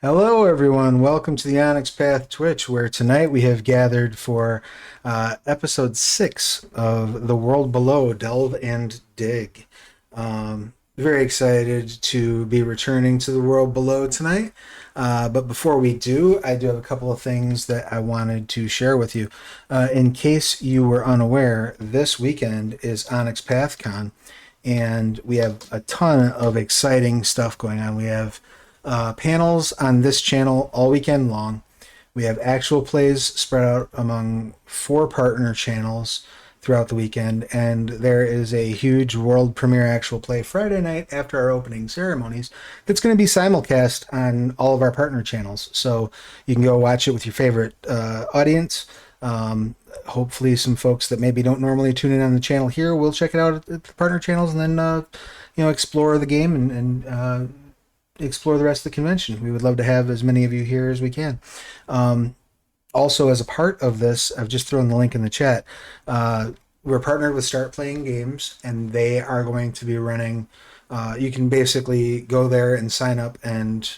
Hello, everyone. Welcome to the Onyx Path Twitch, where tonight we have gathered for episode 6 of The World Below, Delve and Dig. Very excited to be returning to The World Below tonight. But before we do, I do have a couple of things that I wanted to share with you. In case you were unaware, this weekend is Onyx PathCon, and we have a ton of exciting stuff going on. We have panels on this channel all weekend long. We have actual plays spread out among 4 partner channels throughout the weekend, and there is a huge world premiere actual play Friday night after our opening ceremonies that's going to be simulcast on all of our partner channels. So you can go watch it with your favorite audience. Hopefully some folks that maybe don't normally tune in on the channel here will check it out at the partner channels, and then explore the game and explore the rest of the convention. We would love to have as many of you here as we can. Also, as a part of this, I've just thrown the link in the chat. We're partnered with Start Playing Games, and they are going to be running. You can basically go there and sign up and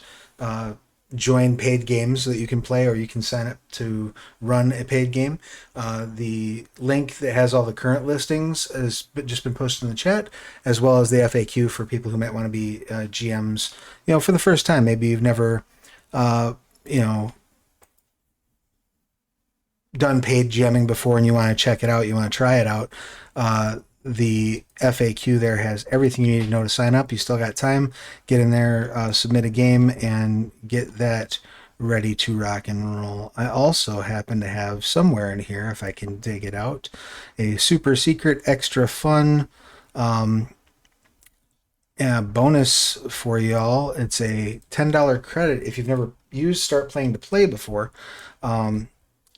join paid games that you can play, or you can sign up to run a paid game. The link that has all the current listings has just been posted in the chat, as well as the FAQ for people who might want to be GMs, for the first time. Maybe you've never, done paid GMing before and you want to check it out, you want to try it out. The FAQ there has everything you need to know to sign up. You still got time. Get in there, submit a game, and get that ready to rock and roll. I also happen to have somewhere in here, if I can dig it out, a super secret, extra fun bonus for y'all. It's a $10 credit if you've never used Start Playing to Play before.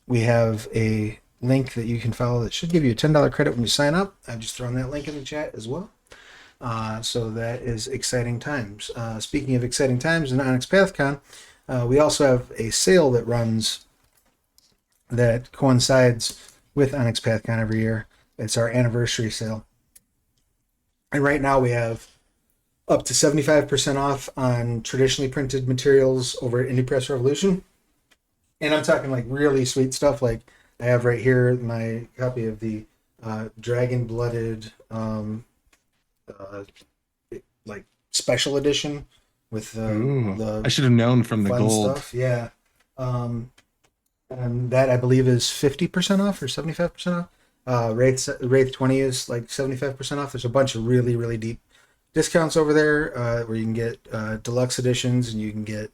We have a link that you can follow that should give you a $10 credit when you sign up. I've just thrown that link in the chat as well. So that is exciting times. Speaking of exciting times in Onyx PathCon, we also have a sale that runs that coincides with Onyx PathCon every year. It's our anniversary sale. And right now we have up to 75% off on traditionally printed materials over at Indie Press Revolution. And I'm talking like really sweet stuff. Like I have right here my copy of the dragon-blooded like special edition with the I should have known from the fun gold stuff. Yeah. And that I believe is 50% off or 75% off. Wraith 20 is like 75% off. There's a bunch of really, really deep discounts over there where you can get deluxe editions, and you can get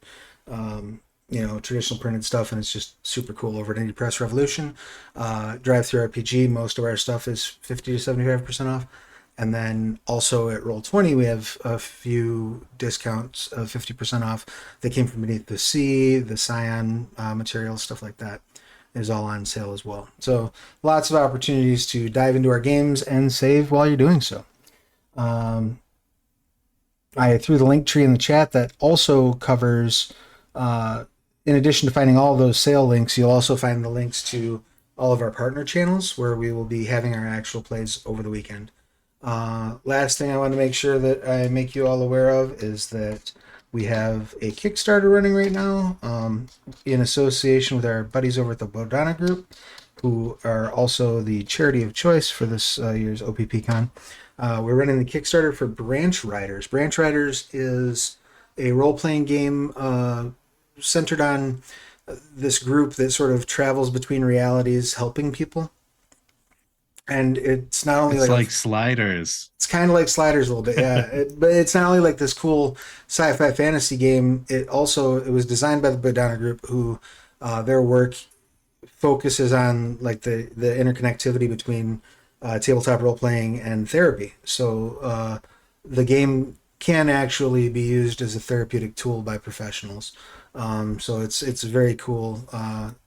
traditional printed stuff, and it's just super cool over at Indie Press Revolution. Drive Through RPG, most of our stuff is 50 to 75% off. And then also at Roll20, we have a few discounts of 50% off that came from Beneath the Sea, the Scion materials, stuff like that is all on sale as well. So lots of opportunities to dive into our games and save while you're doing so. I threw the link tree in the chat that also covers, in addition to finding all those sale links, you'll also find the links to all of our partner channels where we will be having our actual plays over the weekend. Last thing I want to make sure that I make you all aware of is that we have a Kickstarter running right now in association with our buddies over at the Bodana Group, who are also the charity of choice for this year's OPPCon. We're running the Kickstarter for Branch Riders. Branch Riders is a role-playing game centered on this group that sort of travels between realities, helping people. And it's not only like Sliders. It's kind of like Sliders a little bit, yeah. But it's not only like this cool sci-fi fantasy game. It was designed by the Bodana Group, who their work focuses on like the interconnectivity between tabletop role playing and therapy. So the game can actually be used as a therapeutic tool by professionals. So it's a very cool,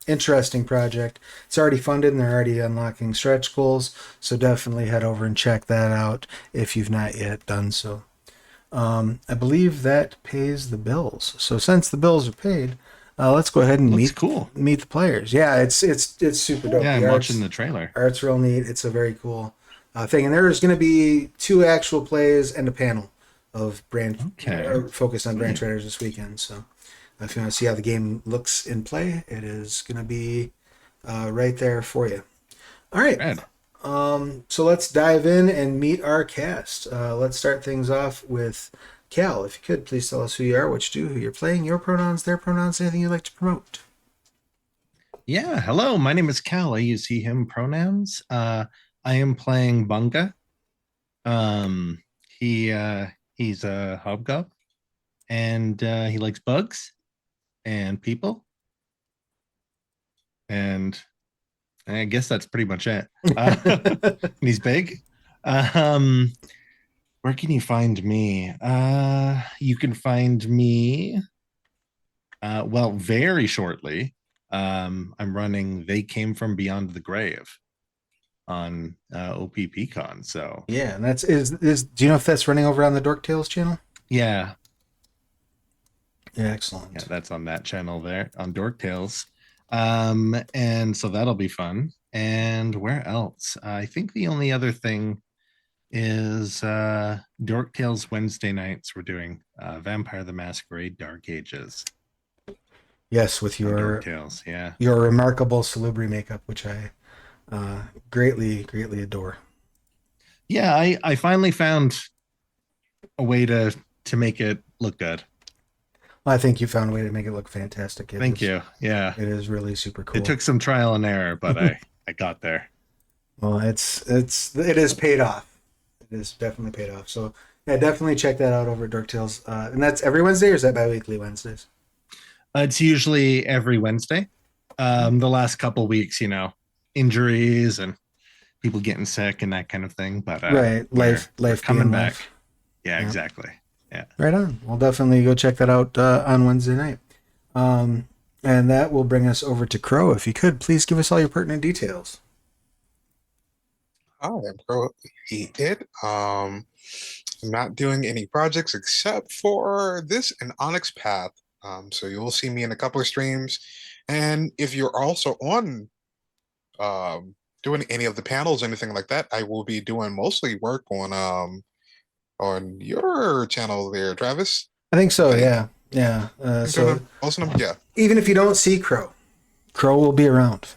interesting project. It's already funded, and they're already unlocking stretch goals. So definitely head over and check that out if you've not yet done so. I believe that pays the bills. So since the bills are paid, let's go ahead and meet the players. Yeah, it's super dope. Yeah, I'm watching the trailer. Art's real neat. It's a very cool thing, and there's going to be 2 actual plays and a panel of focused on Branch Riders this weekend. So If you want to see how the game looks in play, it is going to be right there for you. All right. Red. So let's dive in and meet our cast. Let's start things off with Cal. If you could, please tell us who you are, what you do, who you're playing, your pronouns, their pronouns, anything you'd like to promote. Yeah. Hello. My name is Cal. I use he, him pronouns. I am playing Bunga. Um, he's a hobgoblin and he likes bugs and people. And I guess that's pretty much it. He's big. Um, where can you find me? You can find me well, very shortly. I'm running They Came From Beyond the Grave on OPPCon. So Yeah, and that's is. Do you know if that's running over on the Dork Tales channel? yeah, Yeah, yeah, excellent. that's on that channel there on Dork Tales. And so that'll be fun. And where else? I think the only other thing is Dork Tales Wednesday nights. We're doing Vampire the Masquerade Dark Ages Yes, with on Dork Tales. Yeah. your remarkable Salubri makeup, which I greatly adore. Yeah, I finally found a way to make it look good. Well, I think you found a way to make it look fantastic. Thank you. Yeah. It is really super It cool. took some trial and error, but I got there. Well, it is paid off. It is definitely paid off. So yeah, definitely check that out over at Dork Tales. And that's every Wednesday, or is that bi-weekly Wednesdays? It's usually every Wednesday. The last couple weeks, injuries and people getting sick and that kind of thing. But Right, we're life coming being back. life. Yeah, Yeah. exactly. Yeah. Right on. We'll definitely go check that out on Wednesday night. And that will bring us over to Crow. If you could, please give us all your pertinent details. Hi, I'm Pro It. I'm not doing any projects except for this and Onyx Path. So you'll see me in a couple of streams. And if you're also doing any of the panels, anything like that, I will be doing mostly work on your channel there, Travis. I think I so. think. Yeah, yeah. I'm So doing most of them, yeah, even if you don't see Crow, Crow will be around.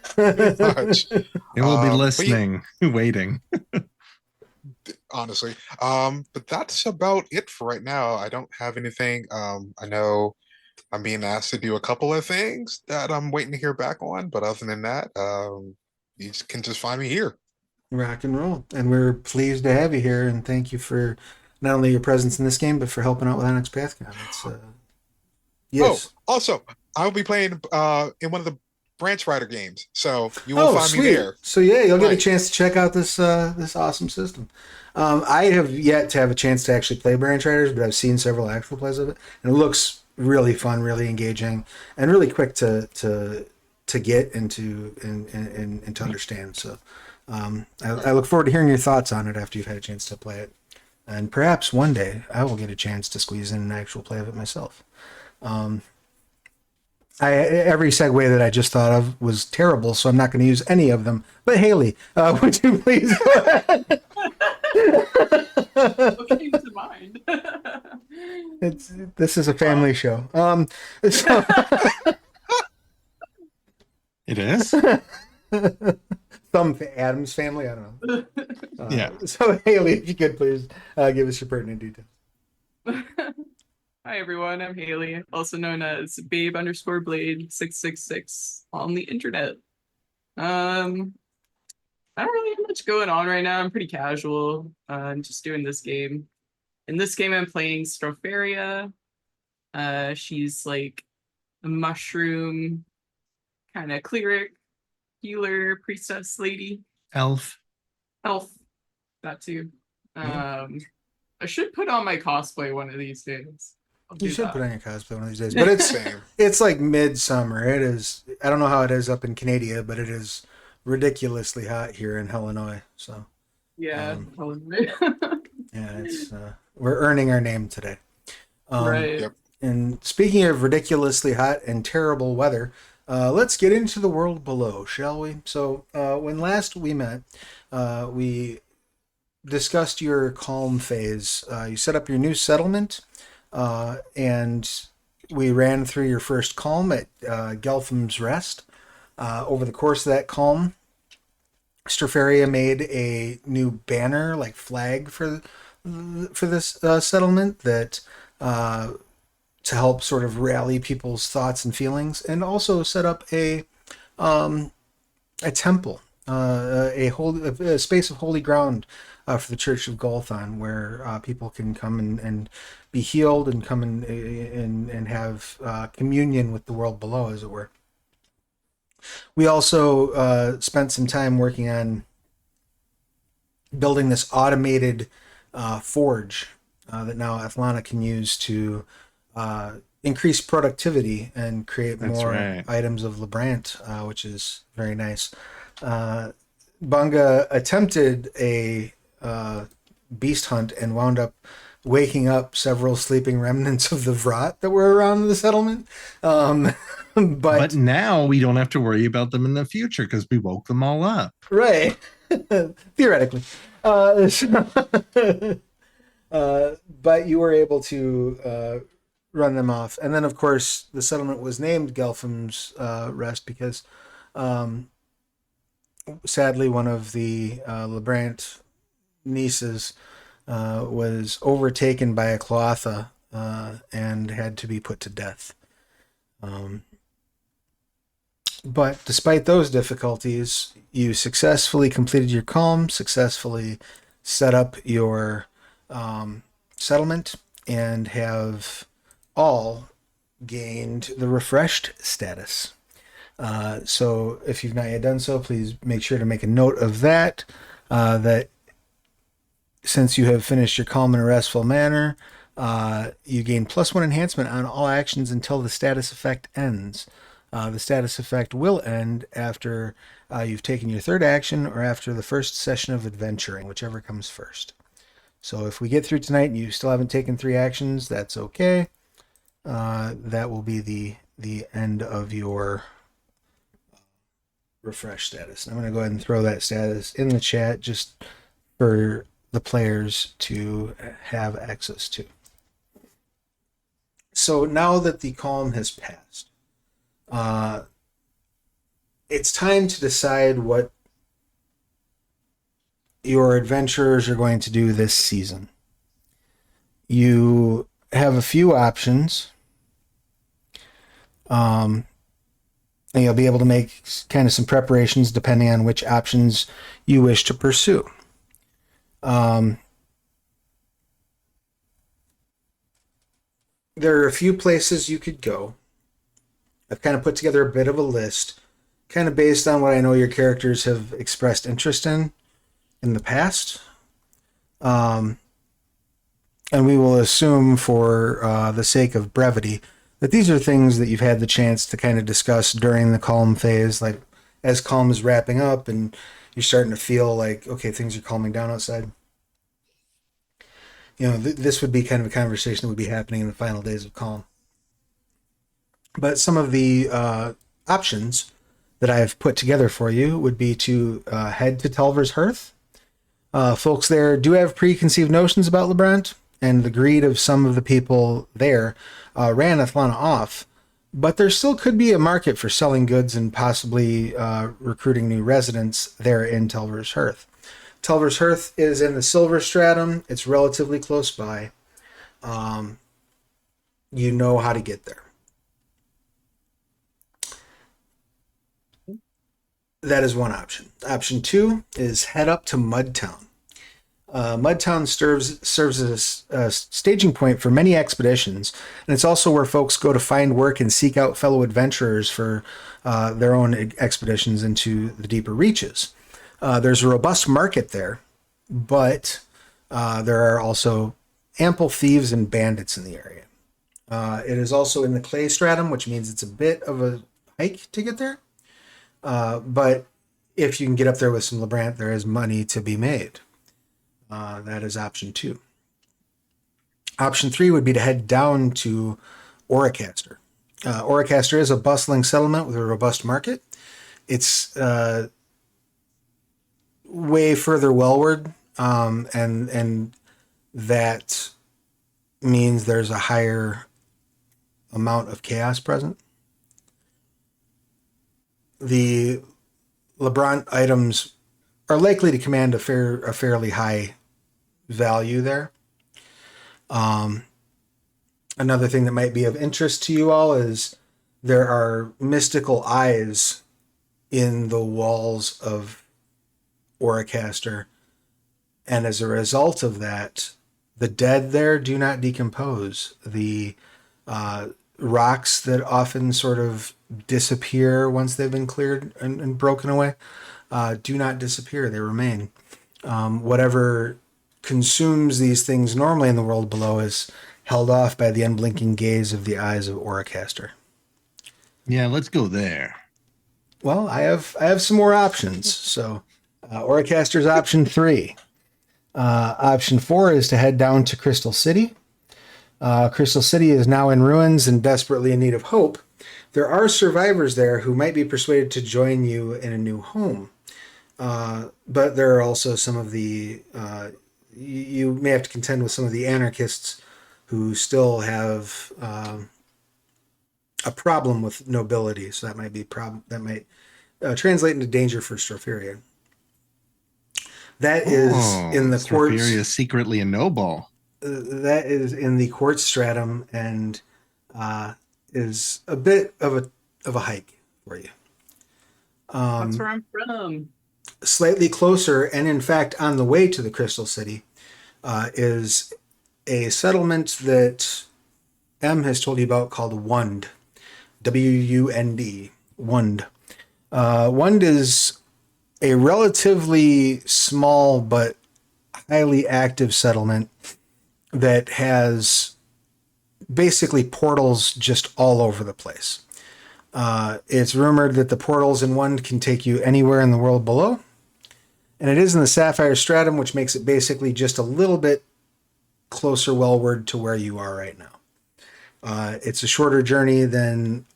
pretty much. They will be But yeah, listening, waiting. honestly. But that's about it for right now. I don't have anything. I know I'm being asked to do a couple of things that I'm waiting to hear back on, but other than that, can just find me here. Rock and roll. And we're pleased to have you here. And thank you for not only your presence in this game, but for helping out with Onyx Pathcon. It's Oh, yes. also, I'll be playing in one of the Branch Rider games, so you will Oh, find me sweet. there. So yeah, you'll get a Right. chance to check out this awesome system. I have yet to have a chance to actually play Branch Riders, but I've seen several actual plays of it, and it looks really fun, really engaging, and really quick to get into and to understand. So I look forward to hearing your thoughts on it after you've had a chance to play it, and perhaps one day I will get a chance to squeeze in an actual play of it myself. Um, every segue that I just thought of was terrible, so I'm not going to use any of them. But Haley, would you please go ahead? What came to mind? This is a family show. So It is? some Adams family, I don't know. Yeah. So Haley, if you could please give us your pertinent details. Hi everyone, I'm Haley, also known as Babe_Blade666 on the internet. I don't really have much going on right now. I'm pretty casual. I'm just doing this game. In this game, I'm playing Stropharia. She's like a mushroom kind of cleric, healer, priestess lady, Elf. elf, that too. Yeah. I should put on my cosplay one of these days. I'll You do should that. put on your cosplay one of these days, but it's Same. it's like midsummer. It is. I don't know how it is up in Canada, but it is ridiculously hot here in Illinois. So Yeah, Um, probably. yeah, it's we're earning our name today. Right. Yep. And speaking of ridiculously hot and terrible weather, let's get into the world below, shall we? So when last we met, we discussed your Kalm phase. You set up your new settlement, and we ran through your first Kalm at Gelphims Rest. Over the course of that Kalm, Straferia made a new banner, like flag for this settlement that to help sort of rally people's thoughts and feelings, and also set up a temple, a space of holy ground for the Church of Golthon, where people can come and be healed and come and have communion with the world below, as it were. We also spent some time working on building this automated forge that now Athlana can use to increase productivity and create That's more right. items of Lebrant, which is very nice. Bunga attempted a beast hunt and wound up waking up several sleeping remnants of the Vrat that were around the settlement. But now we don't have to worry about them in the future because we woke them all up. Right. Theoretically. But you were able to run them off. And then, of course, the settlement was named Gelphims Rest because sadly one of the Lebrant nieces was overtaken by a Cloatha and had to be put to death. But despite those difficulties, you successfully completed your Kalm, successfully set up your settlement, and have all gained the refreshed status. So if you've not yet done so, please make sure to make a note of that, that since you have finished your Kalm in a restful manner, you gain +1 enhancement on all actions until the status effect ends. The status effect will end after you've taken your third action or after the first session of adventuring, whichever comes first. So if we get through tonight and you still haven't taken 3 actions, that's okay. That will be the end of your refresh status. I'm going to go ahead and throw that status in the chat just for the players to have access to. So now that the Kalm has passed, it's time to decide what your adventurers are going to do this season. You have a few options, and you'll be able to make kind of some preparations depending on which options you wish to pursue. There are a few places you could go. I've kind of put together a bit of a list, kind of based on what I know your characters have expressed interest in the past. And we will assume, for the sake of brevity, that these are things that you've had the chance to kind of discuss during the Kalm phase, like as Kalm is wrapping up and you're starting to feel like, okay, things are calming down outside. You know, this would be kind of a conversation that would be happening in the final days of Kalm. But some of the options that I've put together for you would be to head to Telver's Hearth. Folks there do have preconceived notions about Lebrant, and the greed of some of the people there ran Athlana off. But there still could be a market for selling goods and possibly recruiting new residents there in Telver's Hearth. Telver's Hearth is in the Silver Stratum. It's relatively close by. You know how to get there. That is one option. Option 2 is head up to Mudtown. Mudtown serves as a staging point for many expeditions, and it's also where folks go to find work and seek out fellow adventurers for their own expeditions into the deeper reaches. There's a robust market there, but there are also ample thieves and bandits in the area. It is also in the clay stratum, which means it's a bit of a hike to get there. But if you can get up there with some Lebrant, there is money to be made. That is option 2. Option 3 would be to head down to Oracaster. Oracaster is a bustling settlement with a robust market. It's way further wellward, and that means there's a higher amount of chaos present. The LeBron items are likely to command a fairly high value there. Another thing that might be of interest to you all is there are mystical eyes in the walls of Oracaster, and as a result of that, the dead there do not decompose. The rocks that often sort of disappear once they've been cleared and broken away do not disappear. They remain. Whatever consumes these things normally in the world below is held off by the unblinking gaze of the eyes of Oracaster. Yeah, let's go there. Well, I have some more options. So, Oracaster's option 3. Option 4 is to head down to Crystal City. Crystal City is now in ruins and desperately in need of hope. There are survivors there who might be persuaded to join you in a new home. But there are also some of the... you may have to contend with some of the anarchists who still have a problem with nobility. So that might be that might translate into danger for Stropharia. That is in the quartz. Stropharia is secretly a noble. That is in the quartz stratum and is a bit of a hike for you. That's where I'm from. Slightly closer, and in fact on the way to the Crystal City, is a settlement that M has told you about called Wund. W-U-N-D. Wund. Wund is a relatively small but highly active settlement that has basically portals just all over the place. It's rumored that the portals in Wund can take you anywhere in the world below. And it is in the Sapphire Stratum, which makes it basically just a little bit closer wellward to where you are right now. It's a shorter journey than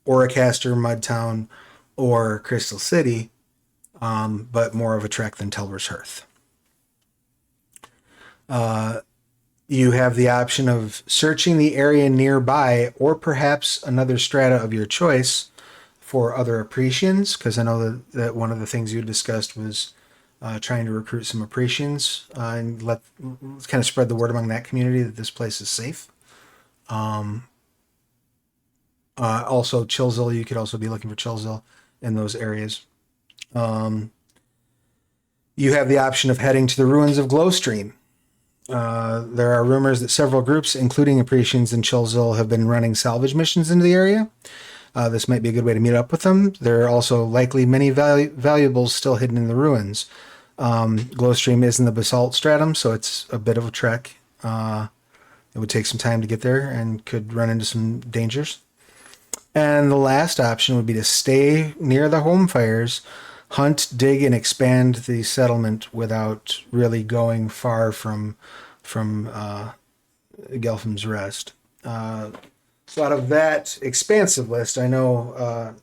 Oracaster, Mudtown, or Crystal City, but more of a trek than Telver's Hearth. You have the option of searching the area nearby, or perhaps another strata of your choice for other Apprecians, because I know that one of the things you discussed was trying to recruit some Apprecians and let's kind of spread the word among that community that this place is safe. Also, Chilzil, you could also be looking for Chilzil in those areas. You have the option of heading to the ruins of Glowstream. There are rumors that several groups, including Apprecians and Chilzil, have been running salvage missions into the area. This might be a good way to meet up with them. There are also likely many valuables still hidden in the ruins. Glowstream is in the basalt stratum, so it's a bit of a trek. It would take some time to get there and could run into some dangers. And the last option would be to stay near the home fires, hunt, dig, and expand the settlement without really going far from Gelphims Rest. So out of that expansive list, I know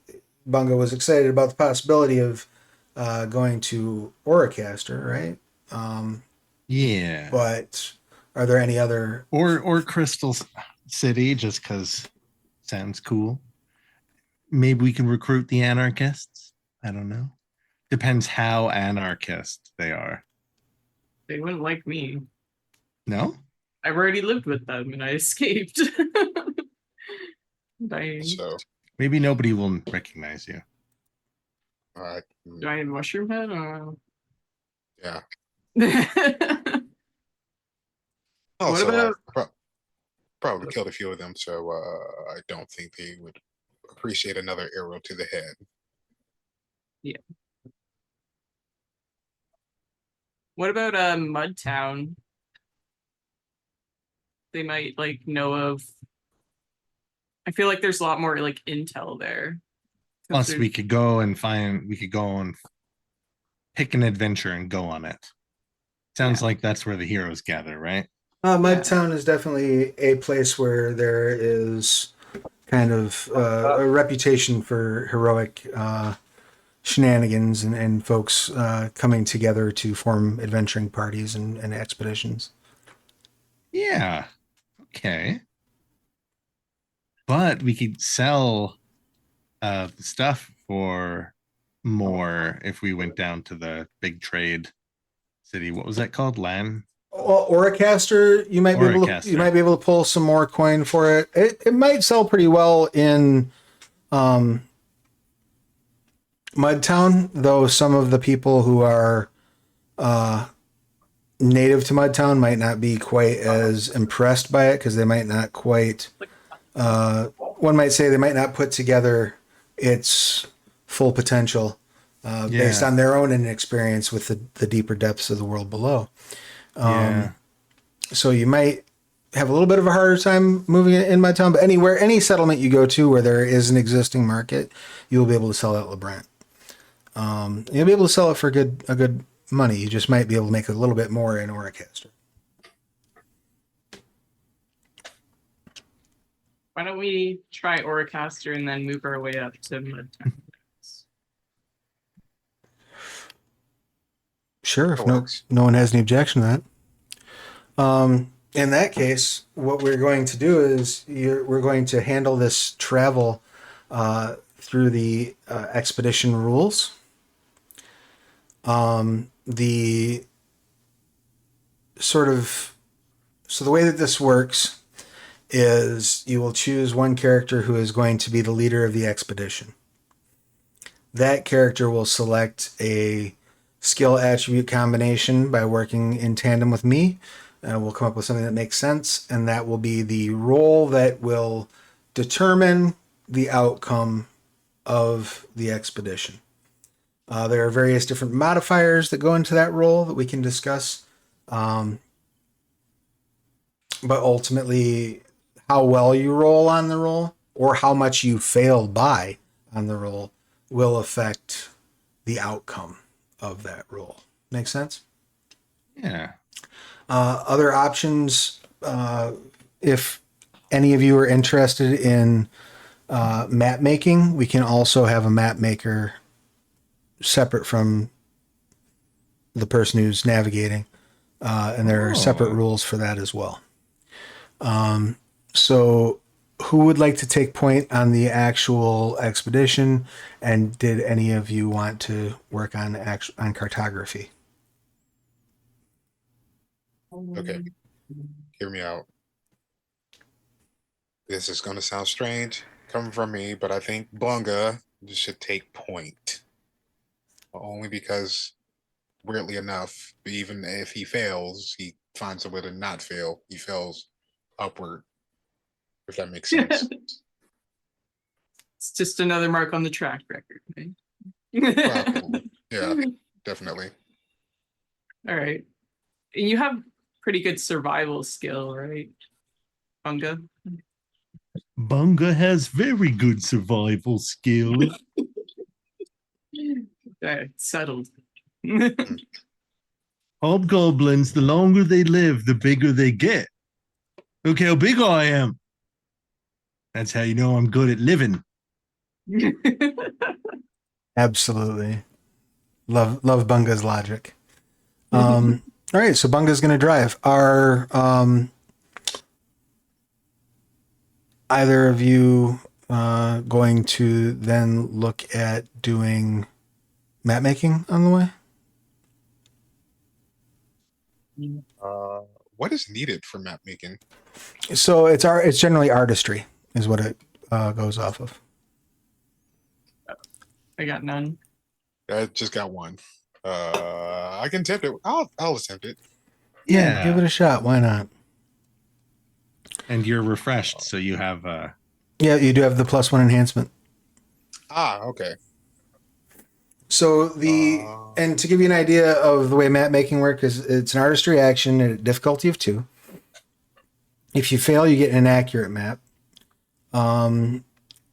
Bunga was excited about the possibility of going to Oracaster, right? Yeah. But are there any other... Or Crystal City, just because sounds cool. Maybe we can recruit the anarchists. I don't know. Depends how anarchist they are. They wouldn't like me. No? I've already lived with them and I escaped. So, Maybe nobody will recognize you. all right. Giant mushroom head? Yeah. What Also, about... probably killed a few of them, so I don't think they would appreciate another arrow to the head. Yeah. What about Mudtown? They might like know of... I feel like there's a lot more like intel there. Plus, we could go and pick an adventure and go on it. Sounds like that's where the heroes gather, right? Mudtown is definitely a place where there is kind of a reputation for heroic shenanigans and folks coming together to form adventuring parties and expeditions. Yeah. Okay. but we could sell stuff for more if we went down to the big trade city. What was that called? Lan? Well, Oracaster, you might Oracaster. be able to pull some more coin for it. It might sell pretty well in Mudtown, though some of the people who are native to Mudtown might not be quite as impressed by it because they might not quite. One might say they might not put together its full potential based on their own inexperience with the deeper depths of the world below. Yeah. So you might have a little bit of a harder time moving it in Mudtown, but any settlement you go to where there is an existing market, you'll be able to sell at LeBrant. You'll be able to sell it for a good money. You just might be able to make a little bit more in Oracaster. Why don't we try Oracaster and then move our way up to Mudtown? Sure, if That no works. one has any objection to that. In that case, what we're going to do is we're going to handle this travel through the expedition rules. The sort of so the way that this works is you will choose one character who is going to be the leader of the expedition. That character will select a skill attribute combination by working in tandem with me. We'll come up with something that makes sense, and that will be the role that will determine the outcome of the expedition. There are various different modifiers that go into that role that we can discuss. But ultimately, how well you roll on the roll or how much you fail by on the roll will affect the outcome of that roll. Make sense? Yeah. Other options, if any of you are interested in map making, we can also have a map maker separate from the person who's navigating. And there are separate rules for that as well. So who would like to take point on the actual expedition? And did any of you want to work on cartography? Okay. Hear me out. This is going to sound strange coming from me, but I think Bunga should take point. Only because, weirdly enough, even if he fails, he finds a way to not fail. He fails upward, if that makes sense. It's just another mark on the track record, right? Probably. Yeah, definitely. All right. You have pretty good survival skill, right, Bunga? Bunga has very good survival skill. Okay, settled. Hobgoblins, the longer they live, the bigger they get. Look how big I am. That's how you know I'm good at living. Absolutely. Love Bunga's logic. All right, so Bunga's going to drive. Are either of you going to then look at doing map making on the way? What is needed for map making? So it's generally artistry is what it goes off of. I got none. I just got one. I can attempt it. I'll attempt it. Yeah, give it a shot. Why not? And you're refreshed, so you have Yeah, you do have the +1 enhancement. Okay. So and to give you an idea of the way map making works, is it's an artistry action at a difficulty of 2. If you fail, you get an inaccurate map.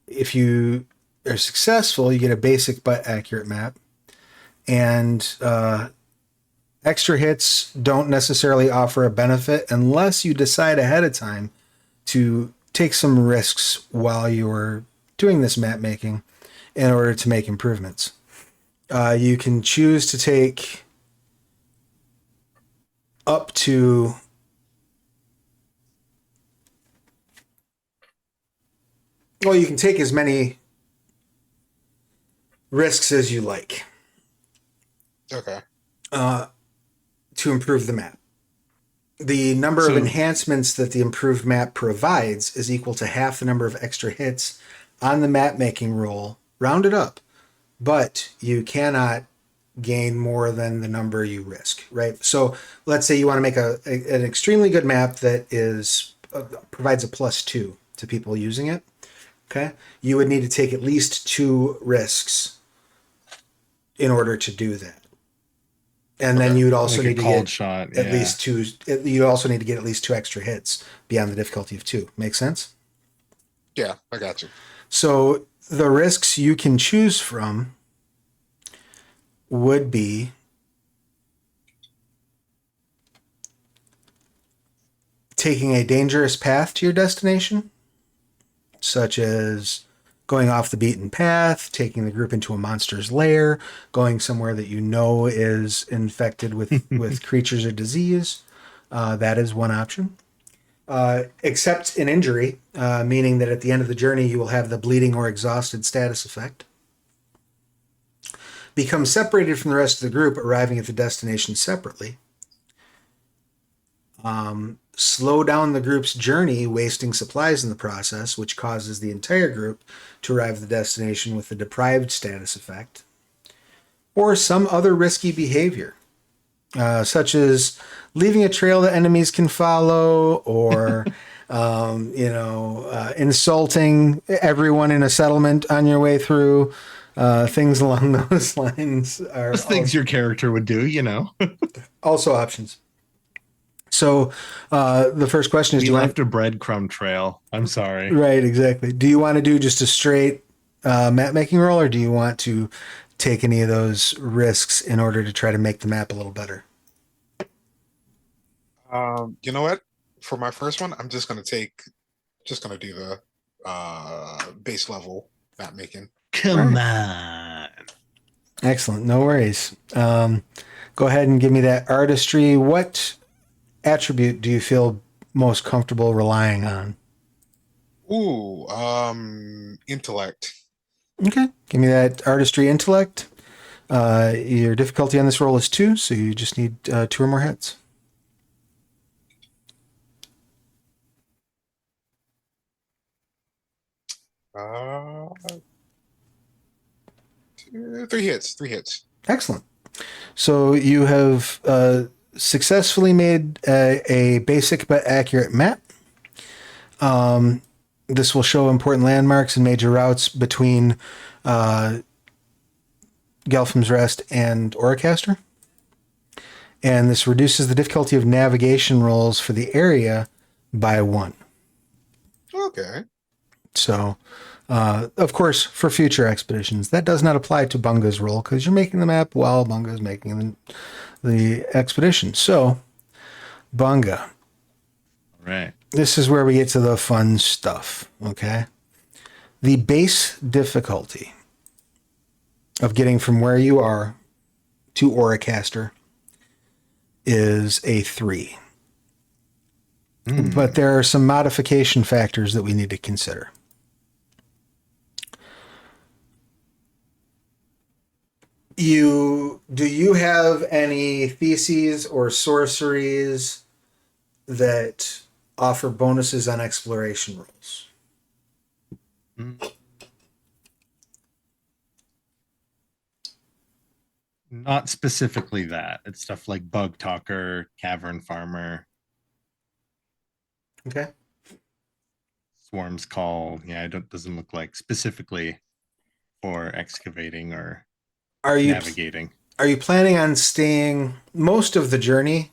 If you are successful, you get a basic but accurate map. And extra hits don't necessarily offer a benefit unless you decide ahead of time to take some risks while you're doing this map making in order to make improvements. You can choose to take up to Well, you can take as many risks as you like Okay. to improve the map. The number of So enhancements that the improved map provides is equal to half the number of extra hits on the map making roll, rounded up. But you cannot gain more than the number you risk, right? So let's say you want to make an extremely good map that is provides a +2 to people using it. Okay, you would need to take at least 2 risks in order to do that, and then Okay. you would also like a need to called get shot. at Yeah. least 2. You also need to get at least 2 extra hits beyond the difficulty of 2. Make sense? Yeah, I got you. So the risks you can choose from would be taking a dangerous path to your destination, such as going off the beaten path, taking the group into a monster's lair, going somewhere that you know is infected with creatures or disease. That is one option. Except an injury, meaning that at the end of the journey you will have the bleeding or exhausted status effect. Become separated from the rest of the group, arriving at the destination separately. Slow down the group's journey, wasting supplies in the process, which causes the entire group to arrive at the destination with the deprived status effect. Or some other risky behavior, such as leaving a trail that enemies can follow, or insulting everyone in a settlement on your way through. Things along those lines are Those things your character would do, you know. also options. So the first question is, We do you want left a breadcrumb trail. I'm sorry. right, exactly. Do you want to do just a straight map making roll, or do you want to take any of those risks in order to try to make the map a little better? You know what? For my first one, I'm just gonna do the base level map making. All Come right. on. Excellent. No worries. Go ahead and give me that artistry. What attribute do you feel most comfortable relying on? Ooh, intellect. Okay. Give me that artistry intellect. Your difficulty on this roll is 2, so you just need 2 or more hits. Uh, 3 hits, 3 hits. Excellent. So you have successfully made a basic but accurate map. This will show important landmarks and major routes between Gelphims Rest and Oracaster. And this reduces the difficulty of navigation rolls for the area by 1. Okay. So, of course, for future expeditions, that does not apply to Bunga's roll because you're making the map while Bunga is making the expedition. So, Bunga, Right. this is where we get to the fun stuff, okay? The base difficulty of getting from where you are to Oracaster is a 3. But there are some modification factors that we need to consider. Do you have any theses or sorceries that offer bonuses on exploration rolls? Not specifically that. It's stuff like Bug Talker, Cavern Farmer, Okay. Swarm's Call. Yeah, it doesn't look like specifically for excavating or Are you navigating. are you planning on staying most of the journey?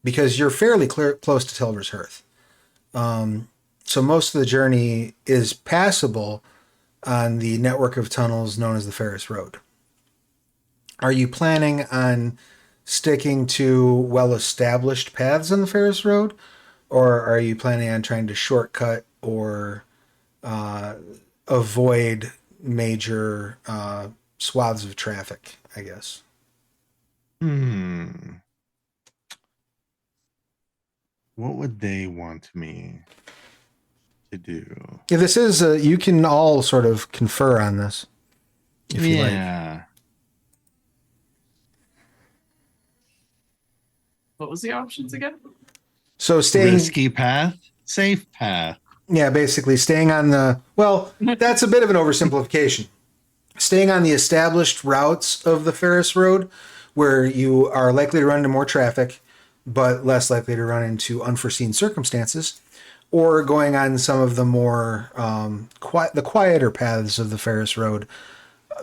Because you're fairly close to Telver's Hearth. So most of the journey is passable on the network of tunnels known as the Ferris Road. Are you planning on sticking to well-established paths on the Ferris Road, or are you planning on trying to shortcut or avoid major swaths of traffic, I guess? What would they want me to do. Yeah, this is you can all sort of confer on this if you like. Yeah. What was the options again? So staying Risky path, safe path. Yeah, basically staying on the, well, that's a bit of an oversimplification. Staying on the established routes of the Ferris Road, where you are likely to run into more traffic, but less likely to run into unforeseen circumstances, or going on some of the more the quieter paths of the Ferris Road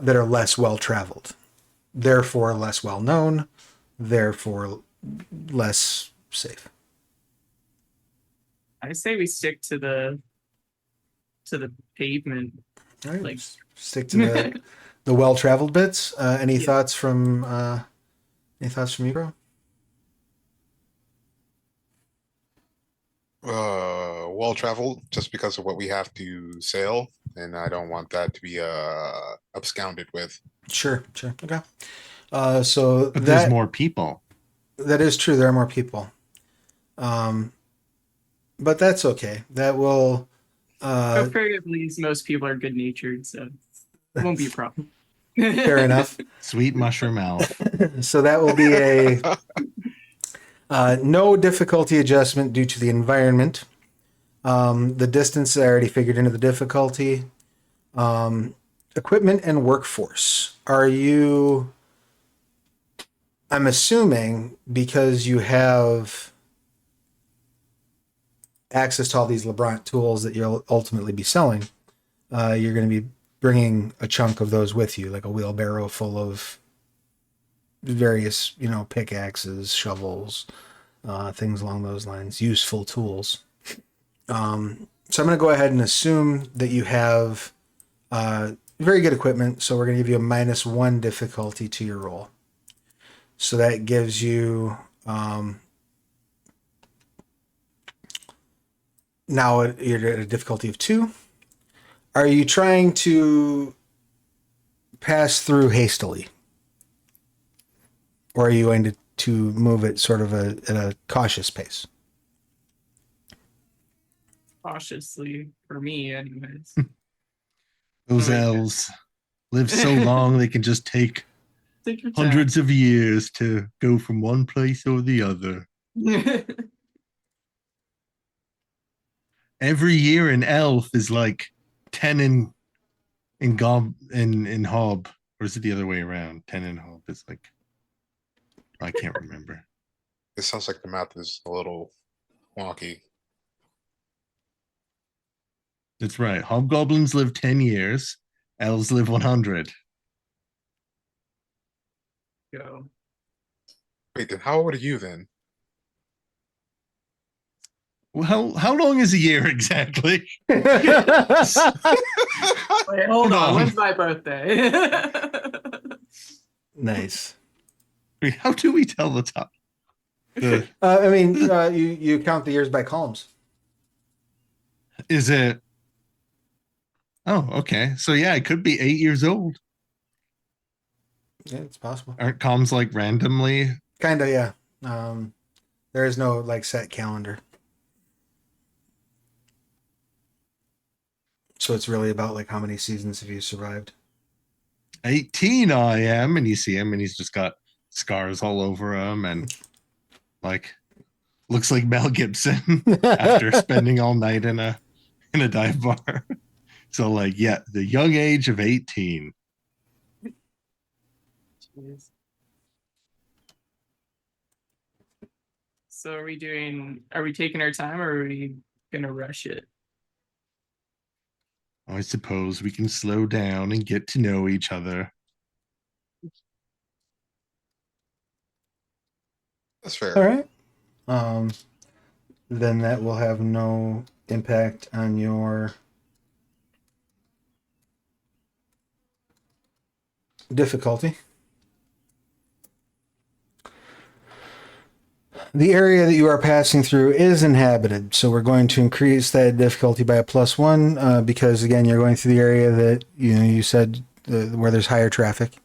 that are less well traveled, therefore less well known, therefore less safe. I say we stick to the pavement. All right, Like- stick to the well traveled bits. Any thoughts from you, bro? Well traveled just because of what we have to sail, and I don't want that to be absconded with. Sure. Okay. So But there's more people. that is true. There are more people. But that's okay. That will. Apparently, believes most people are good natured, so it won't be a problem. Fair enough. Sweet mushroom elf. So that will be a no difficulty adjustment due to the environment. The distance I already figured into the difficulty. Equipment and workforce. Are you? I'm assuming because you have access to all these Lebrant tools that you'll ultimately be selling, you're going to be bringing a chunk of those with you, like a wheelbarrow full of various, pickaxes, shovels, things along those lines, useful tools. So I'm going to go ahead and assume that you have very good equipment. So we're going to give you a -1 difficulty to your roll. So that gives you now you're at a difficulty of 2. Are you trying to pass through hastily? Or are you going to move at sort of at a cautious pace? Cautiously, for me, anyways. Those Oh, yeah. elves live so long they can just take Take your time. hundreds of years to go from one place or the other. Every year in elf is like 10 in hob, or is it the other way around? 10 in hob is like, I can't remember. It sounds like the math is a little wonky. That's right. Hobgoblins live 10 years. Elves live 100. Go. Wait, then how old are you then? Well, how long is a year exactly? Wait, hold on. on. When's my birthday? Nice. How do we tell the top? You count the years by columns. Is it? Oh, okay. So yeah, it could be 8 years old. Yeah, it's possible. Aren't comms like randomly? Kind of, yeah. There is no like set calendar. So it's really about like how many seasons have you survived? 18 I am, and you see him and he's just got scars all over him and like looks like Mel Gibson after spending all night in a dive bar. So like, yeah, the young age of 18. Jeez. So are we taking our time or are we gonna rush it? I suppose we can slow down and get to know each other. That's fair. All right. Then that will have no impact on your difficulty. The area that you are passing through is inhabited, so we're going to increase that difficulty by a +1 because again you're going through the area that you said where there's higher traffic.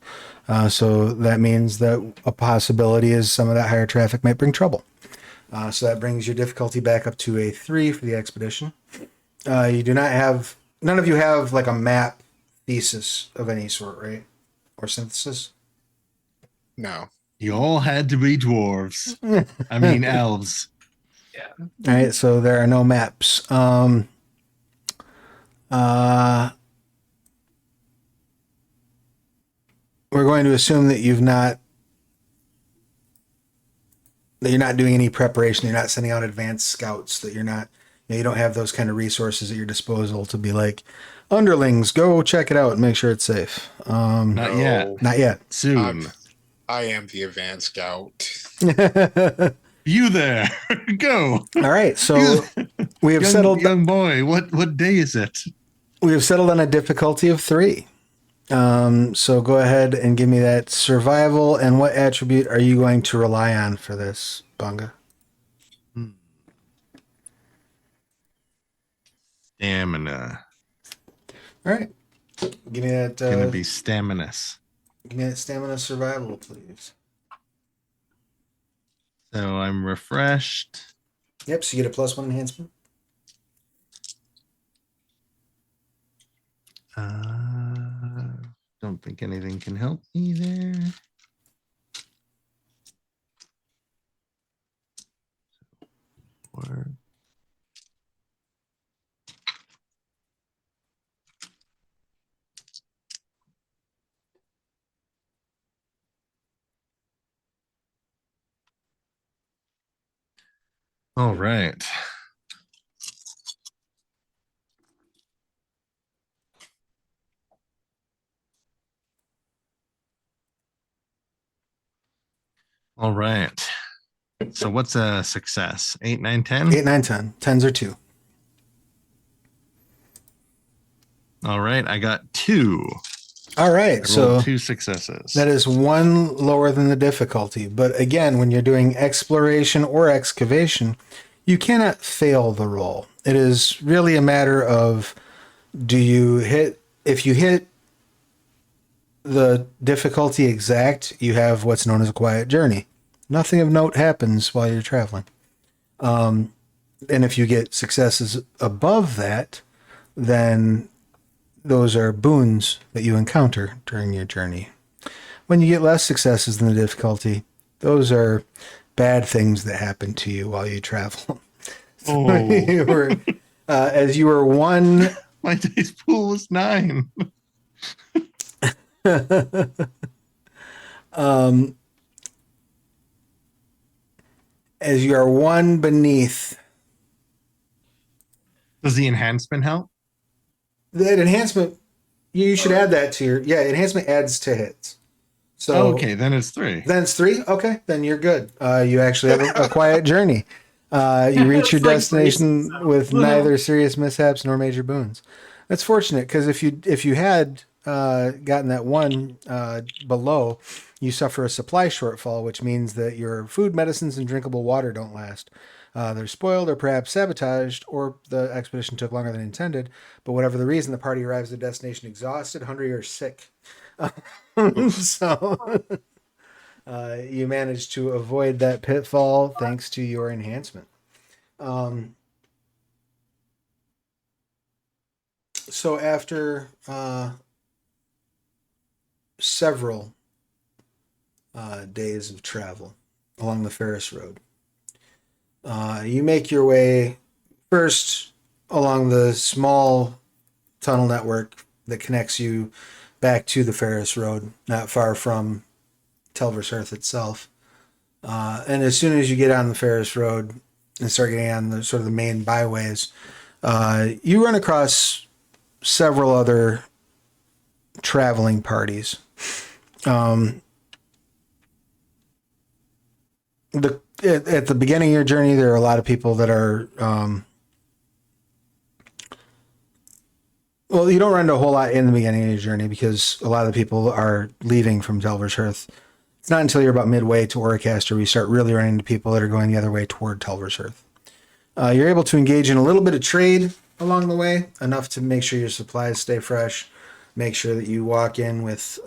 So that means that a possibility is some of that higher traffic might bring trouble. So that brings your difficulty back up to a 3 for the expedition. You do not have. None of you have like a map thesis of any sort, right? Or synthesis. No. You all had to be dwarves. I mean, elves. Yeah. All right, so there are no maps. We're going to assume that you're not doing any preparation. You're not sending out advanced scouts. That you're not. You don't have those kind of resources at your disposal to be like, underlings, go check it out and make sure it's safe. Not yet. No. Not yet. Soon. I am the advanced scout. You there. Go. All right, so we have settled. Young boy, what day is it? We have settled on a difficulty of 3. So go ahead and give me that survival. And what attribute are you going to rely on for this, Bunga? Stamina. All right. Give me that. Gonna be staminous. Give me that stamina survival, please. So I'm refreshed. Yep. So you get a +1 enhancement. Don't think anything can help me there. Or all right. All right. So what's a success? 8, 9, 10? 8, 9, 10. 10s are 2. All right. I got 2. All right. I rolled So 2 successes. that is 1 lower than the difficulty. But again, when you're doing exploration or excavation, you cannot fail the roll. It is really a matter of if you hit the difficulty exact, you have what's known as a quiet journey. Nothing of note happens while you're traveling. And if you get successes above that, then those are boons that you encounter during your journey. When you get less successes than the difficulty, those are bad things that happen to you while you travel. So as you were 1. My dice pool was 9. As you are 1 beneath. Does the enhancement help? That enhancement, you should add that to your. Yeah, enhancement adds to hits. So Okay, then it's 3. Then it's 3. Okay, then you're good. You actually have a quiet journey. You reach your It's like destination braces, with so. neither serious mishaps nor major boons. That's fortunate because if you had gotten that 1 below, you suffer a supply shortfall, which means that your food, medicines, and drinkable water don't last. They're spoiled or perhaps sabotaged, or the expedition took longer than intended. But whatever the reason, the party arrives at the destination exhausted, hungry, or sick. So you managed to avoid that pitfall thanks to your enhancement. So after several days of travel along the Ferris Road, you make your way first along the small tunnel network that connects you back to the Ferris Road, not far from Telver's Earth itself. And as soon as you get on the Ferris Road and start getting on the sort of the main byways, you run across several other traveling parties. At the beginning of your journey, there are a lot of people that are. Well, you don't run into a whole lot in the beginning of your journey because a lot of the people are leaving from Telver's Earth. It's not until you're about midway to Oracaster where you start really running into people that are going the other way toward Telver's Earth. You're able to engage in a little bit of trade along the way, enough to make sure your supplies stay fresh, make sure that you walk in with,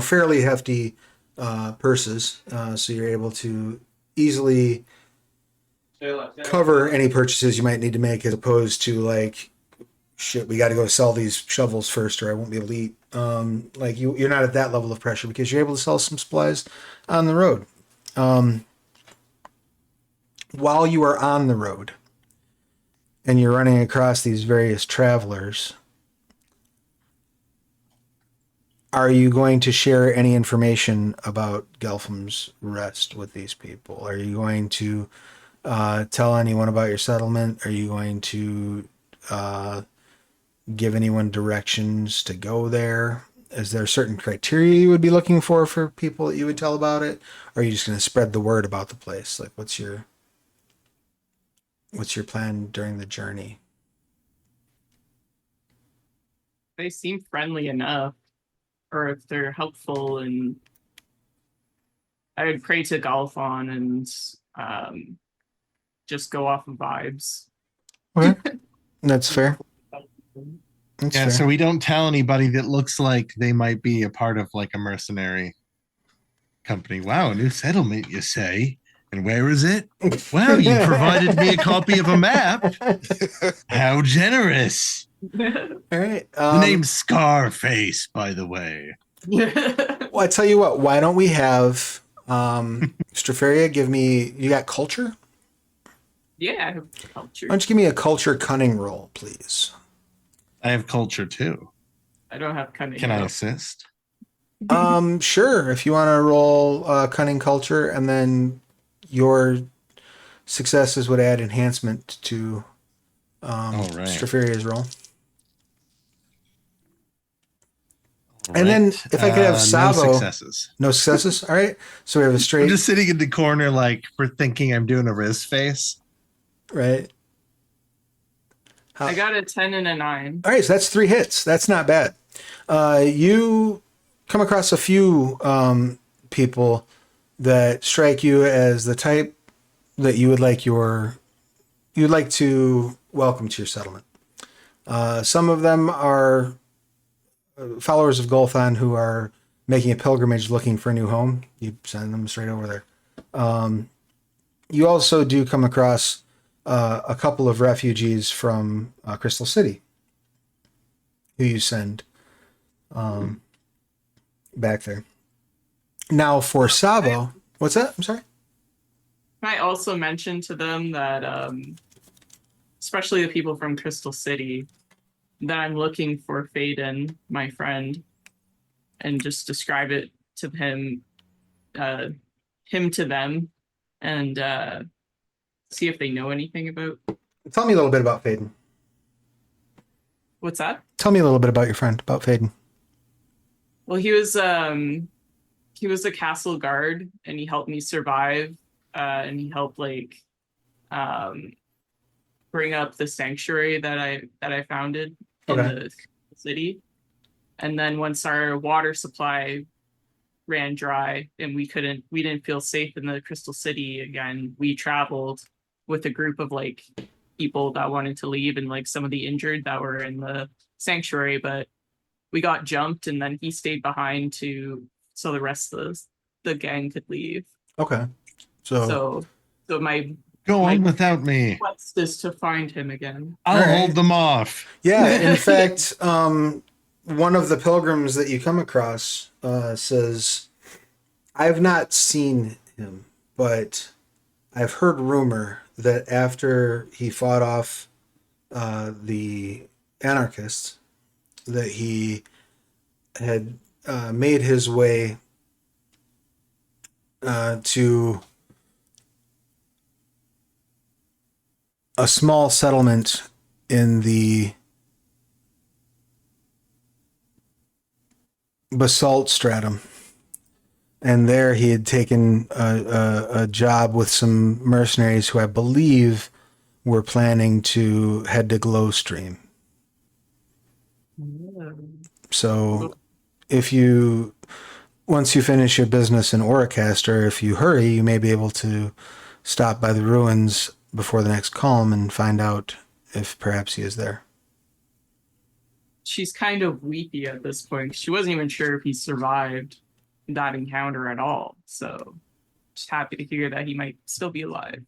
fairly hefty purses, so you're able to easily cover any purchases you might need to make, as opposed to like, shit, we got to go sell these shovels first, or I won't be able to eat. Like you're not at that level of pressure because you're able to sell some supplies on the road. While you are on the road and you're running across these various travelers, are you going to share any information about Gelphims Rest with these people? Are you going to tell anyone about your settlement? Are you going to give anyone directions to go there? Is there certain criteria you would be looking for people that you would tell about it? Or are you just going to spread the word about the place? Like, what's your plan during the journey? They seem friendly enough, or if they're helpful, and I would pray to Galfon and just go off of vibes. Okay, that's fair. That's Yeah, fair. so we don't tell anybody that looks like they might be a part of like a mercenary company. Wow, a new settlement, you say? And where is it? Well, you provided me a copy of a map. How generous. All right. The name's Scarface, by the way. Well, I tell you what. Why don't we have Stropharia give me? You got culture? Yeah, I have culture. Why don't you give me a culture cunning roll, please? I have culture too. I don't have cunning. Can I assist? Sure. If you want to roll cunning culture, and then your successes would add enhancement to right. Stropharia's roll. And then if I could have Sabo. No successes. No successes? All right. So we have a straight. I'm just sitting in the corner like for thinking I'm doing a Riz face. Right. I got a 10 and a 9. All right, so that's 3 hits. That's not bad. You come across a few people that strike you as the type that you would like to welcome to your settlement. Some of them are followers of Golthon who are making a pilgrimage looking for a new home. You send them straight over there. You also do come across a couple of refugees from Crystal City who you send back there. Now for Sabo, what's that? I'm sorry? I also mentioned to them that, especially the people from Crystal City, that I'm looking for Faden, my friend, and just describe it to him to them, and see if they know anything about. Tell me a little bit about Faden. What's that? Tell me a little bit about your friend, about Faden. Well, he was a castle guard, and he helped me survive, and he helped bring up the sanctuary that I founded in the city. And then once our water supply ran dry and we didn't feel safe in the Crystal City again, we traveled with a group of people that wanted to leave, and some of the injured that were in the sanctuary, but we got jumped, and then he stayed behind so the rest of the gang could leave. Okay. So my Go on without me. quest is to find him again. I'll hold them off. Yeah, in fact, one of the pilgrims that you come across says, I've not seen him, but I've heard rumor that after he fought off the anarchists, that he had made his way to a small settlement in the basalt stratum. And there he had taken a job with some mercenaries who I believe were planning to head to Glowstream. So once you finish your business in Oracaster, if you hurry, you may be able to stop by the ruins before the next Kalm and find out if perhaps he is there. She's kind of weepy at this point. She wasn't even sure if he survived that encounter at all. So just happy to hear that he might still be alive.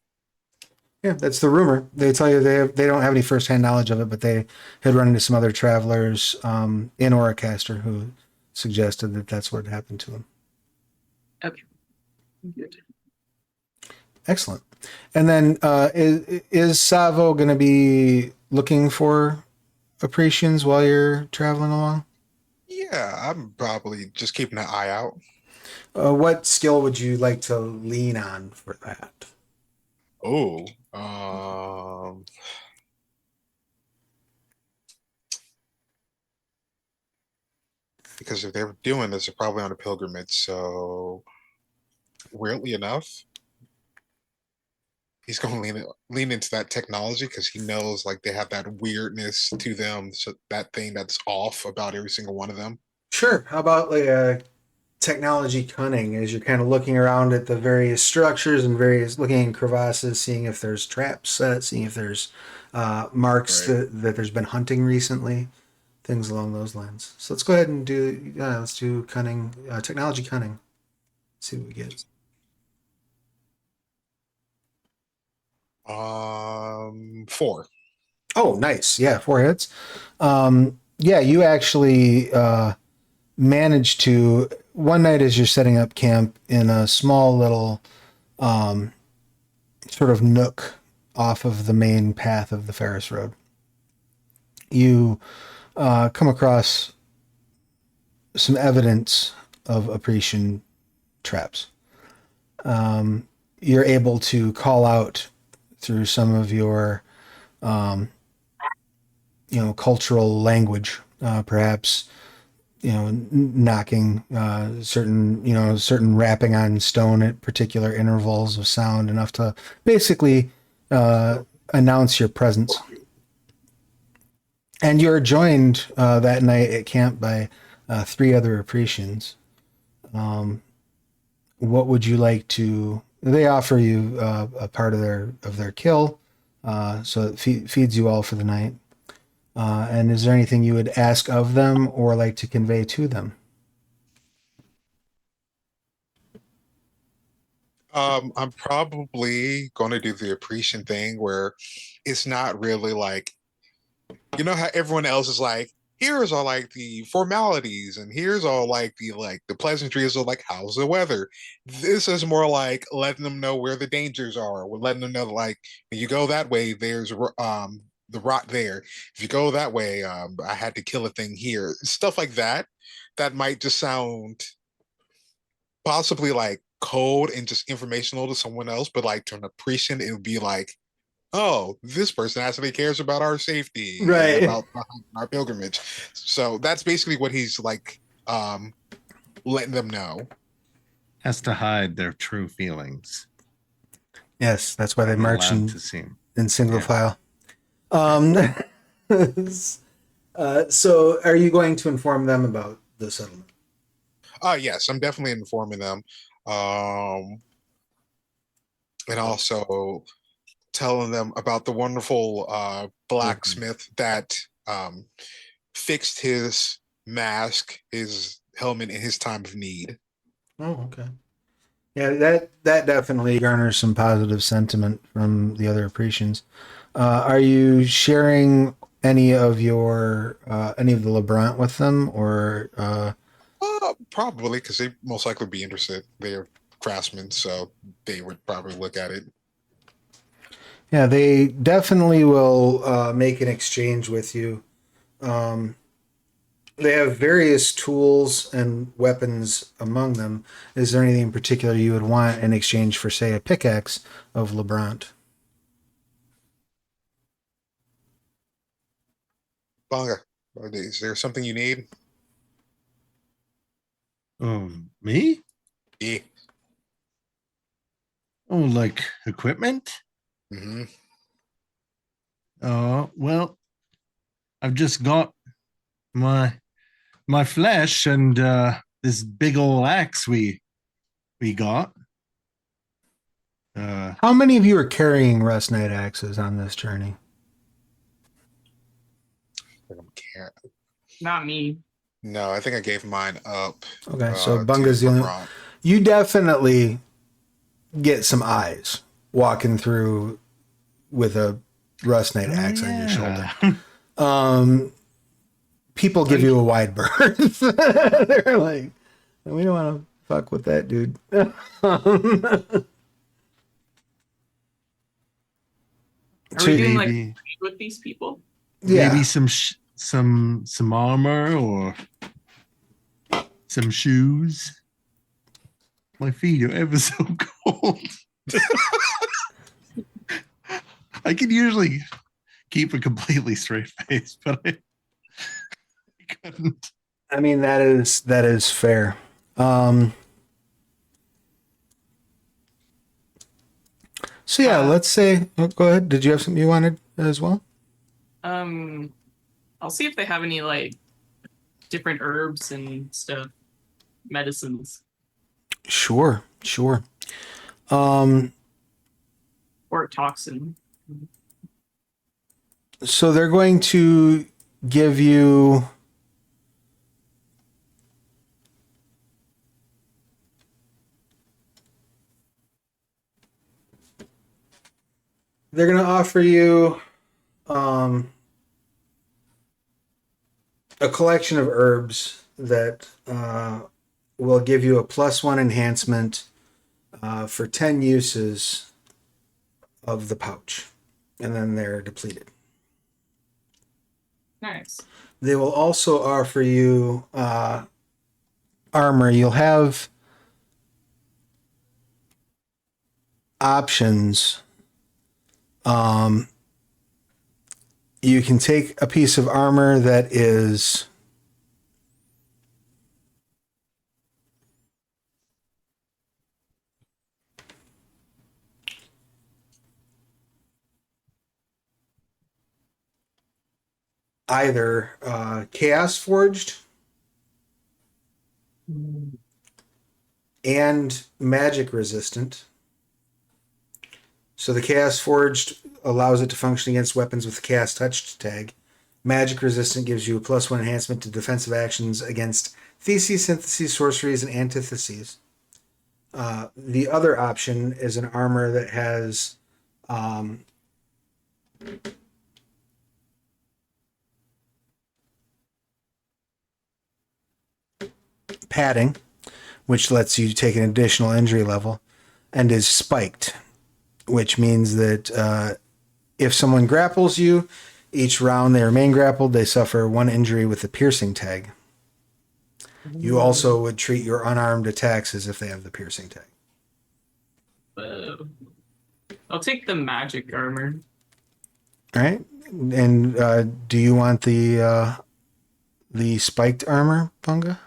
Yeah, that's the rumor. They tell you they don't have any firsthand knowledge of it, but they had run into some other travelers in Oracaster who suggested that that's what happened to them. Okay. Good. Excellent. And then is Savo going to be looking for appreciations while you're traveling along? Yeah, I'm probably just keeping an eye out. What skill would you like to lean on for that? Oh, because if they're doing this, they're probably on a pilgrimage. So, weirdly enough, he's going to lean into that technology because he knows like they have that weirdness to them, so that thing that's off about every single one of them. Sure. How about like a technology cunning as you're kind of looking around at the various structures and various looking in crevasses, seeing if there's traps set, seeing if there's marks Right. that there's been hunting recently, things along those lines. So let's go ahead and let's do cunning, technology cunning. See what we get. 4. Oh, nice. Yeah, 4 hits. Yeah, you actually managed to one night as you're setting up camp in a small little sort of nook off of the main path of the Ferris Road. You come across some evidence of Appreciation traps. You're able to call out through some of your, cultural language, perhaps, knocking certain rapping on stone at particular intervals of sound enough to basically announce your presence. And you're joined that night at camp by 3 other Apprecians. What would you like to? They offer you a part of their kill, so it feeds you all for the night. And is there anything you would ask of them or like to convey to them? I'm probably going to do the appreciation thing where it's not really like, you know how everyone else is like, here's all like the formalities and here's all like the pleasantries of like how's the weather. This is more like letting them know where the dangers are. We're letting them know like when you go that way, there's the rot there. If you go that way, I had to kill a thing here. Stuff like that. That might just sound possibly like cold and just informational to someone else, but like to an appreciation, it would be like, oh, this person actually cares about our safety and Right. about our pilgrimage. So that's basically what he's like letting them know. Has to hide their true feelings. Yes, that's why they Not march allowed to seem. in single Yeah. file. Um, so, are you going to inform them about the settlement? Yes, I'm definitely informing them. And also telling them about the wonderful blacksmith that fixed his mask, his helmet in his time of need. Oh, okay. Yeah, that definitely garners some positive sentiment from the other Apprecians. Are you sharing any of the Lebrant with them, or Probably because they most likely be interested. They're craftsmen, so they would probably look at it. yeah, they definitely will make an exchange with you. Um, they have various tools and weapons among them. Is there anything in particular you would want in exchange for, say, a pickaxe of Lebrant? Banga, is there something you need? Me? Yeah. Oh, like equipment? Hmm. Oh, well, I've just got my flesh and this big old axe we got. How many of you are carrying rust night axes on this journey? I don't care. Not me. No, I think I gave mine up Okay, so to Bunga's the only. LeBron. You definitely get some eyes walking through with a rust knight Oh, axe on your shoulder. yeah. People give you a wide berth. They're like, we don't want to fuck with that dude. Are we doing like Maybe with these people? Yeah. maybe some armor or some shoes. My feet are ever so cold. I can usually keep a completely straight face, but I couldn't. I mean, that is fair. So yeah, Uh, let's say, oh, go ahead. Did you have something you wanted as well? I'll see if they have any like different herbs and stuff, medicines, Sure. Um, or toxin. so they're going to give you they're going to offer you a collection of herbs that will give you a +1 enhancement for 10 uses of the pouch, and then they're depleted. Nice. They will also offer you armor. You'll have options. You can take a piece of armor that is either chaos forged and magic resistant. So the chaos forged allows it to function against weapons with the chaos touched tag. Magic resistant gives you a +1 enhancement to defensive actions against theses, syntheses, sorceries, and antitheses. The other option is an armor that has padding, which lets you take an additional injury level, and is spiked, which means that if someone grapples you, each round they remain grappled, they suffer 1 injury with the piercing tag. You also would treat your unarmed attacks as if they have the piercing tag. I'll take the magic armor. All right. And do you want the spiked armor, Bunga?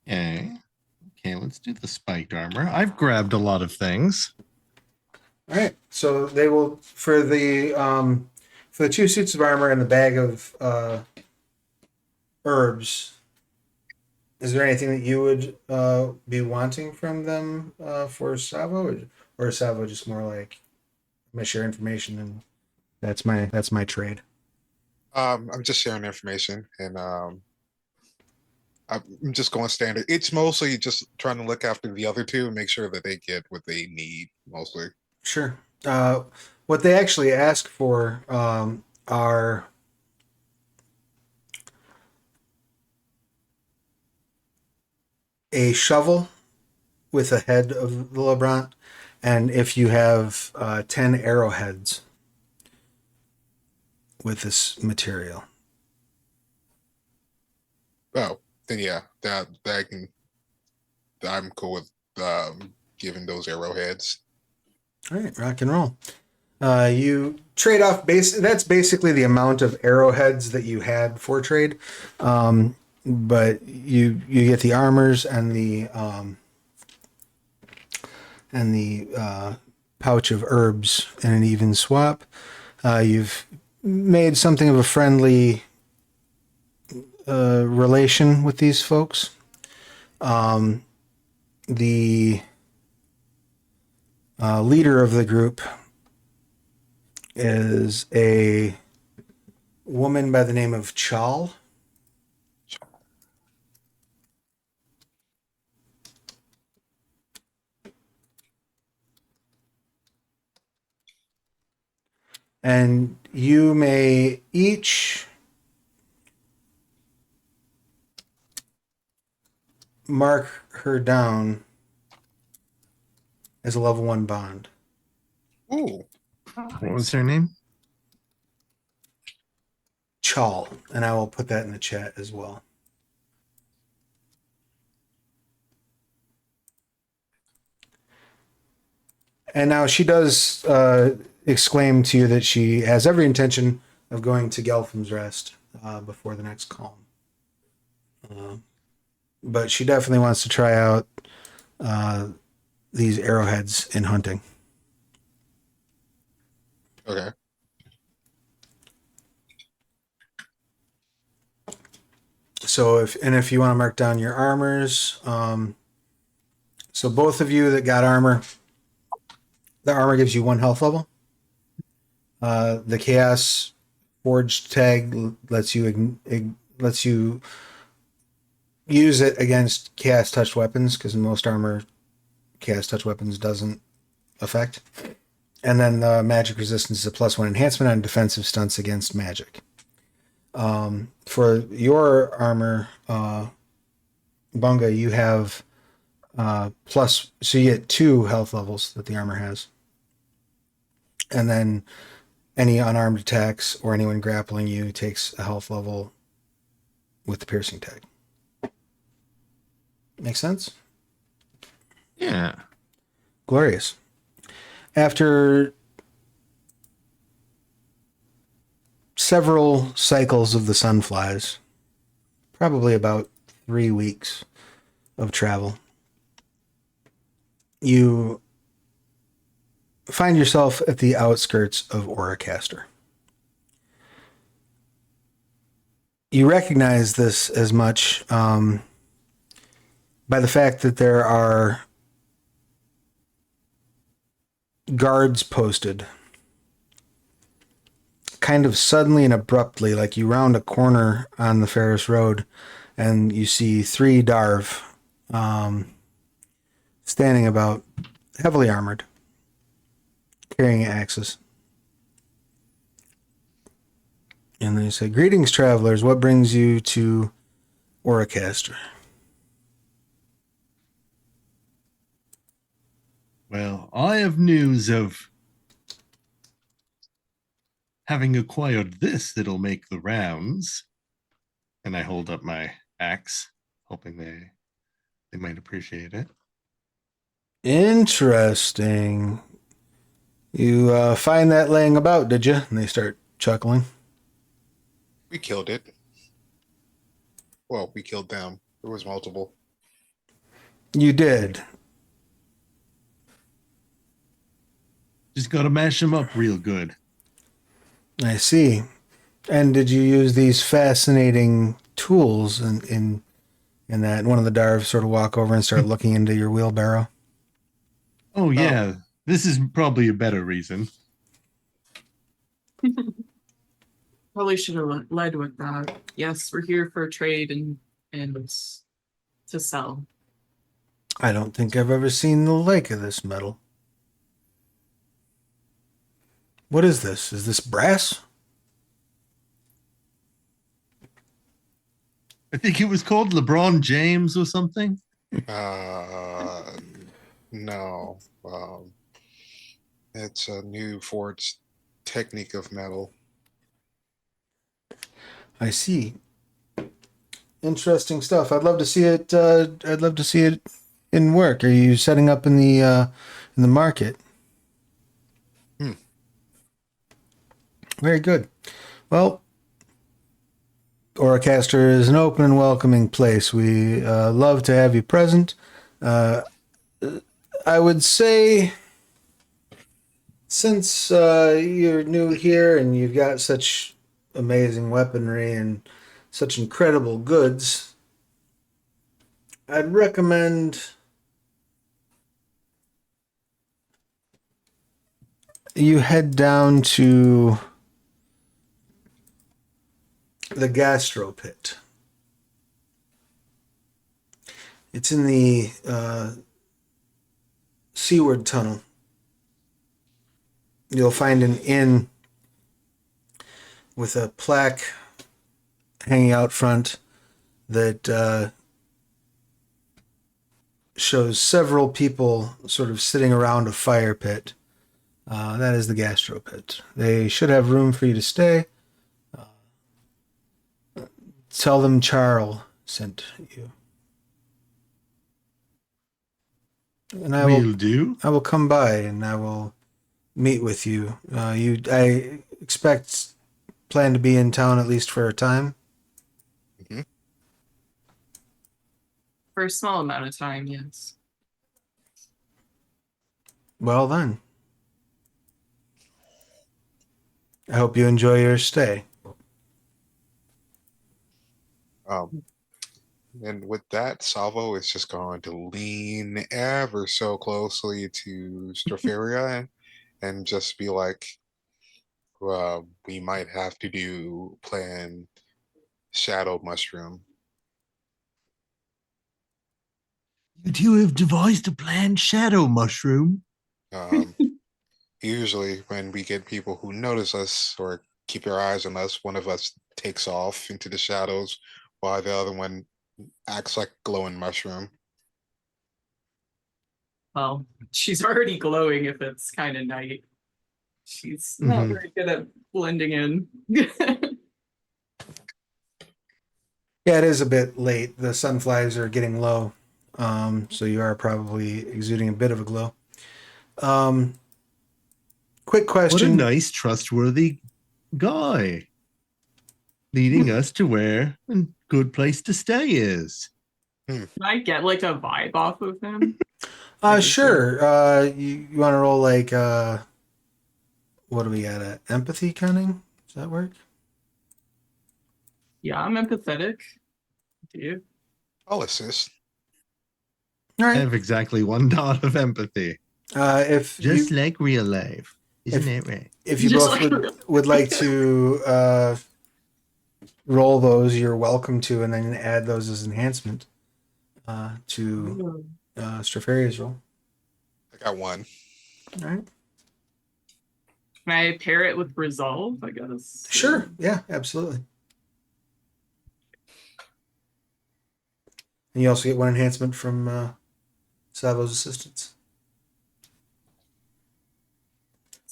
Okay, let's do the spiked armor. I've grabbed a lot of things. All right. So they will for the 2 suits of armor and the bag of herbs. Is there anything that you would be wanting from them for Savo, or is Savo just more like I'm gonna share information and that's my trade? I'm just sharing information, and I'm just going standard. It's mostly just trying to look after the other two and make sure that they get what they need, mostly. Sure. What they actually ask for are a shovel with a head of the Lebrant, and if you have 10 arrowheads with this material. Oh, then yeah, that can. I'm cool with giving those arrowheads. All right, rock and roll. You trade off that's basically the amount of arrowheads that you had for trade. But you get the armors and the pouch of herbs in an even swap. You've made something of a friendly relation with these folks. The leader of the group is a woman by the name of Chal. And you may each mark her down as a level 1 bond. Ooh. What was her name? Chal, and I will put that in the chat as well. And now she does exclaim to you that she has every intention of going to Gelphims Rest before the next Kalm. But she definitely wants to try out these arrowheads in hunting. Okay. So if you want to mark down your armors, so both of you that got armor, the armor gives you 1 health level. The Chaos Forged tag lets you use it against Chaos touched weapons, because in most armor, Chaos touched weapons doesn't affect. And then the magic resistance is a +1 enhancement on defensive stunts against magic. For your armor, Bunga, you have so you get 2 health levels that the armor has. And then any unarmed attacks or anyone grappling you takes a health level with the piercing tag. Make sense? Yeah. Glorious. After several cycles of the sunflies, probably about 3 weeks of travel, you find yourself at the outskirts of Oracaster. You recognize this as much by the fact that there are guards posted kind of suddenly and abruptly, like you round a corner on the Ferris Road and you see 3 Darv standing about, heavily armored, carrying axes. And they say, "Greetings, travelers. What brings you to Oracaster?" Well, I have news of having acquired this that'll make the rounds. And I hold up my axe, hoping they might appreciate it. Interesting. You find that laying about, did you? And they start chuckling. We killed it. Well, we killed them. There was multiple. You did. Just gotta mash them up real good. I see. And did you use these fascinating tools in that? One of the Darvs sort of walk over and start looking into your wheelbarrow. Oh yeah, this is probably a better reason. Probably should have led with that. Yes, we're here for trade and to sell. I don't think I've ever seen the like of this metal. What is this? Is this brass? I think it was called LeBron James or something. No. It's a new forged technique of metal. I see. Interesting stuff. I'd love to see it. I'd love to see it in work. Are you setting up in the market? Very good. Well, Oracaster is an open and welcoming place. We love to have you present. I would say, since you're new here and you've got such amazing weaponry and such incredible goods, I'd recommend you head down to the gastro pit. It's in the seaward tunnel. You'll find an inn with a plaque hanging out front that shows several people sort of sitting around a fire pit. That is the gastro pit. They should have room for you to stay. Tell them Charles sent you. And Will do. I will come by and I will meet with you. I plan to be in town at least for a time. For a small amount of time, yes. Well then. I hope you enjoy your stay. And with that, Salvo is just going to lean ever so closely to Stropharia and just be like, we might have to plan Shadow Mushroom. You two have devised a plan, Shadow Mushroom. Usually when we get people who notice us or keep their eyes on us, one of us takes off into the shadows while the other one acts like a glowing mushroom. Well, she's already glowing if it's kind of night. She's not very good at blending in. Yeah, it is a bit late. The sunflies are getting low. So you are probably exuding a bit of a glow. Quick question. What a nice, trustworthy guy. Leading us to where a good place to stay is. Can I get like a vibe off of him? Sure. You want to roll like what do we got at? Empathy cunning? Does that work? Yeah, I'm empathetic. Do you? I'll assist. All I right. have exactly 1 dot of empathy. If Just you, like real life. Isn't it right? if you Just both like would like to roll those, you're welcome to, and then add those as enhancement to Strapharia's roll. I got one. All right. Can I pair it with resolve, I guess? Sure. Yeah, absolutely. And you also get one enhancement from Savo's assistance.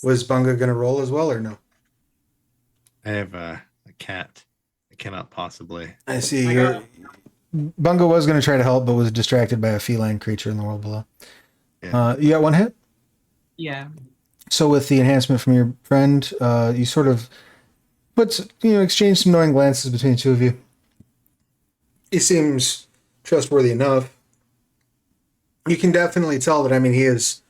Was Bunga going to roll as well or no? I have a cat. I cannot possibly. I see. Bunga was going to try to help, but was distracted by a feline creature in the world below. Yeah. You got one hit? Yeah. So with the enhancement from your friend, you sort of exchange some knowing glances between the two of you. He seems trustworthy enough. You can definitely tell that, he is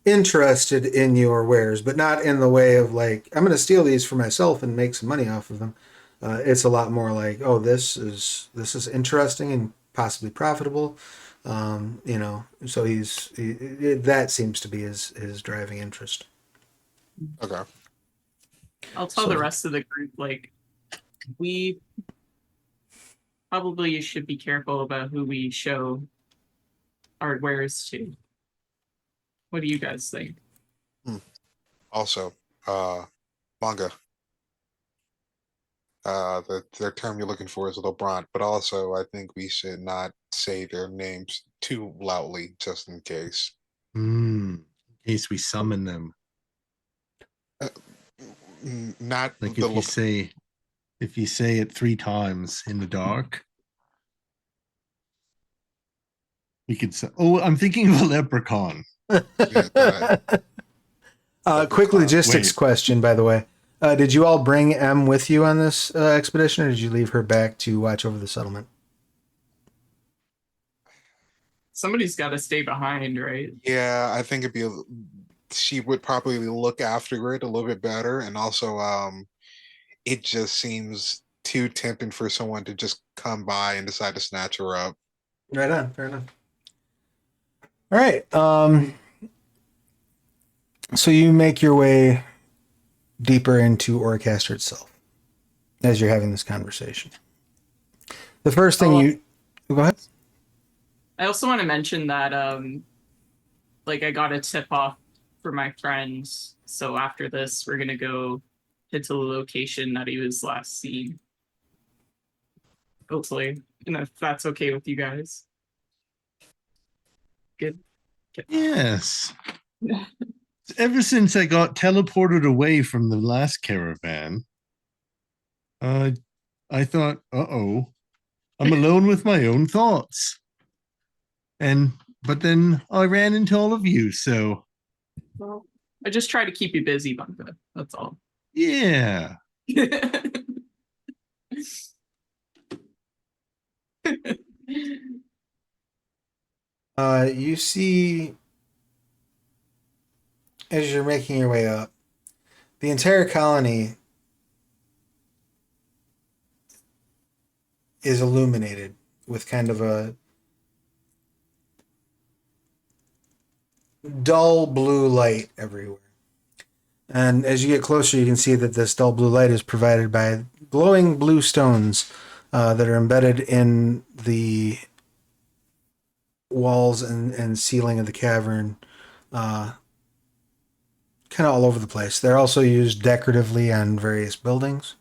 interested in your wares, but not in the way of like, I'm going to steal these for myself and make some money off of them. It's a lot more like, oh, this is interesting and possibly profitable. So that seems to be his driving interest. Okay. I'll tell the rest of the group, like, we probably should be careful about who we show our wares to. What do you guys think? Also, manga. The term you're looking for is Lebrant, but also I think we should not say their names too loudly, just in case. In case we summon them. Not like if you say it 3 times in the dark. We could say, I'm thinking of a leprechaun. Yeah, quick logistics question, by the way. Did you all bring M with you on this expedition, or did you leave her back to watch over the settlement? Somebody's got to stay behind, right? Yeah, I think she would probably look after it a little bit better, and also it just seems too tempting for someone to just come by and decide to snatch her up. Right on, fair enough. All right. So you make your way deeper into Oracaster itself as you're having this conversation. The first thing go ahead. I also want to mention that I got a tip off for my friends. So after this, we're gonna go head to the location that he was last seen. Hopefully, and if that's okay with you guys. Good. Yes. Ever since I got teleported away from the last caravan, I thought, uh-oh, I'm alone with my own thoughts. But then I ran into all of you, so Well, I just try to keep you busy, Bunka. That's all. yeah. You see, as you're making your way up, the entire colony is illuminated with kind of a dull blue light everywhere. And as you get closer, you can see that this dull blue light is provided by glowing blue stones that are embedded in the walls and ceiling of the cavern, kind of all over the place. They're also used decoratively on various buildings,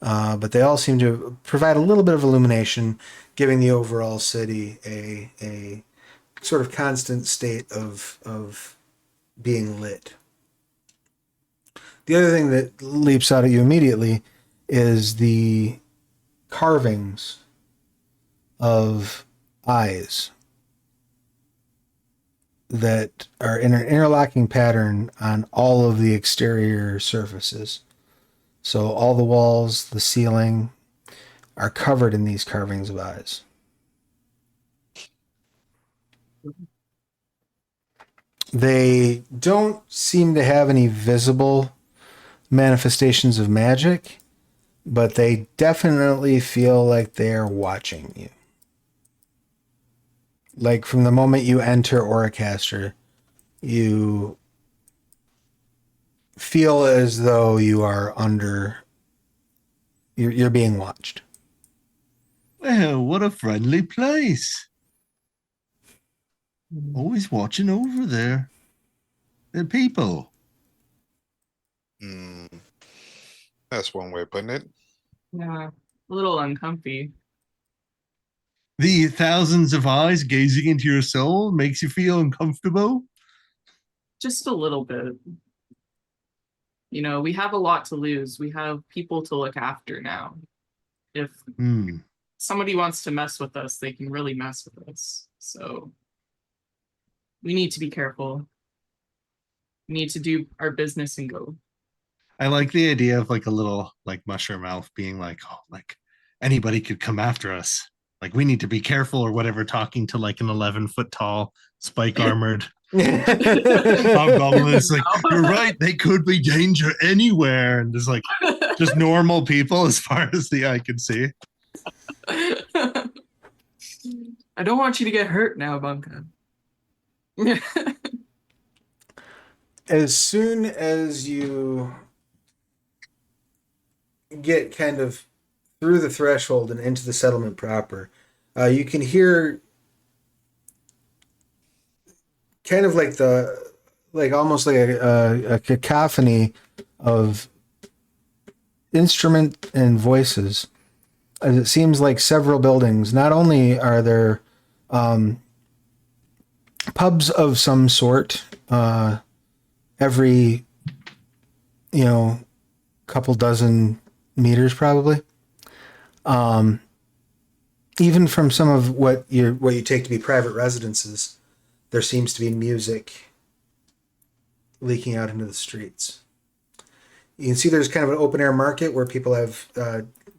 but they all seem to provide a little bit of illumination, giving the overall city a sort of constant state of being lit. The other thing that leaps out at you immediately is the carvings of eyes that are in an interlocking pattern on all of the exterior surfaces. So all the walls, the ceiling are covered in these carvings of eyes. They don't seem to have any visible manifestations of magic, but they definitely feel like they are watching you. Like from the moment you enter Oracaster, you feel as though you are you're being watched. Well, what a friendly place. Always watching over there. The people. Hmm. That's one way of putting it. Yeah, a little uncomfy. The thousands of eyes gazing into your soul makes you feel uncomfortable. Just a little bit. You know, we have a lot to lose. We have people to look after now. If somebody wants to mess with us, they can really mess with us. So we need to be careful. We need to do our business and go. I like the idea of like a little like mushroom elf being like, oh, like anybody could come after us. Like we need to be careful or whatever, talking to like an 11-foot tall, spike armored hobgoblin. It's like, you're right, they could be danger anywhere. And there's like just normal people as far as the eye can see. I don't want you to get hurt now, Bunka. As soon as you get kind of through the threshold and into the settlement proper, you can hear kind of like almost like a cacophony of instrument and voices. As it seems like several buildings. Not only are there pubs of some sort every couple dozen meters probably. Even from some of what you take to be private residences, there seems to be music leaking out into the streets. You can see there's kind of an open air market where people have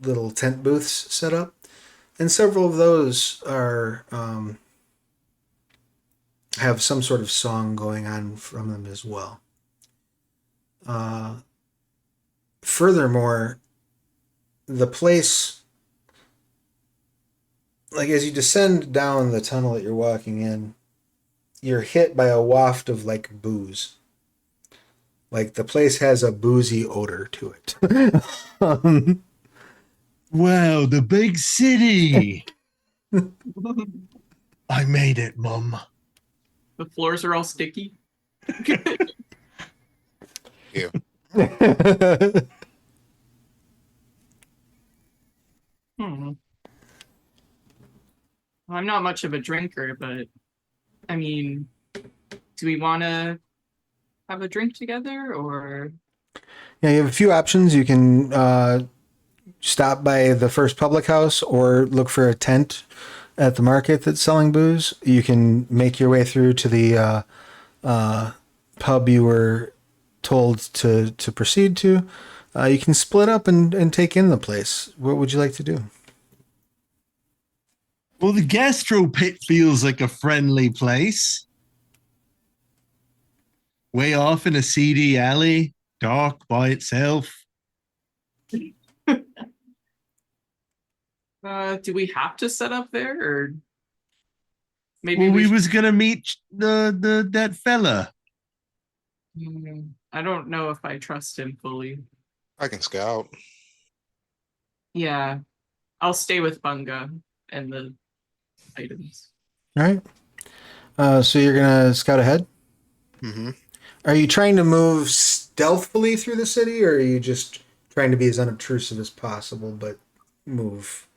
little tent booths set up, and several of those are have some sort of song going on from them as well. Furthermore, the place, like as you descend down the tunnel that you're walking in, you're hit by a waft of like booze. Like the place has a boozy odor to it. Wow, the big city. I made it, Mum. The floors are all sticky. Yeah. Hmm. Well, I'm not much of a drinker, but I mean, do we want to have a drink together or? Yeah, you have a few options. You can stop by the first public house or look for a tent at the market that's selling booze. You can make your way through to the pub you were told to proceed to. You can split up and take in the place. What would you like to do? Well, the gastro pit feels like a friendly place. Way off in a seedy alley, dark by itself. Do we have to set up there, or maybe Well, we should- was gonna meet the that fella. I don't know if I trust him fully. I can scout. Yeah, I'll stay with Bunga and the items. All right. So you're gonna scout ahead. Mm-hmm. Are you trying to move stealthily through the city, or are you just trying to be as unobtrusive as possible, but move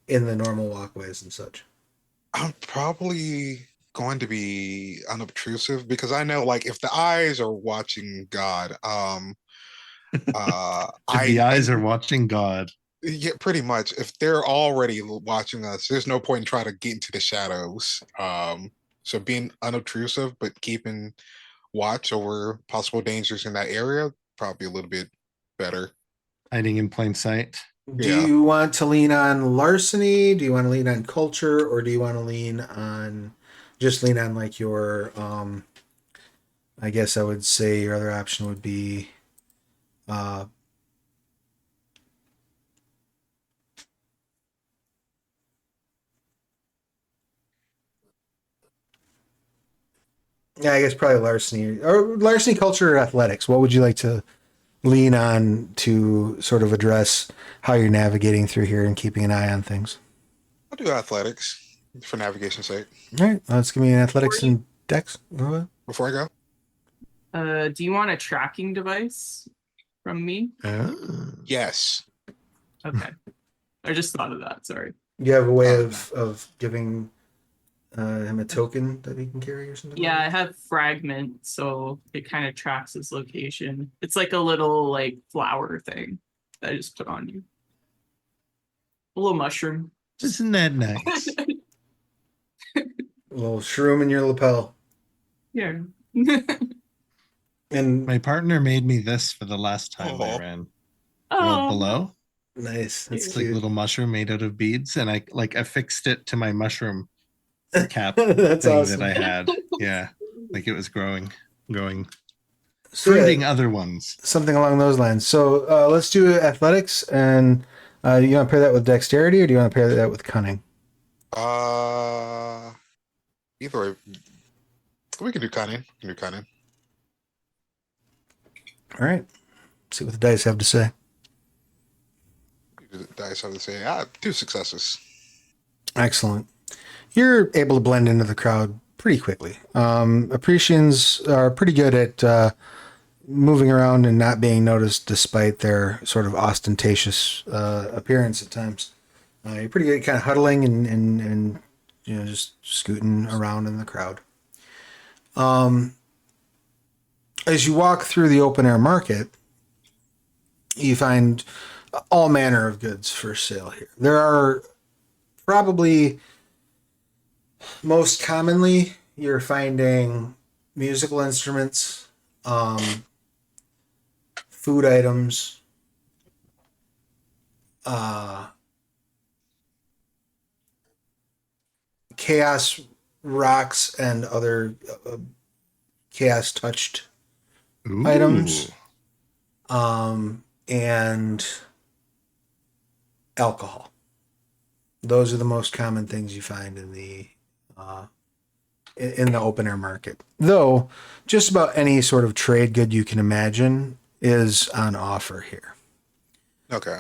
in the normal walkways and such? I'm probably going to be unobtrusive because I know, like, if the eyes are watching God, If the eyes are watching God. yeah, pretty much. If they're already watching us, there's no point in trying to get into the shadows. So being unobtrusive but keeping watch over possible dangers in that area probably a little bit better. Hiding in plain sight. Do Yeah. you want to lean on larceny? Do you want to lean on culture, or do you want to lean on like your I guess I would say your other option would be uh yeah, I guess probably larceny culture or athletics. What would you like to lean on to sort of address how you're navigating through here and keeping an eye on things? I'll do athletics for navigation's sake. All right, let's give me an athletics and dex. Before I go, Do you want a tracking device from me? yes. Okay. I just thought of that, sorry. You have a way of giving him a token that he can carry or something? Yeah, I like have fragment, so it kind of tracks his location. It's like a little like flower thing that I just put on you. A little mushroom. Isn't that nice? a little shroom in your lapel. Yeah. And My partner made me this for the last time I Aw. ran. Oh, Below. nice. That's It's like a cute. little mushroom made out of beads, and I affixed it to my mushroom cap That's thing awesome. that I had. Yeah. Like it was growing, So, yeah, fruiting other ones. something along those lines. So let's do athletics, and you want to pair that with dexterity, or do you want to pair that with cunning? Either way, we can do cunning. We can do cunning. All right. See what the dice have to say. The dice have to say, 2 successes. Excellent. You're able to blend into the crowd pretty quickly. Apprecians are pretty good at moving around and not being noticed despite their sort of ostentatious appearance at times. You're pretty good at kind of huddling and just scooting around in the crowd. As you walk through the open air market, you find all manner of goods for sale here. There are probably most commonly you're finding musical instruments, food items, chaos rocks, and other chaos touched Ooh. items, and alcohol. Those are the most common things you find in the open air market. Though just about any sort of trade good you can imagine is on offer here. Okay.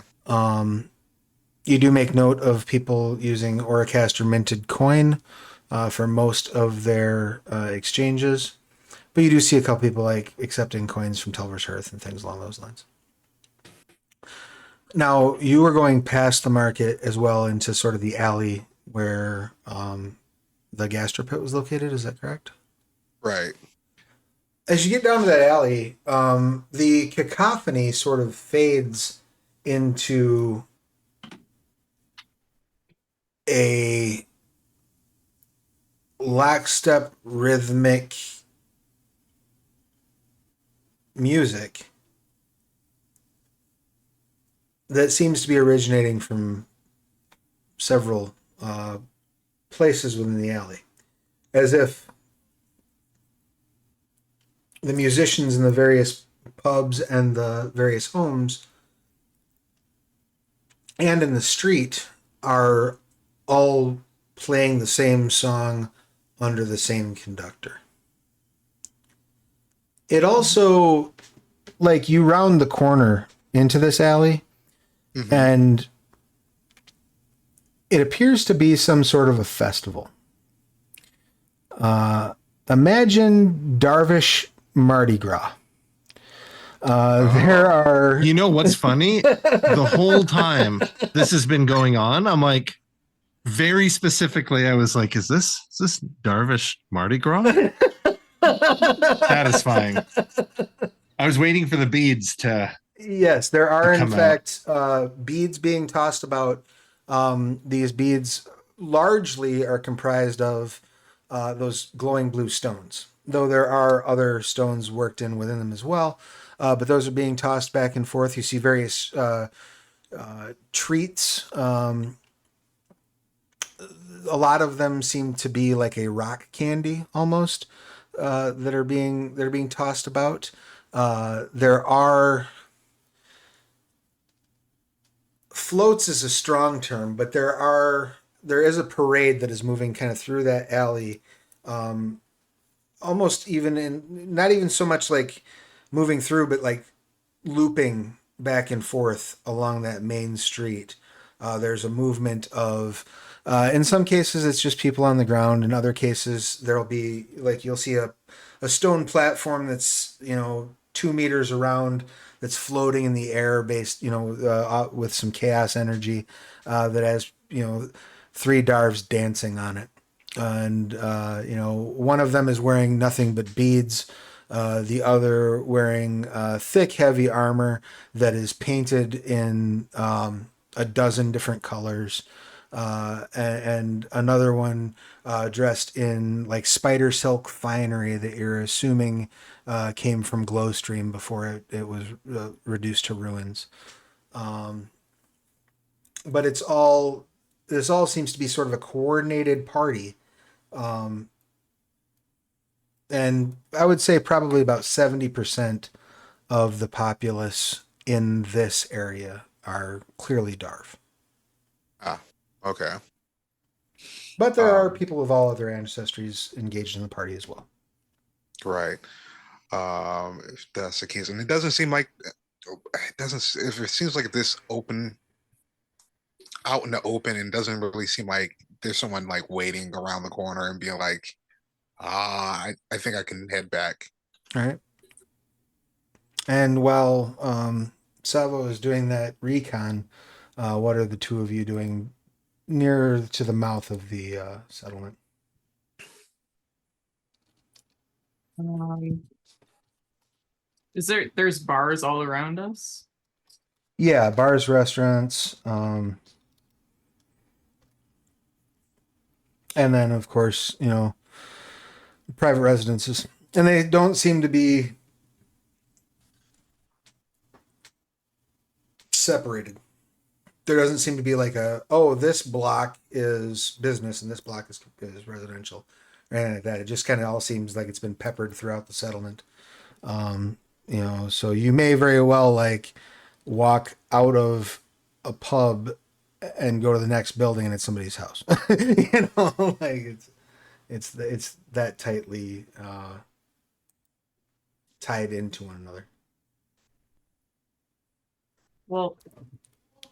You do make note of people using Oracaster minted coin for most of their exchanges, But you do see a couple people like accepting coins from Telver's Hearth and things along those lines. Now, you were going past the market as well into sort of the alley where the gastropit was located. Is that correct? Right. As you get down to that alley, the cacophony sort of fades into a lockstep rhythmic music that seems to be originating from several places within the alley, as if the musicians in the various pubs and the various homes and in the street are all playing the same song under the same conductor. It also, like, you round the corner into this alley, and it appears to be some sort of a festival. Imagine Darvish Mardi Gras. There are... You know what's funny? The whole time this has been going on, I'm like, very specifically, I was like, is this Darvish Mardi Gras? Satisfying. I was waiting for the beads to... Yes, there are in come fact beads being tossed about. These beads largely are comprised of those glowing blue stones, though there are other stones worked in within them as well. But those are being tossed back and forth. You see various treats. A lot of them seem to be like a rock candy almost that are being tossed about. There are... floats is a strong term, but there is a parade that is moving kind of through that alley, almost even in, not even so much like moving through, but like looping back and forth along that main street. There's a movement of, in some cases it's just people on the ground. In other cases there'll be like, you'll see a stone platform that's 2 meters around, that's floating in the air based, with some chaos energy that has, 3 Darvs dancing on it. And, one of them is wearing nothing but beads. The other wearing thick, heavy armor that is painted in a dozen different colors. And another one dressed in like spider silk finery that you're assuming came from Glowstream before it was reduced to ruins. But this all seems to be sort of a coordinated party. And I would say probably about 70% of the populace in this area are clearly Darv. Ah, okay. But there are people of all other ancestries engaged in the party as well. Right. If that's the case, and it doesn't seem like if it seems like this open out in the open, and doesn't really seem like there's someone like waiting around the corner and being like, I think I can head back. All right. And while Savo is doing that recon, what are the two of you doing nearer to the mouth of the settlement? There's bars all around us? Yeah, bars, restaurants, and then of course, private residences. And they don't seem to be separated. There doesn't seem to be like this block is business and this block is residential, or anything like that. It just kind of all seems like it's been peppered throughout the settlement. So you may very well like walk out of a pub and go to the next building and it's somebody's house. Like it's that tightly tied into one another. Well,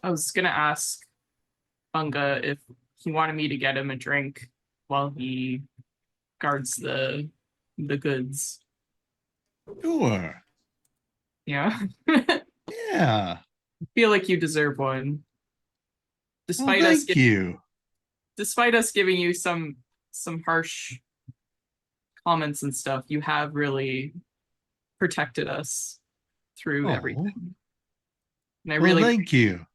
I was gonna ask Bunga if he wanted me to get him a drink while he guards the goods. Sure. Yeah. Yeah. Feel like you deserve one. Well, Despite us thank you. despite us giving you some harsh comments and stuff, you have really protected us through Oh, everything. And I well, really thank you.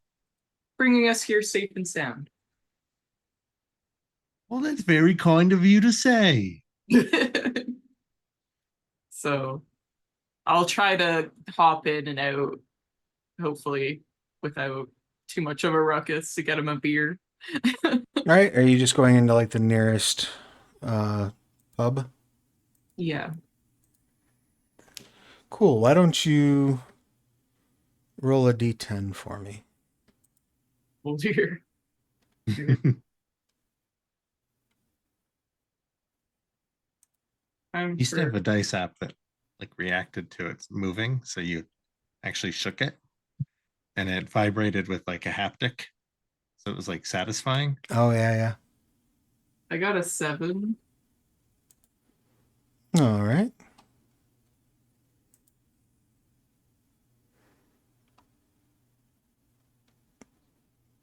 bringing us here safe and sound. Well, that's very kind of you to say. So I'll try to hop in and out, hopefully without too much of a ruckus to get him a beer. All right. Are you just going into like the nearest pub? Yeah. Cool. Why don't you roll a d10 for me? Well, dear. I'm Used to have for a dice app that like reacted to its moving, so you actually shook it and it vibrated with like a haptic. So it was like satisfying. Oh, yeah, I got a 7. yeah. All right.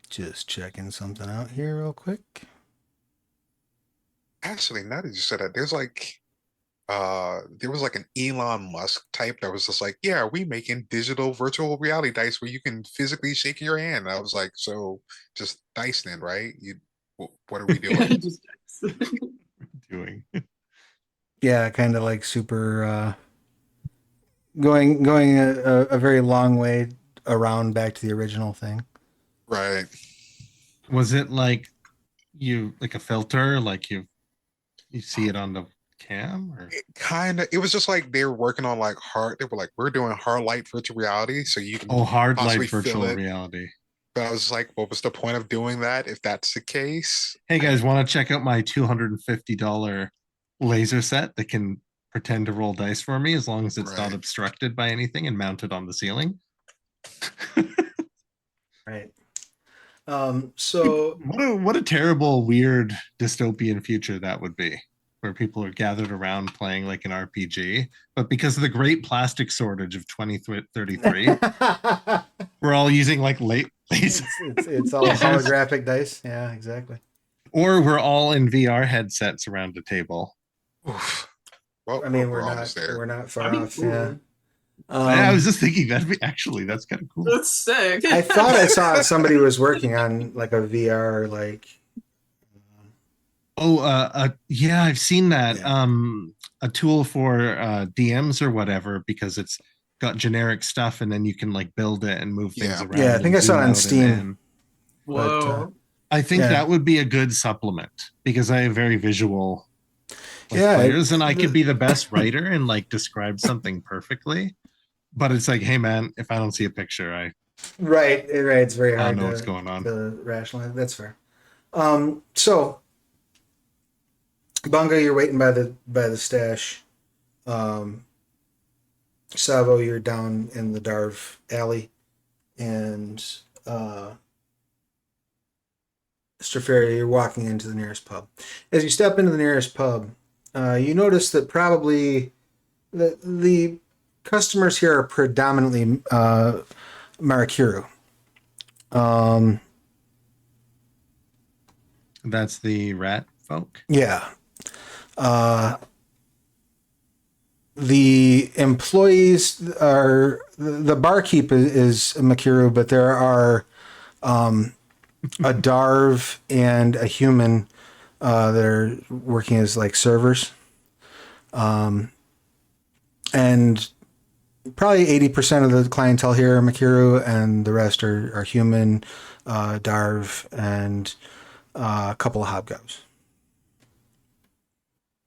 Just checking something out here real quick. Actually, now that you said that, there was like an Elon Musk type that was just like, yeah, we making digital virtual reality dice where you can physically shake your hand. And I was like, so just dice then, right? What are we doing? Just Doing. Yeah, kind of like super going a very long way around back to the original thing. Right. Was it like you like a filter, like you see it on the cam or It was just like they were working on like they were like, we're doing hard light virtual reality, so you can hard possibly light feel virtual it. reality? But I was like, what was the point of doing that if that's the case? Hey guys, want to check out my $250 laser set that can pretend to roll dice for me as long as it's not Right. obstructed by anything and mounted on the ceiling? Right. So What a terrible, weird dystopian future that would be, where people are gathered around playing like an RPG, but because of the great plastic shortage of 2033, we're all using like late laser it's all lasers, holographic dice. Yeah, exactly. or we're all in VR headsets around a table. Oof. Well, I mean, we're almost there. we're not far That'd be off. cool. Yeah. I was just thinking that's kind of cool. That's sick. I thought I saw somebody was working on like a VR like. Oh, yeah, I've seen that. Yeah. A tool for DMs or whatever because it's got generic stuff, and then you can like build it and move things Yeah. around. Yeah, I think and I saw zoom it on out and Steam. in. But Whoa. I think Yeah. that would be a good supplement because I have very visual like Yeah, players, and I could be the best writer and like describe something perfectly. But it's like, hey man, if I don't see a picture, right. It's very I don't hard know what's going on. to rationalize. That's fair. So Bunga, you're waiting by the stash. Savo, you're down in the Darv alley, and Straferia, you're walking into the nearest pub. As you step into the nearest pub, you notice that probably the customers here are predominantly Marakiru. That's the rat folk. Yeah. The employees are the barkeep is Makiru, but there are a Darv and a human that are working as like servers, and probably 80% of the clientele here are Makiru, and the rest are human, Darv, and a couple of hobgobs.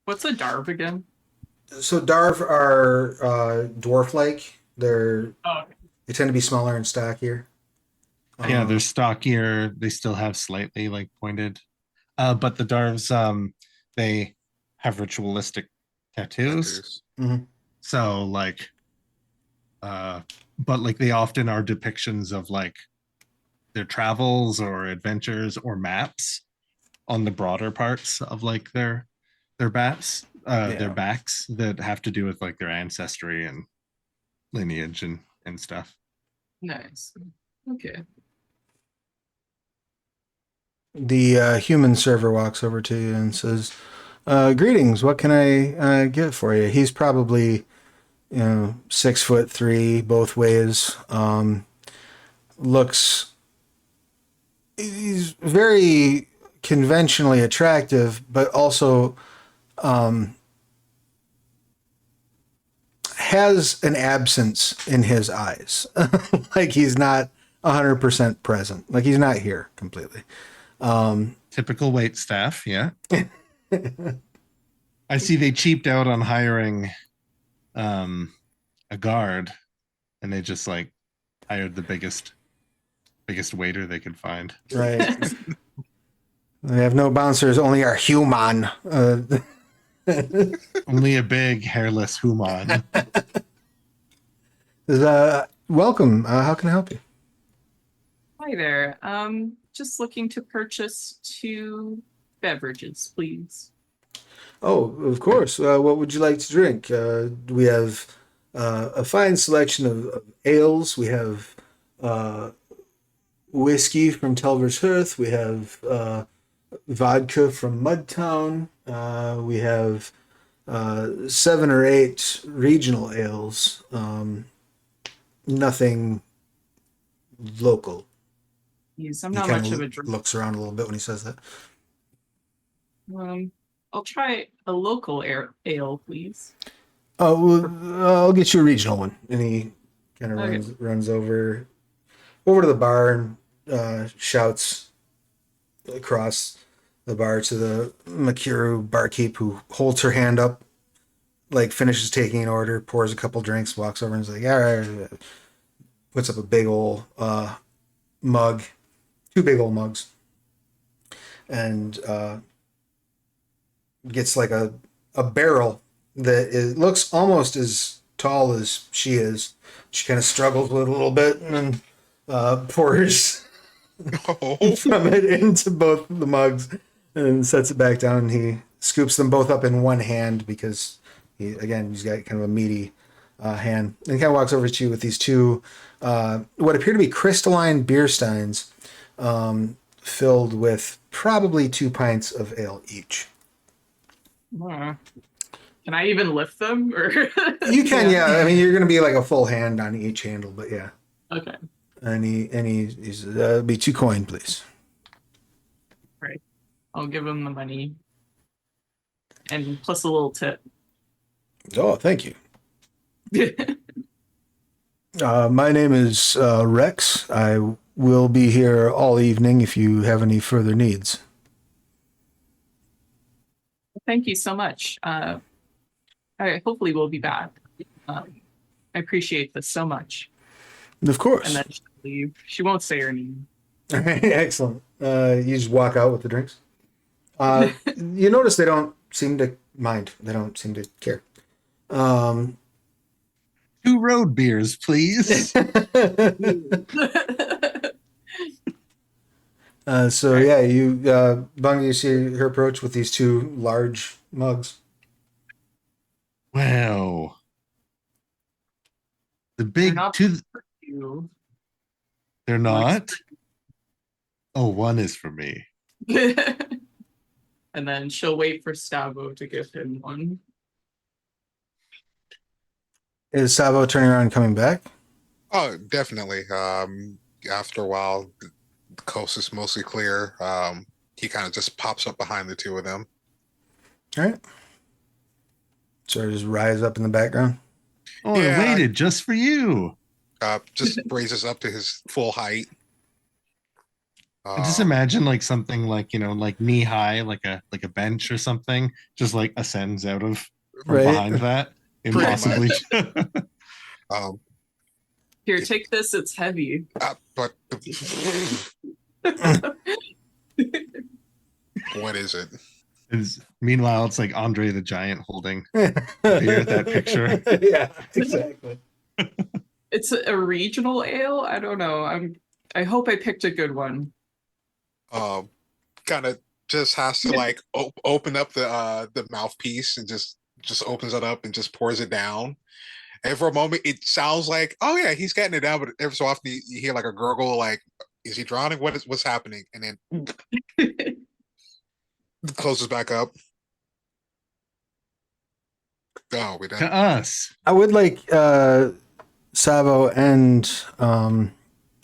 What's a Darv again? So Darv are dwarf-like. Oh, They tend to be smaller and stockier. Yeah, they're stockier. They still have slightly like pointed. But the Darvs, they have ritualistic tattoos. Mhm. So like, but like they often are depictions of like their travels or adventures or maps on the broader parts of like their bats. their backs that have to do with like their ancestry and lineage and stuff. Nice. Okay. The human server walks over to you and says, "Greetings. What can I get for you?" He's probably 6'3" both ways. Looks he's very conventionally attractive, but also has an absence in his eyes. Like he's not 100% present. Like he's not here completely. Typical wait staff, yeah. I see they cheaped out on hiring a guard, and they just like hired the biggest waiter they could find. Right. They have no bouncers, only our human. Only a big hairless human. Welcome. How can I help you? Hi there. Just looking to purchase 2 beverages, please. Oh, of course. What would you like to drink? We have a fine selection of ales. We have whiskey from Telver's Hearth. We have vodka from Mudtown. We have 7 or 8 regional ales. Nothing local. Yes, I'm He not kinda much of a drinker. looks around a little bit when he says that. I'll try a local ale, please. Oh, well, I'll get you a regional one. And he kind of Okay. runs over to the bar and shouts across the bar to the Makuru barkeep, who holds her hand up, like finishes taking an order, pours a couple drinks, walks over and is like, "All right," puts up a big old mug, 2 big old mugs, and gets like a barrel that looks almost as tall as she is. She kind of struggles with it a little bit and pours Oh, from it into both the mugs and sets it back down. He scoops them both up in one hand because he's got kind of a meaty hand, and kind of walks over to you with these 2 what appear to be crystalline beer steins filled with probably 2 pints of ale each. Can I even lift them? Or You can, yeah. I mean, you're going to be like a full hand on each handle, but yeah. Okay. And he's be 2 coin, please. Right. I'll give him the money. And plus a little tip. Oh, thank you. My name is Rex. I will be here all evening if you have any further needs. Thank you so much. Hopefully we'll be back. I appreciate this so much. Of course. And then she'll leave. She won't say her name. All right, excellent. You just walk out with the drinks. You notice they don't seem to mind. They don't seem to care. 2 road beers, please. So yeah, you Bungie, you see her approach with these 2 large mugs. Wow. The big not 2. You. They're not. Oh, 1 is for me. And then she'll wait for Stavo to give him one. Is Savo turning around and coming back? oh, definitely. After a while, the coast is mostly clear. He kind of just pops up behind the 2 of them. All right. Sort of just rise up in the background. Oh, Yeah. I waited just for you. Just raises up to his full height. I just imagine like something like, like knee high, like a bench or something, just like ascends out of from Right. behind that. Impossibly. Um, Here, take this. It's heavy. but what is it? Meanwhile, it's like Andre the Giant holding that picture. Yeah, exactly. It's a regional ale. I don't know. I hope I picked a good one. Kind of just has to like open up the mouthpiece and just opens it up and just pours it down. And for a moment, it sounds like, oh yeah, he's getting it down, but every so often you hear like a gurgle, like, is he drowning? What's happening? And then closes back up. Oh, we done. To us. I would like Savo and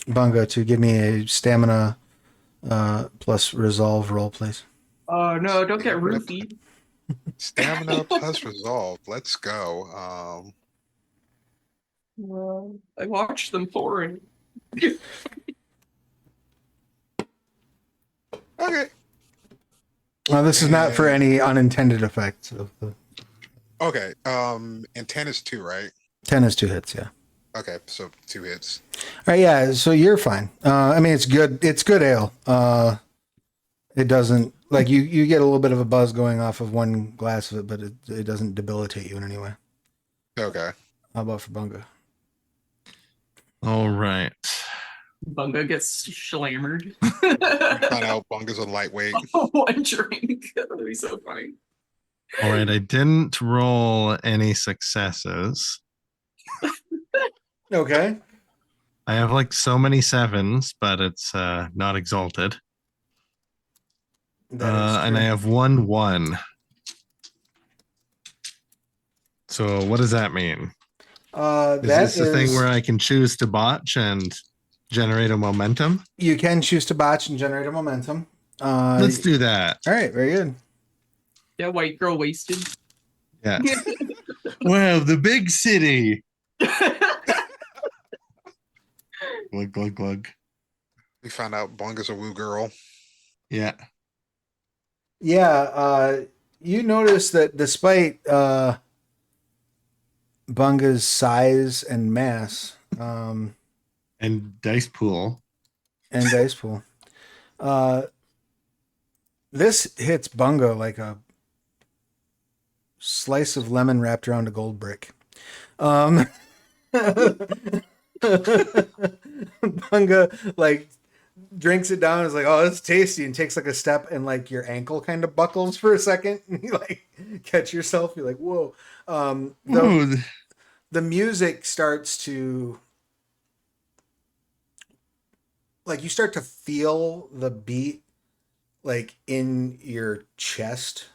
Bunga to give me a stamina plus resolve roll, please. Oh no, don't get roofied. Stamina plus resolve. Let's go. I watched them pouring. Okay. This is not for any unintended effects. Okay. And 10 is 2, right? 10 is 2 hits, yeah. Okay, so 2 hits. All right, yeah, so you're fine. I mean, it's good. It's good ale. It doesn't, like, you get a little bit of a buzz going off of one glass of it, but it doesn't debilitate you in any way. Okay. How about for Bunga? All right. Bunga gets slammered. Find out Bunga's a lightweight. One drink. That would be so funny. All right. I didn't roll any successes. Okay. I have like so many 7s, but it's not exalted. And I have 1-1. So what does that mean? Is this the thing where I can choose to botch and generate a momentum? You can choose to botch and generate a momentum. Let's do that. All right, very good. Yeah, white girl wasted. Yeah. Wow, the big city. Glug, glug, glug. We found out Bunga's a woo girl. Yeah. Yeah, you notice that despite Bunga's size and mass, And dice pool. this hits Bunga like a slice of lemon wrapped around a gold brick. Bunga like drinks it down, is like, oh, it's tasty, and takes like a step, and like your ankle kind of buckles for a second, and you like catch yourself, you're like, whoa. The music starts to, like, you start to feel the beat like in your chest,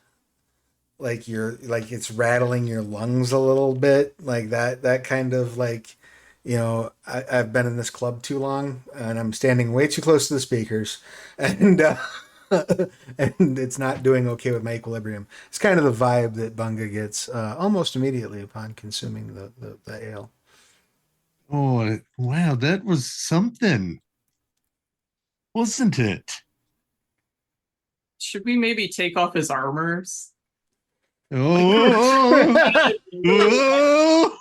like you're like it's rattling your lungs a little bit, like that kind of, like, you know, I've been in this club too long and I'm standing way too close to the speakers, and and it's not doing okay with my equilibrium. It's kind of the vibe that Bunga gets almost immediately upon consuming the ale. Oh, wow, that was something, wasn't it? Should we maybe take off his armors? Oh, oh.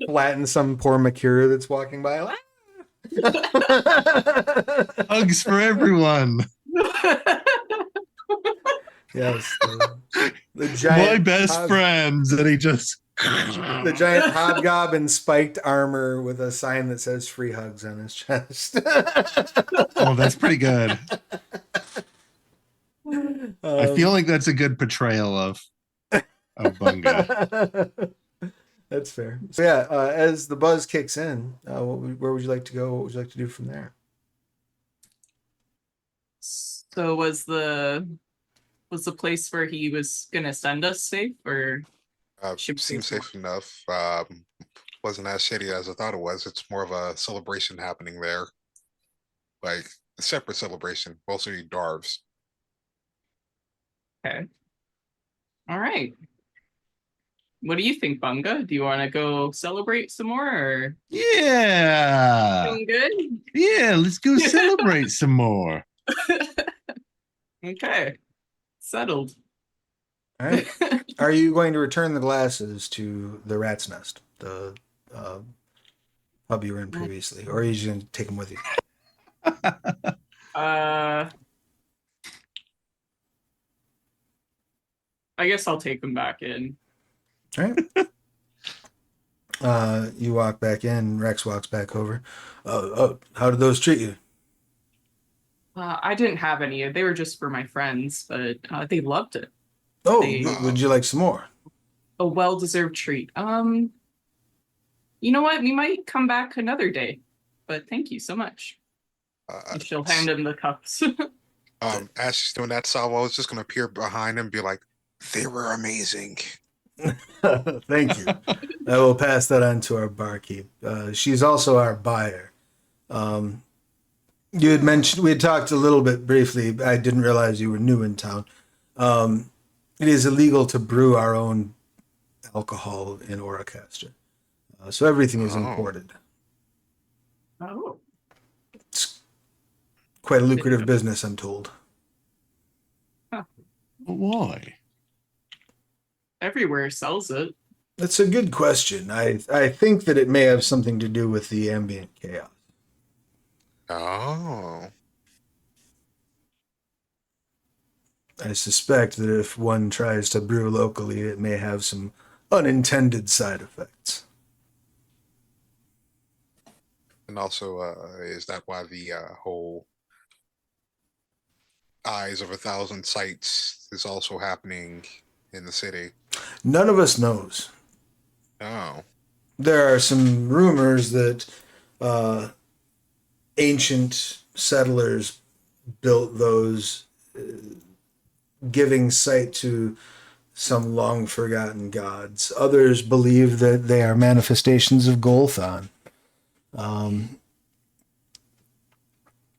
Flatten some poor Makira that's walking by. Hugs for everyone. Yes, the giant, my best friends, and he just the giant hobgoblin spiked armor with a sign that says "free hugs" on his chest. Oh, that's pretty good. I feel like that's a good portrayal of Bunga. That's fair. So yeah, as the buzz kicks in, where would you like to go? What would you like to do from there? So was the place where he was gonna send us safe, or Seems safe enough. Wasn't as shitty as I thought it was. It's more of a celebration happening there, like a separate celebration, mostly Darvs. okay? All right. What do you think, Bunga? Do you want to go celebrate some more, or Yeah. feeling good? Yeah, let's go celebrate some more. Okay, settled. All right. Are you going to return the glasses to the rat's nest, the pub you were in previously, or are you just going to take them with you? I guess I'll take them back in. All right. You walk back in. Rex walks back over. Oh, how did those treat you? I didn't have any. They were just for my friends, but they loved it. Oh, They would you like some more? a well-deserved treat. You know what? We might come back another day, but thank you so much. And she'll hand him the cups. As she's doing that, Salvo is just gonna appear behind him and be like, "They were amazing." Thank you. I will pass that on to our barkeep. She's also our buyer. You had mentioned, we had talked a little bit briefly. I didn't realize you were new in town. It is illegal to brew our own alcohol in Oracaster. So everything is Oh. imported. Oh, It's quite a lucrative business, I'm told. But why? everywhere sells it. That's a good question. I think that it may have something to do with the ambient chaos. Oh. I suspect that if one tries to brew locally, it may have some unintended side effects. And also, is that why the whole eyes of 1,000 sites is also happening in the city? None of us knows. Oh. There are some rumors that ancient settlers built those, giving sight to some long forgotten gods. Others believe that they are manifestations of Golthon.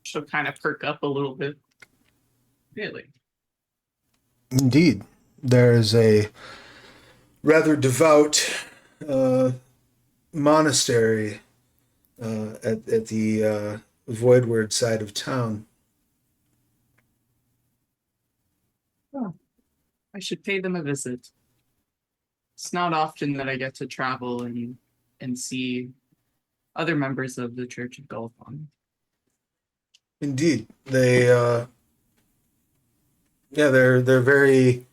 She'll kind of perk up a little bit. Really? Indeed, there is a rather devout monastery at the Voidward side of town. I should pay them a visit. It's not often that I get to travel and see other members of the Church of Gelphims. Indeed, they they're very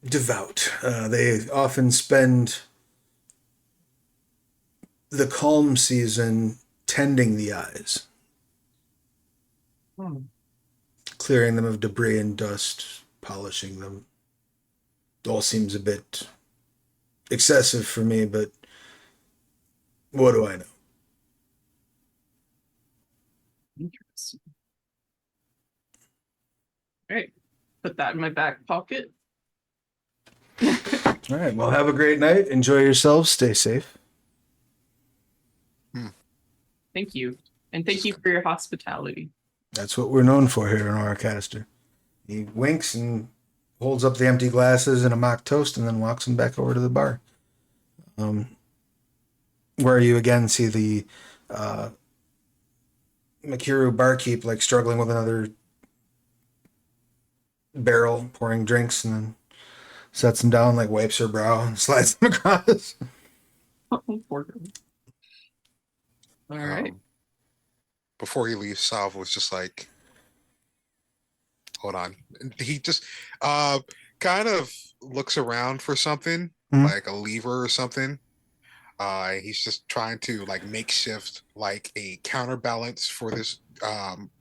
devout. They often spend the Kalm season tending the eyes, clearing them of debris and dust, polishing them. It all seems a bit excessive for me, but what do I know? Interesting. All right, put that in my back pocket. All right, well, have a great night. Enjoy yourselves. Stay safe. Thank you. And thank you for your hospitality. That's what we're known for here in Oracaster. He winks and holds up the empty glasses and a mock toast and then walks them back over to the bar. Where you again see the Makiru barkeep like struggling with another barrel, pouring drinks, and then sets them down, like wipes her brow and slides them across. Poor girl. All right. Before he leaves, Salvo was just like, hold on. And he just kind of looks around for something, like a lever or something. He's just trying to like makeshift like a counterbalance for this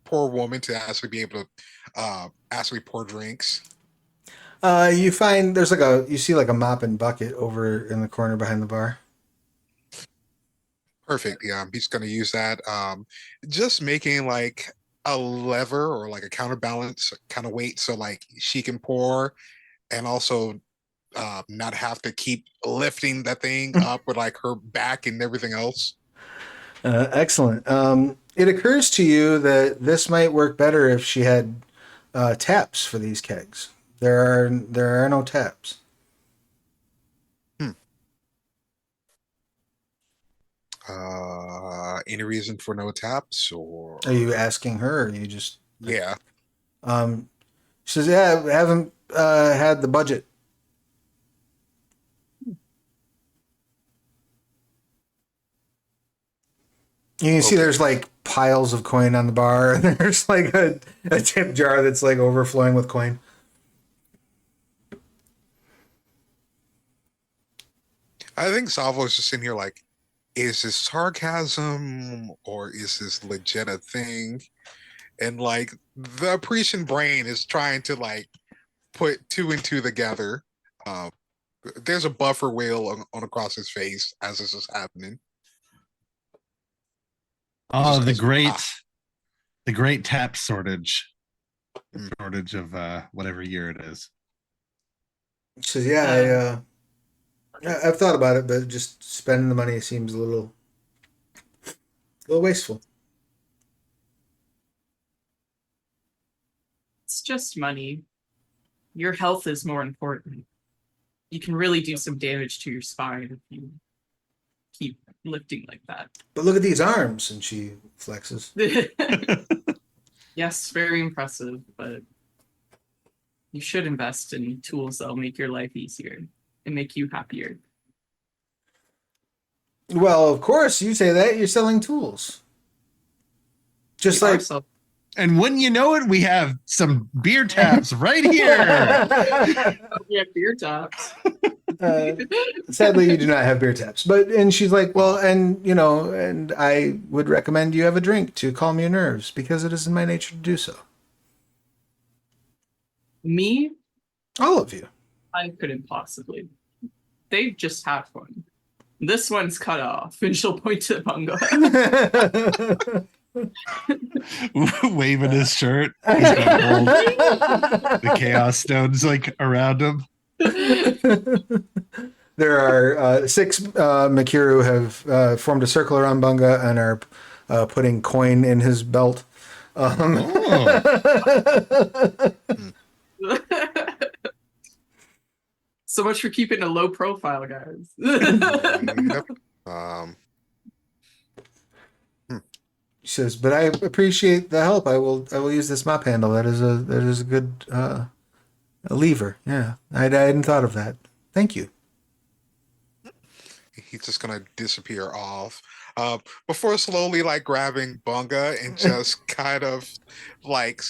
poor woman to actually be able to actually pour drinks. You find there's you see like a mop and bucket over in the corner behind the bar. Perfect. Yeah, he's gonna use that. Just making like a lever or like a counterbalance kind of weight so like she can pour and also not have to keep lifting that thing up with like her back and everything else. Excellent. It occurs to you that this might work better if she had taps for these kegs. There are no taps. Any reason for no taps or? Are you asking her, or are you just? Yeah. She says, "Yeah, I haven't had the budget." You can see Okay. there's like piles of coin on the bar, and there's like a tip jar that's like overflowing with coin. I think Salvo's just in here like, is this sarcasm or is this legit a thing? And like the Appreciation brain is trying to like put two and two together. Um, there's a buffer wheel on across his face as this is happening. He Oh, just goes, ah. the great tap shortage. Mm. Shortage of whatever year it is. She says, "Yeah, I've thought about it, but just spending the money seems a little wasteful." It's just money. Your health is more important. You can really do some damage to your spine if you keep lifting like that. But look at these arms, and she flexes. Yes, very impressive, but you should invest in tools that'll make your life easier and make you happier. Well, of course, you say that. You're selling tools. Just We like are And wouldn't you know it, we have some beer taps right here. we have beer tops. Sadly, you do not have beer taps. And she's like, well, and I would recommend you have a drink to calm your nerves because it is in my nature to do so. Me, All of you. I couldn't possibly. They just have one. This one's cut off, and she'll point to the bungo. Waving his shirt. He's got gold. The Chaos stones like around him. There are 6 Makiru have formed a circle around Bunga and are putting coin in his belt. So much for keeping a low profile, guys. Yep. She says, "But I appreciate the help. I will use this mop handle. That is a good a lever. Yeah, I hadn't thought of that. Thank you." He's just gonna disappear off. Before slowly like grabbing Bunga and just kind of like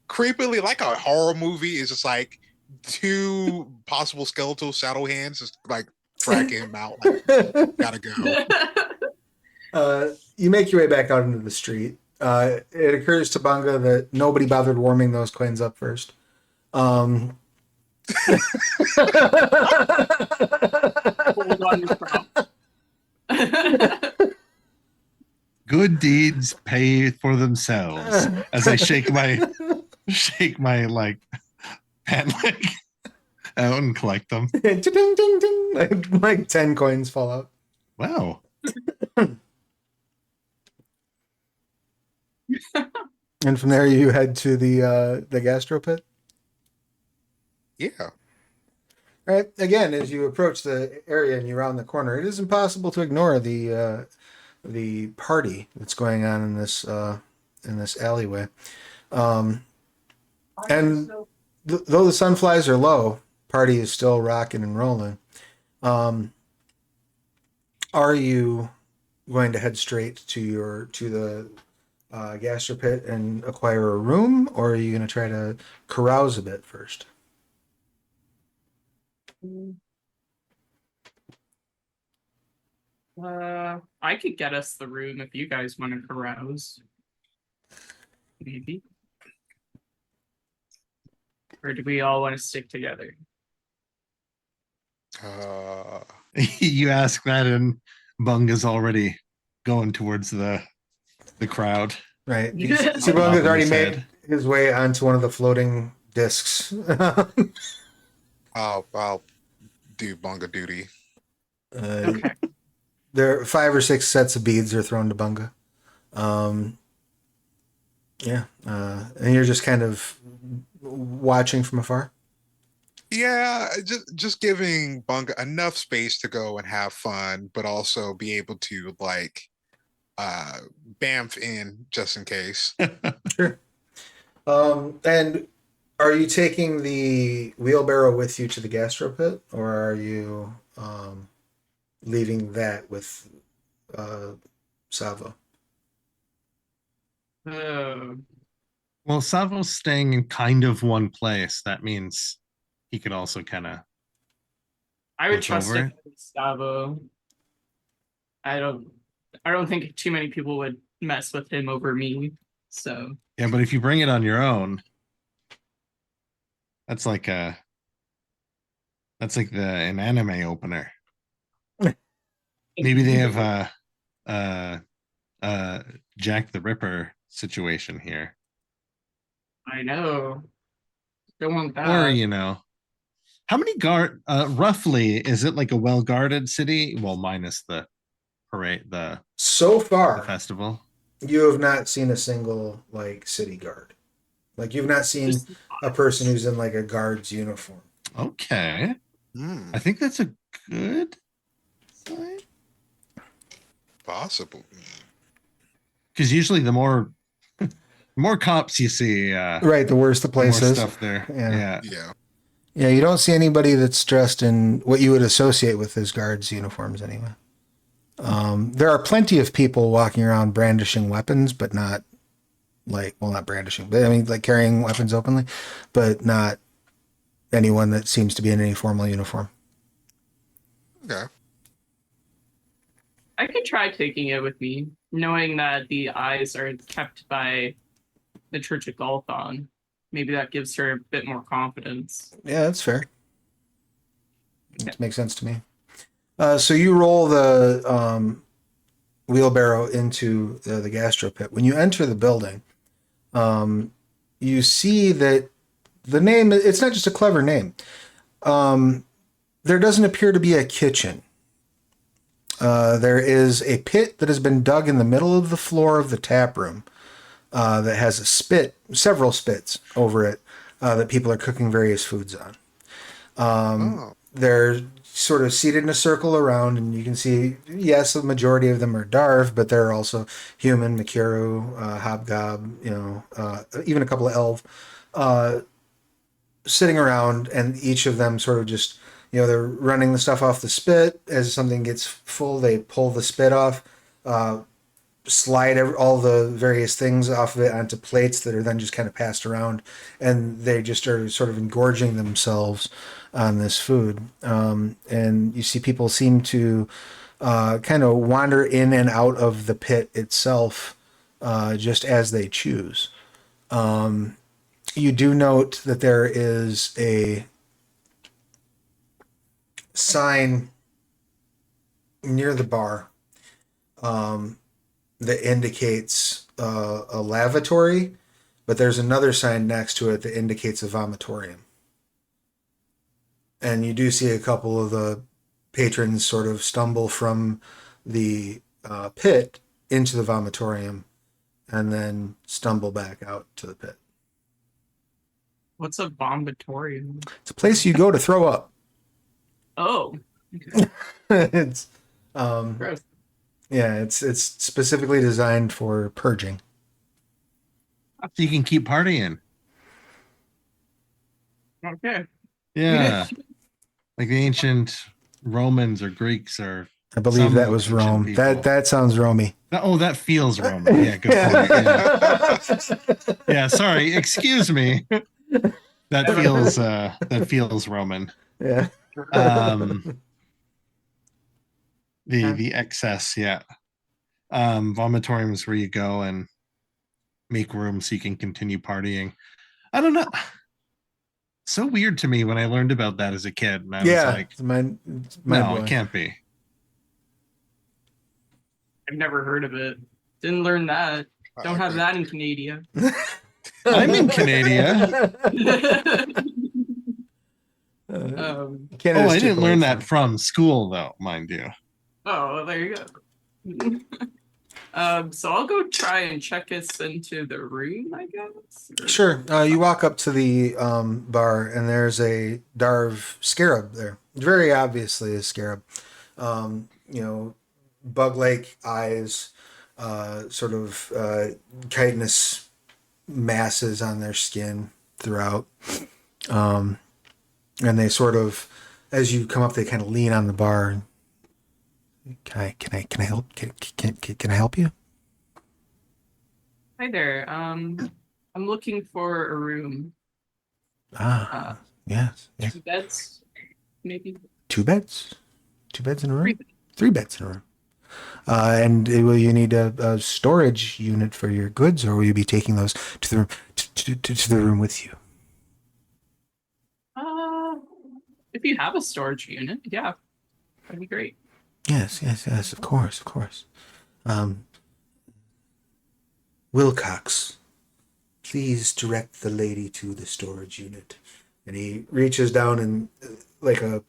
creepily, like a horror movie, is just like 2 possible skeletal shadow hands just like tracking him out. Like, gotta go. You make your way back out into the street. It occurs to Bunga that nobody bothered warming those coins up first. Hold on your prop. Good deeds pay for themselves. As I shake my like pant leg out and collect them. Ding, ding, ding. Like 10 coins fall out. Wow. And from there you head to the gastro pit. Yeah. All right. Again, as you approach the area and you round the corner, it is impossible to ignore the party that's going on in this alleyway. And though the sunflies are low, party is still rocking and rolling. Are you going to head straight to the gastro pit and acquire a room, or are you going to try to carouse a bit first? I could get us the room if you guys want to carouse. Maybe. Or do we all want to stick together? You ask that and Bunga's already going towards the crowd. Right. Bunga's already made his way onto one of the floating discs. I'll do Bunga duty. Okay. There are 5 or 6 sets of beads are thrown to Bunga. And you're just kind of watching from afar. Yeah, just giving Bunga enough space to go and have fun, but also be able to like bamf in just in case. Sure. And are you taking the wheelbarrow with you to the gastro pit, or are you leaving that with Savo? Well, Savo's staying in kind of one place. That means he could also kind of. I would trust over it, Gustavo. I don't think too many people would mess with him over me. So Yeah, but if you bring it on your own, that's like an anime opener. Maybe they have Jack the Ripper situation here. I know. Don't want that. Or, how many roughly is it like a well guarded city? Well, minus the parade, So the far, festival. you have not seen a single like city guard. Like you've not seen Just a person who's in like a guard's uniform. Okay. Hmm, I think that's a good sign. possible. Because usually the more cops you see, Right, the worse the the more place is. stuff there. Yeah. Yeah. Yeah, you don't see anybody that's dressed in what you would associate with as guards' uniforms anyway. There are plenty of people walking around brandishing weapons, but not not brandishing, but I mean like carrying weapons openly, but not anyone that seems to be in any formal uniform. Okay. I could try taking it with me, knowing that the eyes are kept by the Church of Galthon. Maybe that gives her a bit more confidence. Yeah, that's fair. It makes sense to me. So you roll the wheelbarrow into the gastro pit. When you enter the building, you see that the name, it's not just a clever name. There doesn't appear to be a kitchen. There is a pit that has been dug in the middle of the floor of the tap room that has several spits over it that people are cooking various foods on. Oh. They're sort of seated in a circle around, and you can see, yes, the majority of them are Darv, but there are also human, Makiru, Hobgob, even a couple of elf sitting around, and each of them sort of just, they're running the stuff off the spit. As something gets full, they pull the spit off, slide all the various things off of it onto plates that are then just kind of passed around, and they just are sort of engorging themselves on this food. And you see people seem to kind of wander in and out of the pit itself just as they choose. You do note that there is a sign near the bar that indicates a lavatory, but there's another sign next to it that indicates a vomitorium. And you do see a couple of the patrons sort of stumble from the pit into the vomitorium and then stumble back out to the pit. What's a vomitorium? It's a place you go to throw up. Oh, okay. It's Gross. yeah, it's specifically designed for purging. So you can keep partying. Okay. Yeah. Like the ancient Romans or Greeks or I believe some that was ancient Rome. people. That sounds Romy. That feels Roman. Yeah, good point. Yeah. Yeah, sorry. Excuse me. That feels Roman. Yeah. The excess, yeah. Vomitoriums where you go and make room so you can continue partying. I don't know. So weird to me when I learned about that as a kid. And I was like, it's my no, boy. it can't be. I've never heard of it. Didn't learn that. Don't have that in Canada. I'm in Canada. Canada's I too didn't learn polite that for from school, though, mind you. Oh, well, there you go. So I'll go try and check us into the room, I guess. it. Sure. You walk up to the bar, and there's a Darv scarab there. Very obviously a scarab. Bug-like eyes, sort of chitinous masses on their skin throughout. And they sort of, as you come up, they kind of lean on the bar. Can I help? Can I help you? Hi there. I'm looking for a room. Yes. 2 beds, maybe. 2 beds? 2 beds in a room? 3 beds. 3 beds in a room. And will you need a storage unit for your goods, or will you be taking those to the to the room with you? If you have a storage unit, yeah, that'd be great. Yes, yes, yes. Of course, of course. Um, Wilcox, please direct the lady to the storage unit. And he reaches down and, like a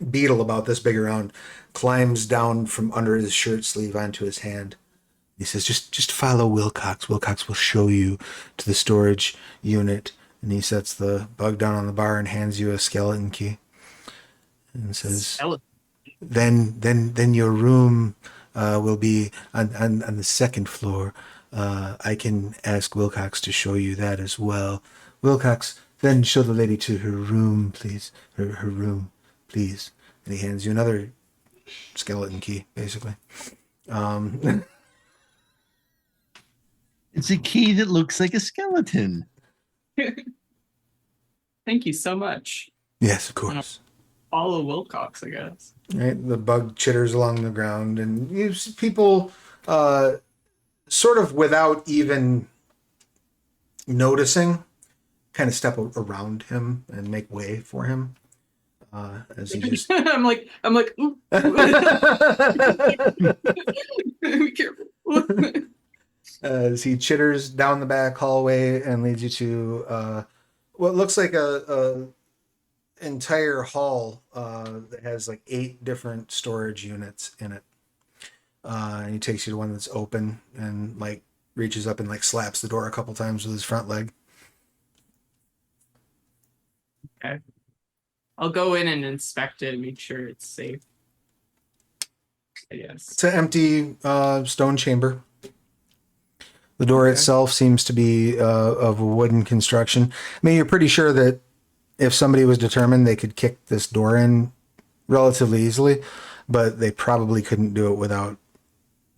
beetle about this big around, climbs down from under his shirt sleeve onto his hand. He says, just follow Wilcox. Wilcox will show you to the storage unit. And he sets the bug down on the bar and hands you a skeleton key. And says, then your room will be on the second floor. I can ask Wilcox to show you that as well. Wilcox, then show the lady to her room, please. Her room, please. And he hands you another skeleton key, basically. It's a key that looks like a skeleton. Thank you so much. Yes, of course. Follow Wilcox, I guess. Right, the bug chitters along the ground, and you see people sort of without even noticing, kind of step around him and make way for him as he just. I'm like, ooh. Be careful. As he chitters down the back hallway and leads you to what looks like a entire hall that has like 8 different storage units in it. And he takes you to one that's open and like reaches up and like slaps the door a couple times with his front leg. Okay. I'll go in and inspect it and make sure it's safe. Yes. It's an empty stone chamber. The door itself seems to be of a wooden construction. I mean, you're pretty sure that if somebody was determined, they could kick this door in relatively easily, but they probably couldn't do it without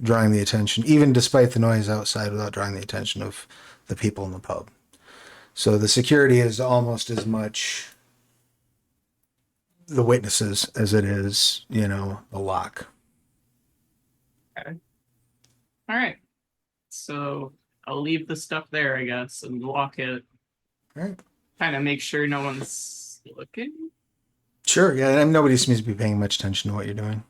drawing the attention, even despite the noise outside, without drawing the attention of the people in the pub. So the security is almost as much the witnesses as it is, the lock. Okay. All right. So I'll leave the stuff there, I guess, and lock it. All right. Kind of make sure no one's looking. Sure, yeah, and nobody seems to be paying much attention to what you're doing.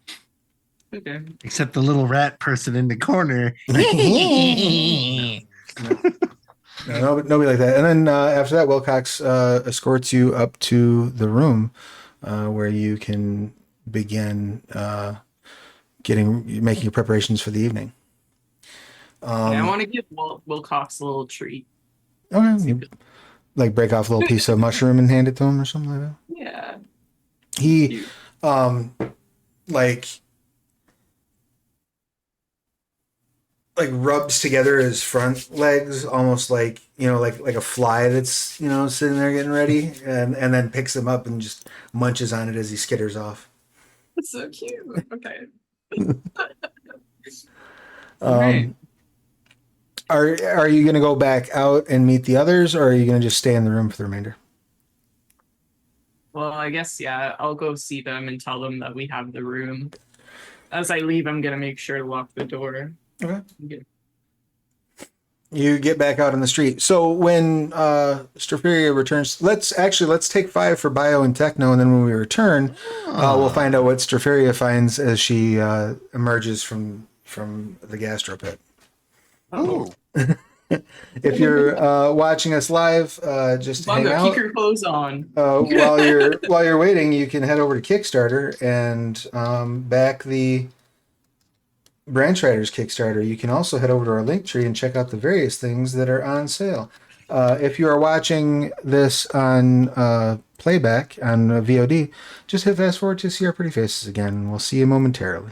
Okay. Except the little rat person in the corner. No, nobody like that. And then after that, Wilcox escorts you up to the room where you can begin making your preparations for the evening. I want to give Wilcox a little treat. Okay, you, like break off a little piece of mushroom and hand it to him or something like that. Yeah. He, like rubs together his front legs, almost like like a fly that's sitting there getting ready, and then picks them up and just munches on it as he skitters off. That's so cute. Okay. Right. Are you going to go back out and meet the others, or are you going to just stay in the room for the remainder? Well, I guess, yeah, I'll go see them and tell them that we have the room. As I leave, I'm going to make sure to lock the door. Okay. You get back out on the street. So when Strophiria returns, let's take 5 for bio and techno, and then when we return, we'll find out what Strophiria finds as she emerges from the gastro pit. Oh. If you're watching us live, just hang out. Keep your clothes on. While you're waiting, you can head over to Kickstarter and back the Branch Riders Kickstarter. You can also head over to our link tree and check out the various things that are on sale. If you are watching this on playback on VOD, just hit fast forward to see our pretty faces again. We'll see you momentarily.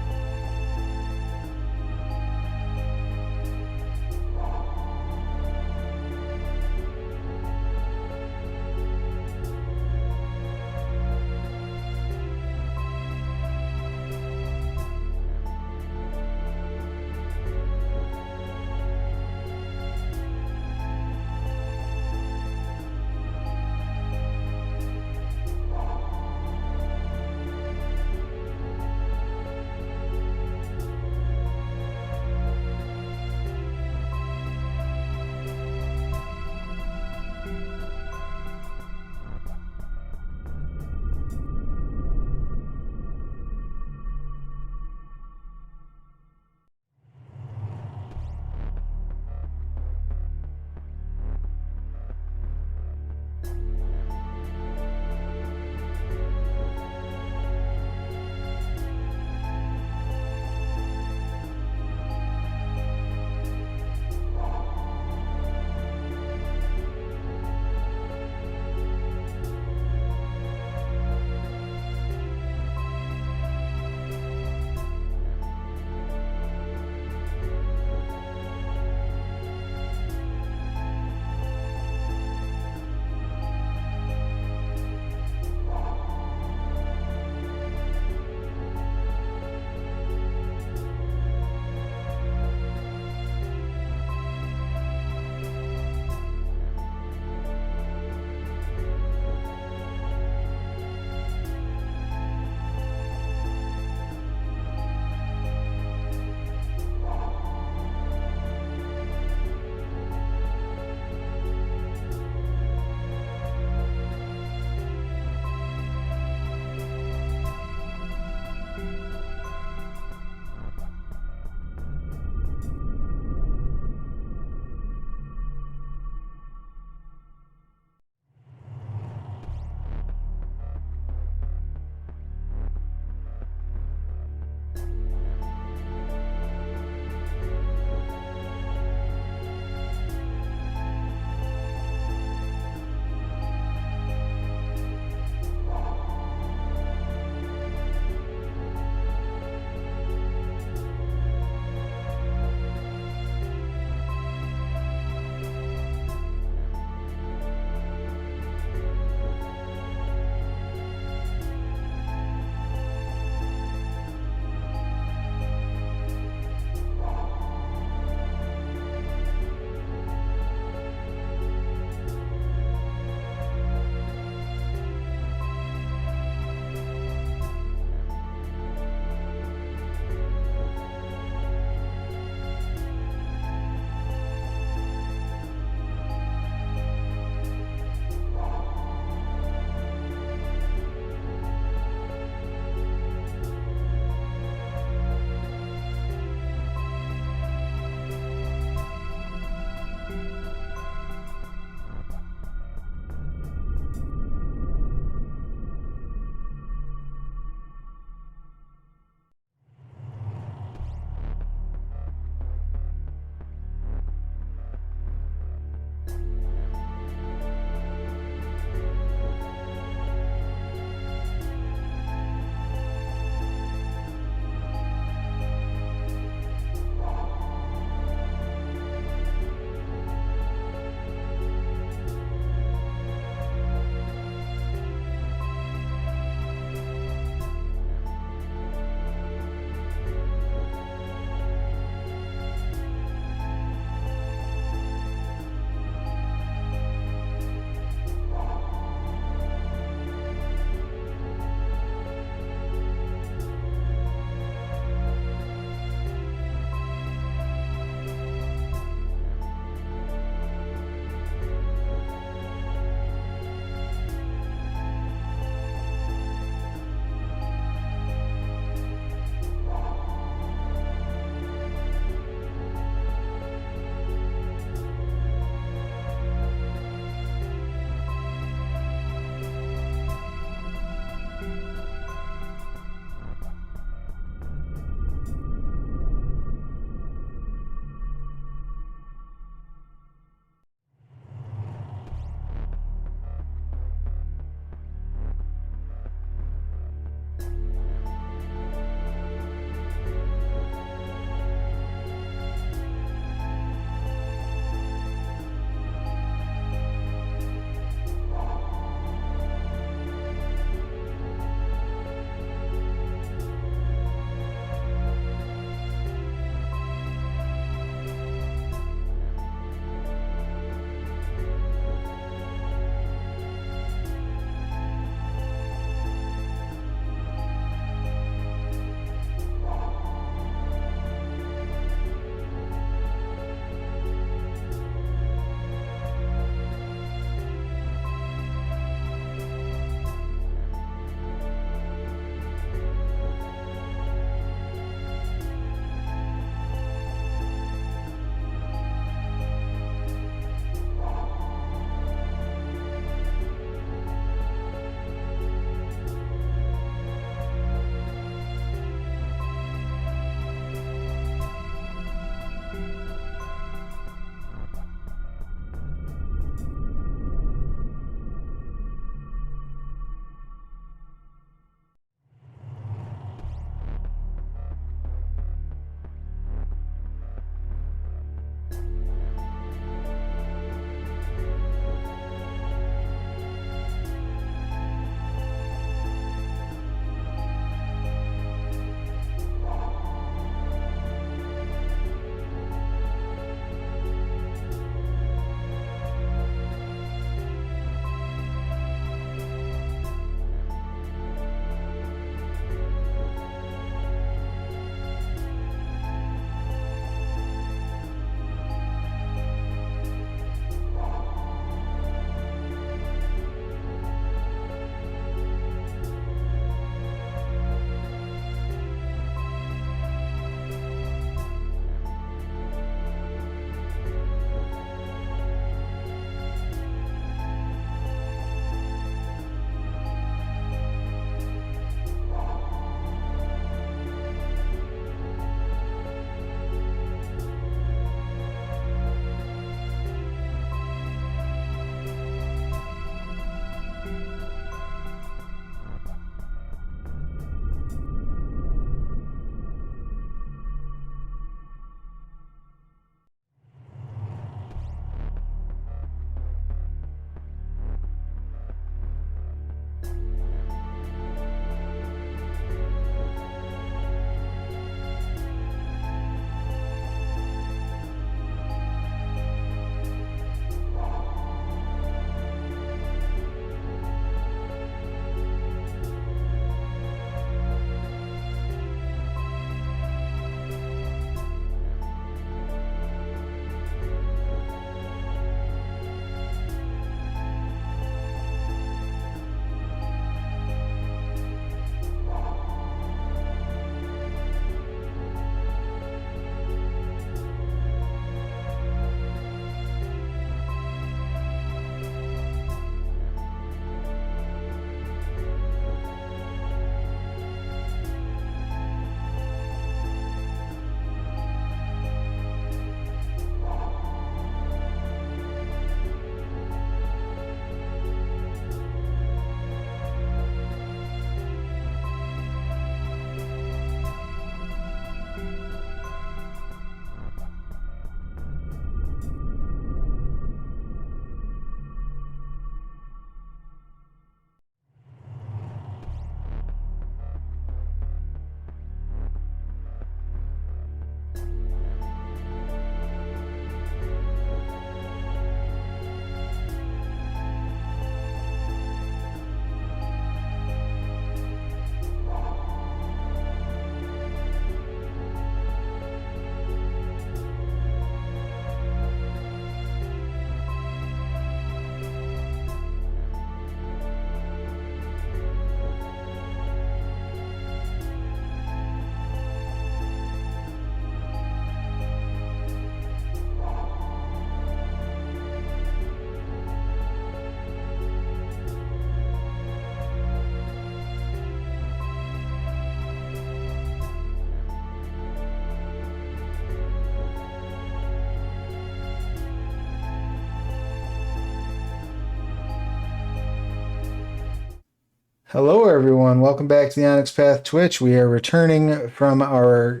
Hello, everyone. Welcome back to the Onyx Path Twitch. We are returning from our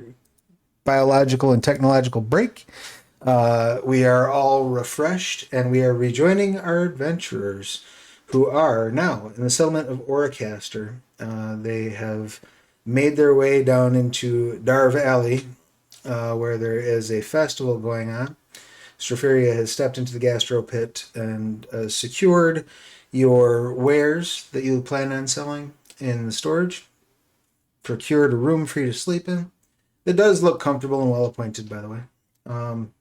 biological and technological break. We are all refreshed, and we are rejoining our adventurers who are now in the settlement of Oracaster. They have made their way down into Dar Valley, where there is a festival going on. Stropharia has stepped into the gastro pit and secured your wares that you plan on selling in the storage, procured a room for you to sleep in. It does look comfortable and well appointed, by the way. Um,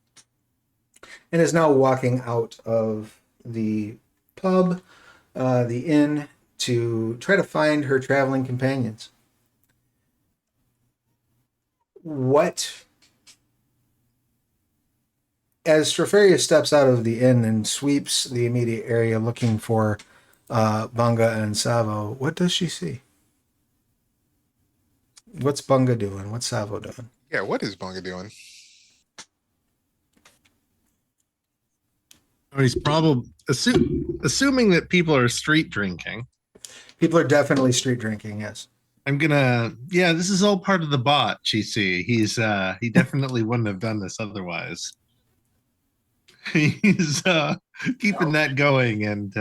and is now walking out of the pub, the inn, to try to find her traveling companions. What As Stropharia steps out of the inn and sweeps the immediate area looking for Bunga and Savo, what does she see? What's Bunga doing? What's Savo doing? Yeah, what is Bunga doing? He's probably assuming that people are street drinking. People are definitely street drinking, yes. Yeah, this is all part of the bot, GC. He definitely wouldn't have done this otherwise. He's keeping that going, and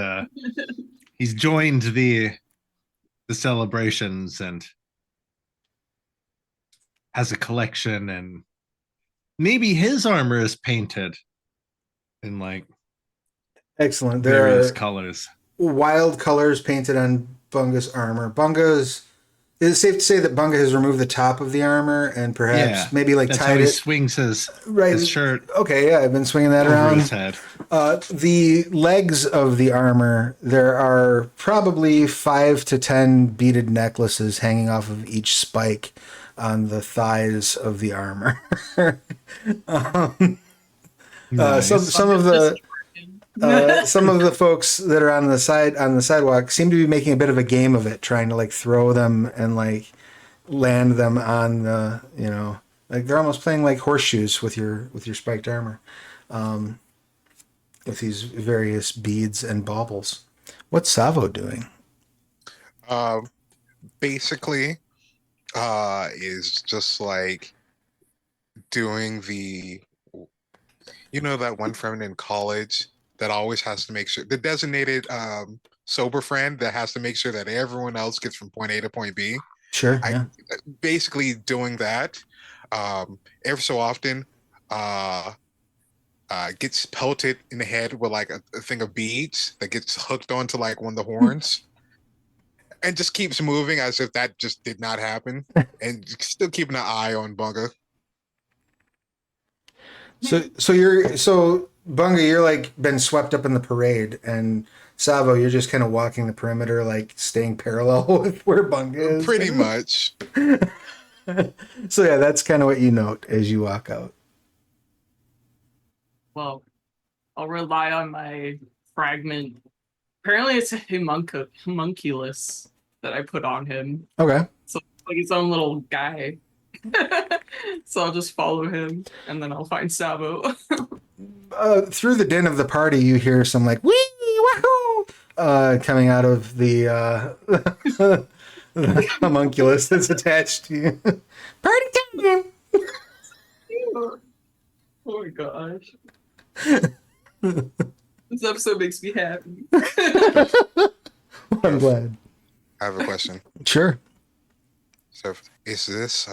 he's joined the celebrations and has a collection, and maybe his armor is painted in like Excellent. various There are colors. wild colors painted on Bunga's armor. Is it safe to say that Bunga has removed the top of the armor and perhaps Yeah, maybe like that's how tied he it swings his right? shirt Okay, yeah, I've been swinging that over around. his head. The legs of the armor, there are probably 5 to 10 beaded necklaces hanging off of each spike on the thighs of the armor. Nice. Some of the some of the folks that are on the sidewalk seem to be making a bit of a game of it, trying to like throw them and like land them on the like they're almost playing like horseshoes with your spiked armor, with these various beads and baubles. What's Savo doing? Uh, basically, is just like doing that one friend in college that always has to make sure the designated sober friend that has to make sure that everyone else gets from point A to point B. Sure, I yeah. basically doing that. Every so often, uh, gets pelted in the head with like a thing of beads that gets hooked onto like one of the horns, and just keeps moving as if that just did not happen, and still keeping an eye on Bunga. So Bunga, you're like been swept up in the parade, and Savo, you're just kind of walking the perimeter, like staying parallel with where Bunga is. Pretty much. So yeah, that's kind of what you note as you walk out. Well, I'll rely on my fragment. Apparently, it's a homunculus that I put on him. Okay. So it's like his own little guy. So I'll just follow him, and then I'll find Sabo. Through the din of the party, you hear some like wee wahoo coming out of the homunculus that's attached to you. Party time! Oh my gosh. This episode makes me happy. I'm glad. I have a question. Sure. So, is this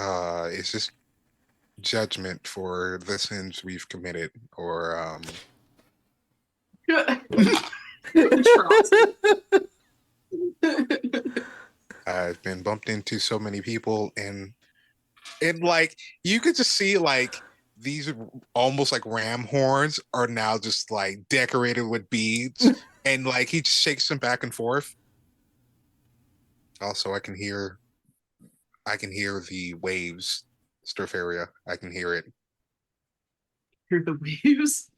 judgment for the sins we've committed, or I've been bumped into so many people, and like you could just see like these almost like ram horns are now just like decorated with beads, and like he just shakes them back and forth. Also, I can hear the waves, Stropharia. I can hear it. Hear the waves.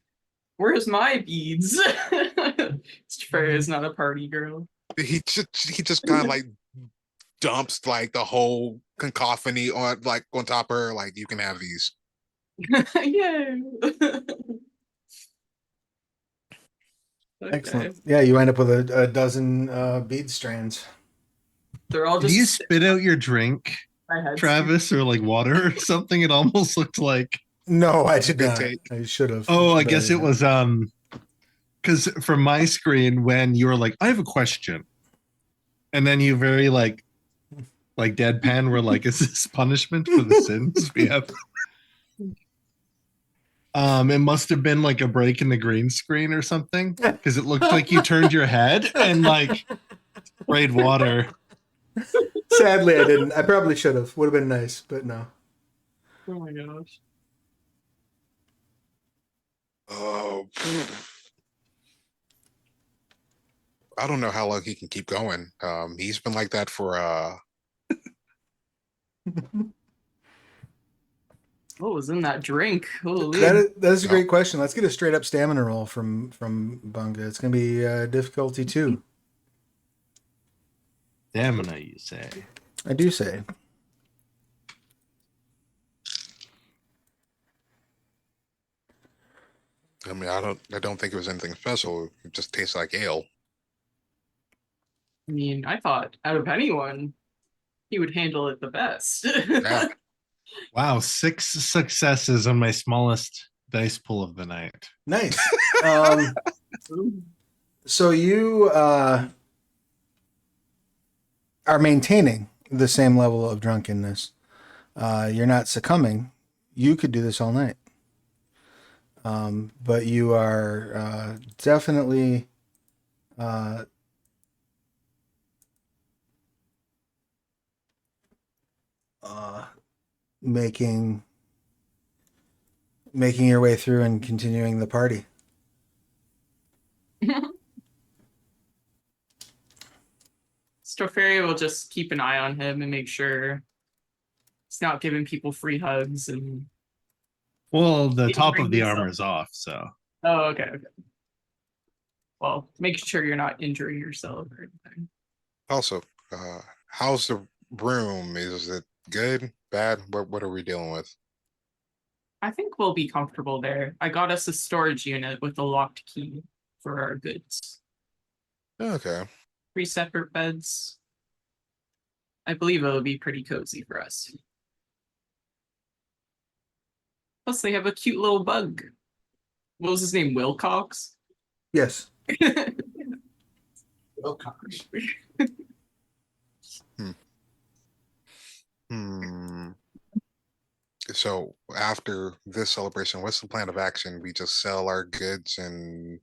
Where's my beads? Stropharia is not a party girl. He just kind of like dumps like the whole cacophony on top of her. Like, you can have these. Yay! Excellent. Yeah, you end up with a dozen bead strands. They're all Did just you spit out your drink, my heads. Travis, or like water or something? It almost looked like. No, I did Good not. take. I should have. Oh, I but guess it didn't. was because from my screen when you were like, I have a question, and then you very like deadpan were like, is this punishment for the sins we have? It must have been like a break in the green screen or something because it looked like you turned your head and like sprayed water. Sadly, I didn't. I probably should have. Would have been nice, but no. Oh my gosh. Oh, I don't know how long he can keep going. He's been like that for What was in that drink? Holy. That's a No. great question. Let's get a straight up stamina roll from Bunga. It's gonna be difficulty 2. Stamina, you say? I do say. I mean, I don't think it was anything special. It just tastes like ale. I mean, I thought out of anyone, he would handle it the best. Yeah. Wow, 6 successes on my smallest dice pool of the night. Nice. So you are maintaining the same level of drunkenness. You're not succumbing. You could do this all night. But you are definitely making your way through and continuing the party. Stropharia will just keep an eye on him and make sure he's not giving people free hugs and. Well, the He top brings of the himself. armor is off, so. Oh, okay. Well, make sure you're not injuring yourself or anything. Also, how's the room? Is it good, bad? What are we dealing with? I think we'll be comfortable there. I got us a storage unit with a locked key for our goods. Okay. 3 separate beds. I believe it'll be pretty cozy for us. Plus, they have a cute little bug. What was his name? Wilcox? Yes. Wilcox. So after this celebration, what's the plan of action? We just sell our goods and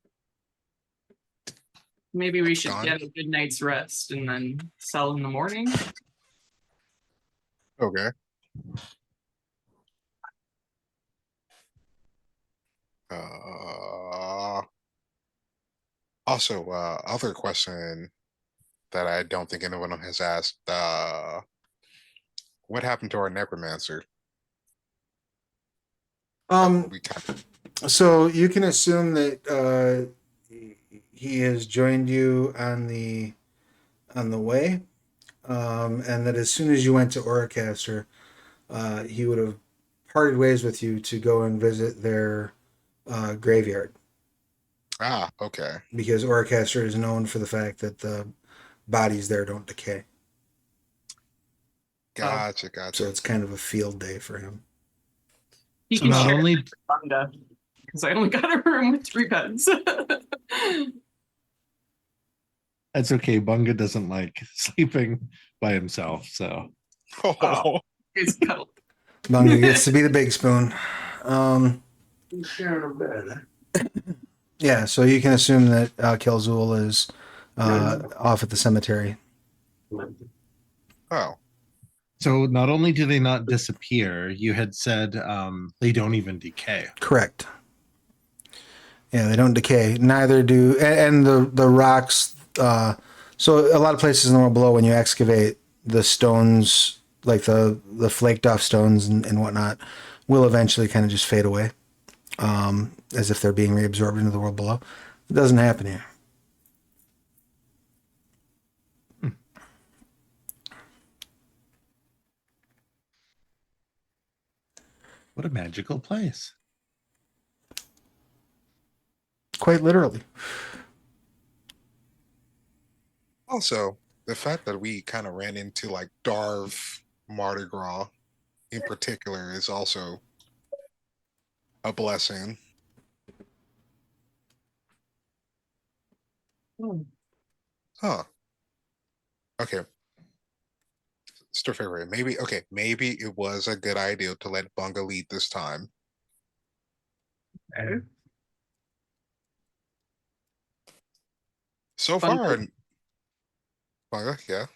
Maybe we should Gone. get a good night's rest and then sell in the morning. okay. Also, other question that I don't think anyone has asked. What happened to our necromancer? We kind of, So you can assume that he has joined you on the way, and that as soon as you went to Oracaster, he would have parted ways with you to go and visit their graveyard, okay. because Oracaster is known for the fact that the bodies there don't decay. Gotcha, So gotcha. it's kind of a field day for him. He So can not share only Bunga, because I only got a room with 3 beds. that's okay, Bunga doesn't like sleeping by himself, so. Oh, It's cuddled. Bunga gets to be the big spoon. Yeah, so you can assume that Kelzul is off at the cemetery. oh, So not only do they not disappear, you had said they don't even decay. Correct. Yeah, they don't decay. Neither do, and the rocks. So a lot of places in the world below, when you excavate, the stones, like the flaked off stones and whatnot, will eventually kind of just fade away, as if they're being reabsorbed into the world below. It doesn't happen here. What a magical place. Quite literally. also, The fact that we kind of ran into like Darv Mardi Gras in particular is also a blessing. Hmm. Huh. Okay. Stafferia, maybe okay, maybe it was a good idea to let Bunga lead this time. Okay. So Fun. far, Bunga, yeah,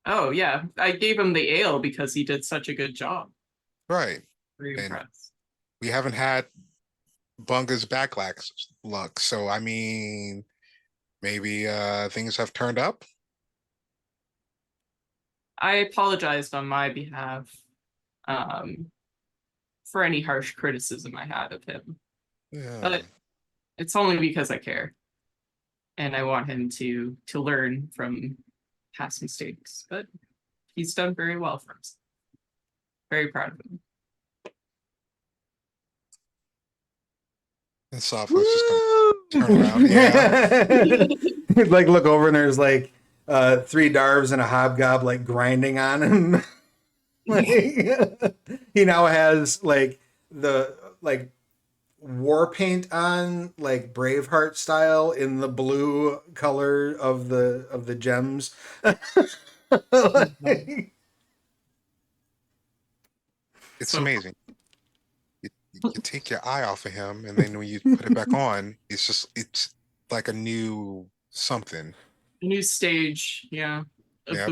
Oh yeah, I gave him the ale because he did such a good job. right. Very And impressed. we haven't had Bunga's backlash luck, so I mean, maybe things have turned up. I apologized on my behalf um, for any harsh criticism I had of him, Yeah. but it's only because I care and I want him to learn from past mistakes. But he's done very well for us. Very proud of him. And Sophia's just gonna turn around. Yeah. He'd like look over and there's like three Darvs and a hobgob like grinding on him. Like, he now has like the like war paint on like Braveheart style in the blue color of the gems. Like, It's So amazing. You take your eye off of him, and then when you put it back on, it's like a new something. a new stage, yeah. Yeah.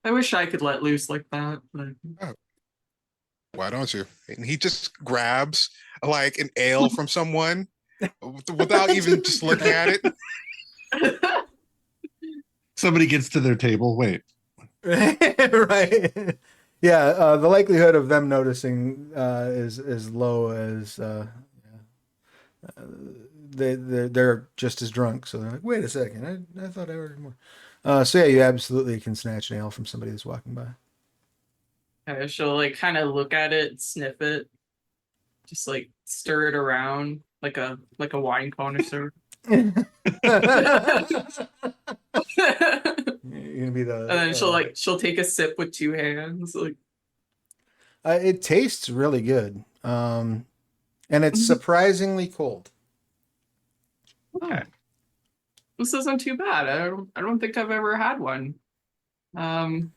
I wish I could let loose like that, but Oh, why don't you? And he just grabs like an ale from someone without even just looking at it. Somebody gets to their table. Wait, right. Yeah, the likelihood of them noticing is as low as they're just as drunk. So they're like, wait a second, I thought I ordered more. So yeah, you absolutely can snatch an ale from somebody that's walking by. she'll like kind of look at it, sniff it, just like stir it around like a wine connoisseur. You're And gonna be then she'll the. like she'll take a sip with two hands, like It tastes really good, and it's surprisingly cold. okay. This isn't too bad. I don't think I've ever had one. Um,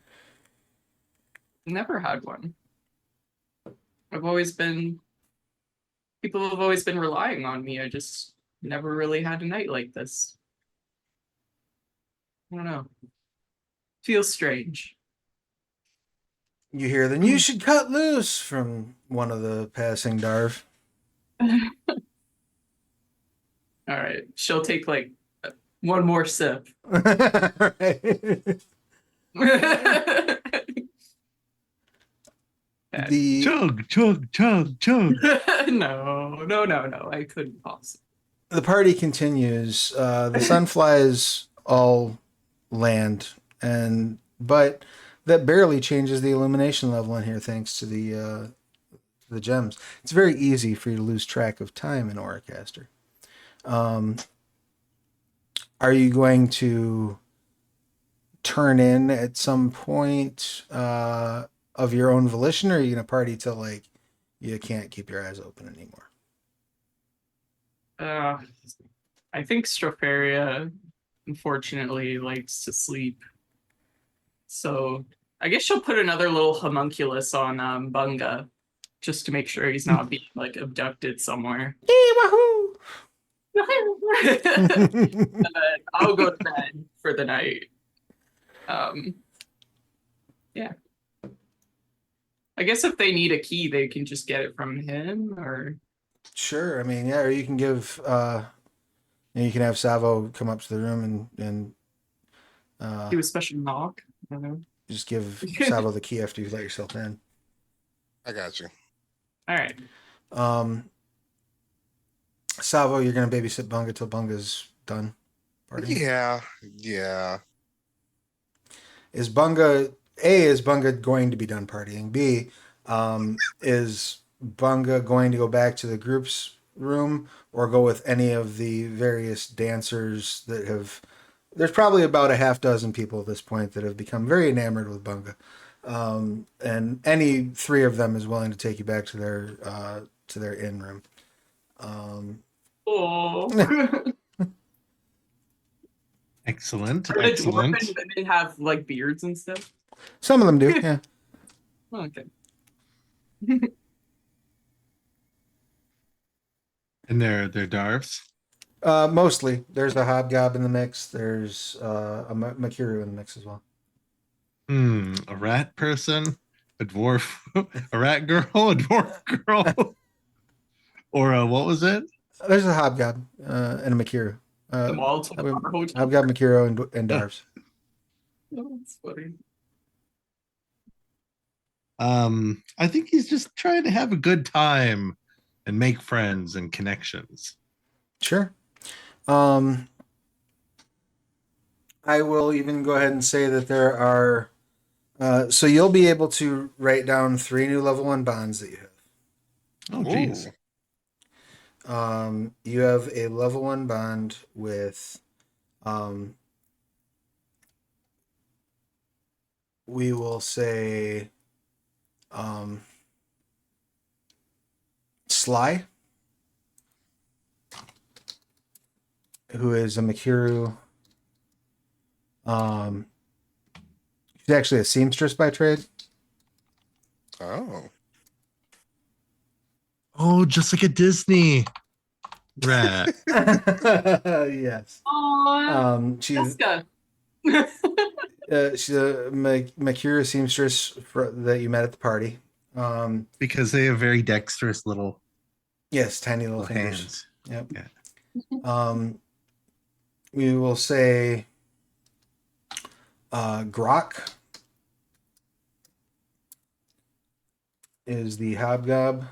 never had one. I've always been people have always been relying on me. I just never really had a night like this. I don't know. Feels strange. You hear, then you should cut loose from one of the passing Darv. All right. She'll take like one more sip. Right. The chug, chug, chug, chug. No. I couldn't possibly. the party continues. The sunflies all land, and but that barely changes the illumination level in here, thanks to the gems. It's very easy for you to lose track of time in Oracaster. Um, are you going to turn in at some point of your own volition, or are you going to party till like you can't keep your eyes open anymore? Uh, I think Stropharia, unfortunately, likes to sleep. So I guess she'll put another little homunculus on Bunga just to make sure he's not being like abducted somewhere. Wahoo! And then I'll go to bed for the night. Yeah. I guess if they need a key, they can just get it from him, or Sure. I mean, yeah, or you can give you can have Savo come up to the room and do a special knock. I don't know. just give Savo the key after you let yourself in. I got you. All right. Savo, you're gonna babysit Bunga till Bunga's done partying. Yeah. Is Bunga going to be done partying? B, is Bunga going to go back to the groups room, or go with any of the various dancers that have. There's probably about a half dozen people at this point that have become very enamored with Bunga, and any three of them is willing to take you back to their inn room. Oh. Excellent. The Excellent. dwarven women have like beards and stuff. Some of them do, yeah. Oh, okay. And they're Darvs. Mostly, there's a hobgob in the mix. There's a Makiru in the mix as well. A rat person, a dwarf, a rat girl, a dwarf girl, or what was it? There's a hobgob and a Makiru. The mall to the bar hotel. Hobgob, Makiru, and Darvs. Oh, that's funny. I think he's just trying to have a good time and make friends and connections. Sure. I will even go ahead and say that there are. So you'll be able to write down 3 new level 1 bonds that you have. Oh, geez. You have a level 1 bond with. We will say. Sly, who is a Makiru. She's actually a seamstress by trade. Oh. Oh, just like a Disney rat. Yes. Aww. She's Jessica. she's a Makiru seamstress that you met at the party. Because they have very dexterous little Yes, tiny little fingers. hands. Yep. Yeah. We will say Grok is the hobgob.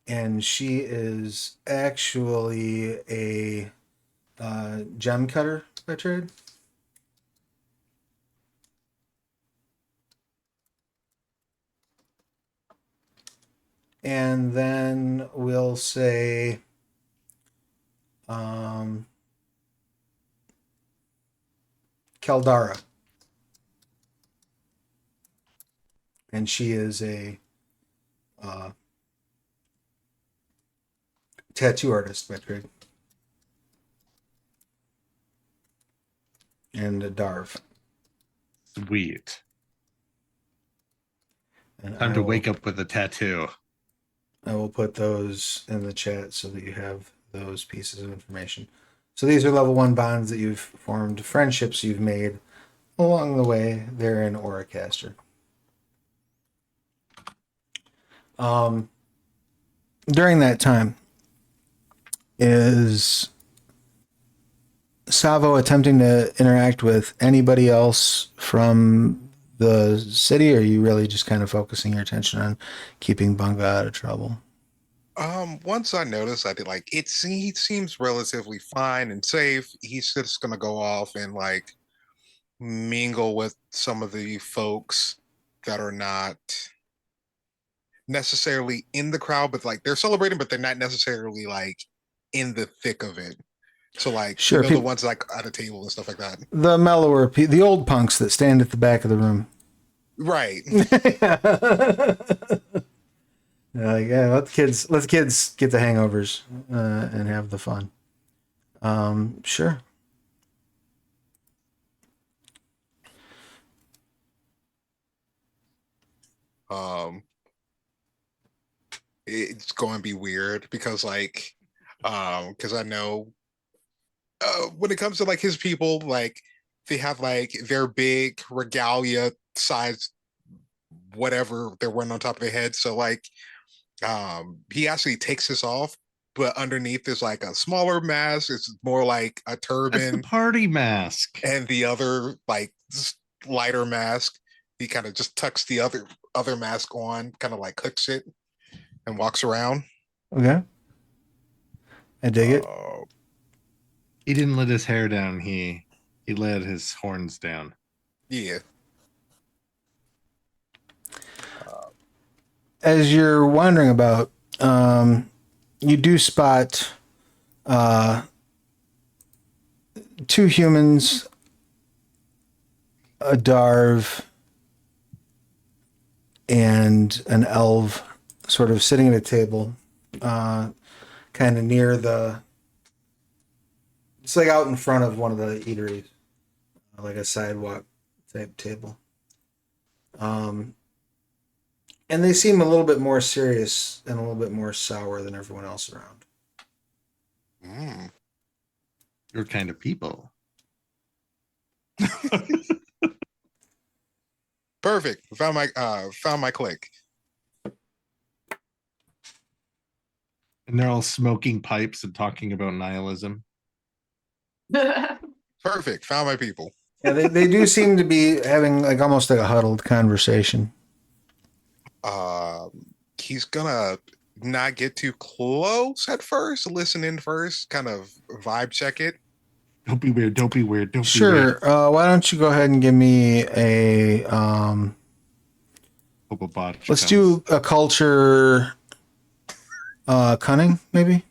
And she is actually a gem cutter by trade. And then we'll say Keldara. And she is a tattoo artist by trade. And a Darv. Sweet. And Time to wake up with a tattoo. I will put those in the chat so that you have those pieces of information. So these are level 1 bonds that you've formed, friendships you've made along the way. They're in Oracaster. During that time, is Savo attempting to interact with anybody else from the city, or are you really just kind of focusing your attention on keeping Bunga out of trouble? Once I notice, I did like he seems relatively fine and safe. He's just gonna go off and like mingle with some of the folks that are not necessarily in the crowd, but like they're celebrating, but they're not necessarily like in the thick of it. So like Sure, the ones like at a table and stuff like that. The mellower, the old punks that stand at the back of the room. Right. Yeah, let the kids get the hangovers and have the fun. Sure. It's going to be weird because like because I know when it comes to like his people, like they have like their big regalia size whatever they're wearing on top of their head. So like he actually takes this off, but underneath is like a smaller mask. It's more like a That's the turban, party mask. and the other like lighter mask. He kind of just tucks the other mask on, kind of like hooks it, and walks around. Okay. I dig it. He didn't let his hair down. He let his horns down. Yeah. as you're wandering about, you do spot two humans, a Darv, and an elf sort of sitting at a table, kind of near it's like out in front of one of the eateries, like a sidewalk type table. Um, and they seem a little bit more serious and a little bit more sour than everyone else around. Mm. Your kind of people. Perfect. Found my click. And they're all smoking pipes and talking about nihilism. Perfect. Found my people. Yeah, they do seem to be having like almost like a huddled conversation. He's gonna not get too close at first, listen in first, kind of vibe check it. Don't be weird. Don't be weird. Don't be Sure. weird. Why don't you go ahead and give me a Hope a botch let's comes. do a culture cunning maybe.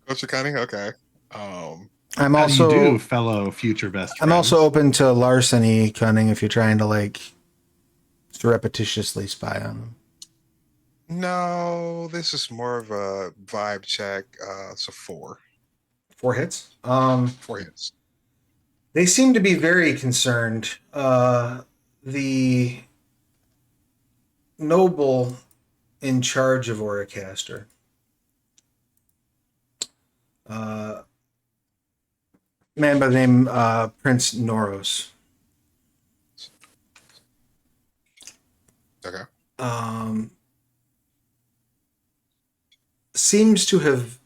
Coach Cunning, okay. Um, I'm How do you do, also fellow future best I'm friends? also open to larceny cunning if you're trying to like repetitiously spy on them. no, this is more of a vibe check. So 4 4 hits. 4 hits. They seem to be very concerned. The noble in charge of Oracaster, man by the name Prince Noros, Okay. seems to have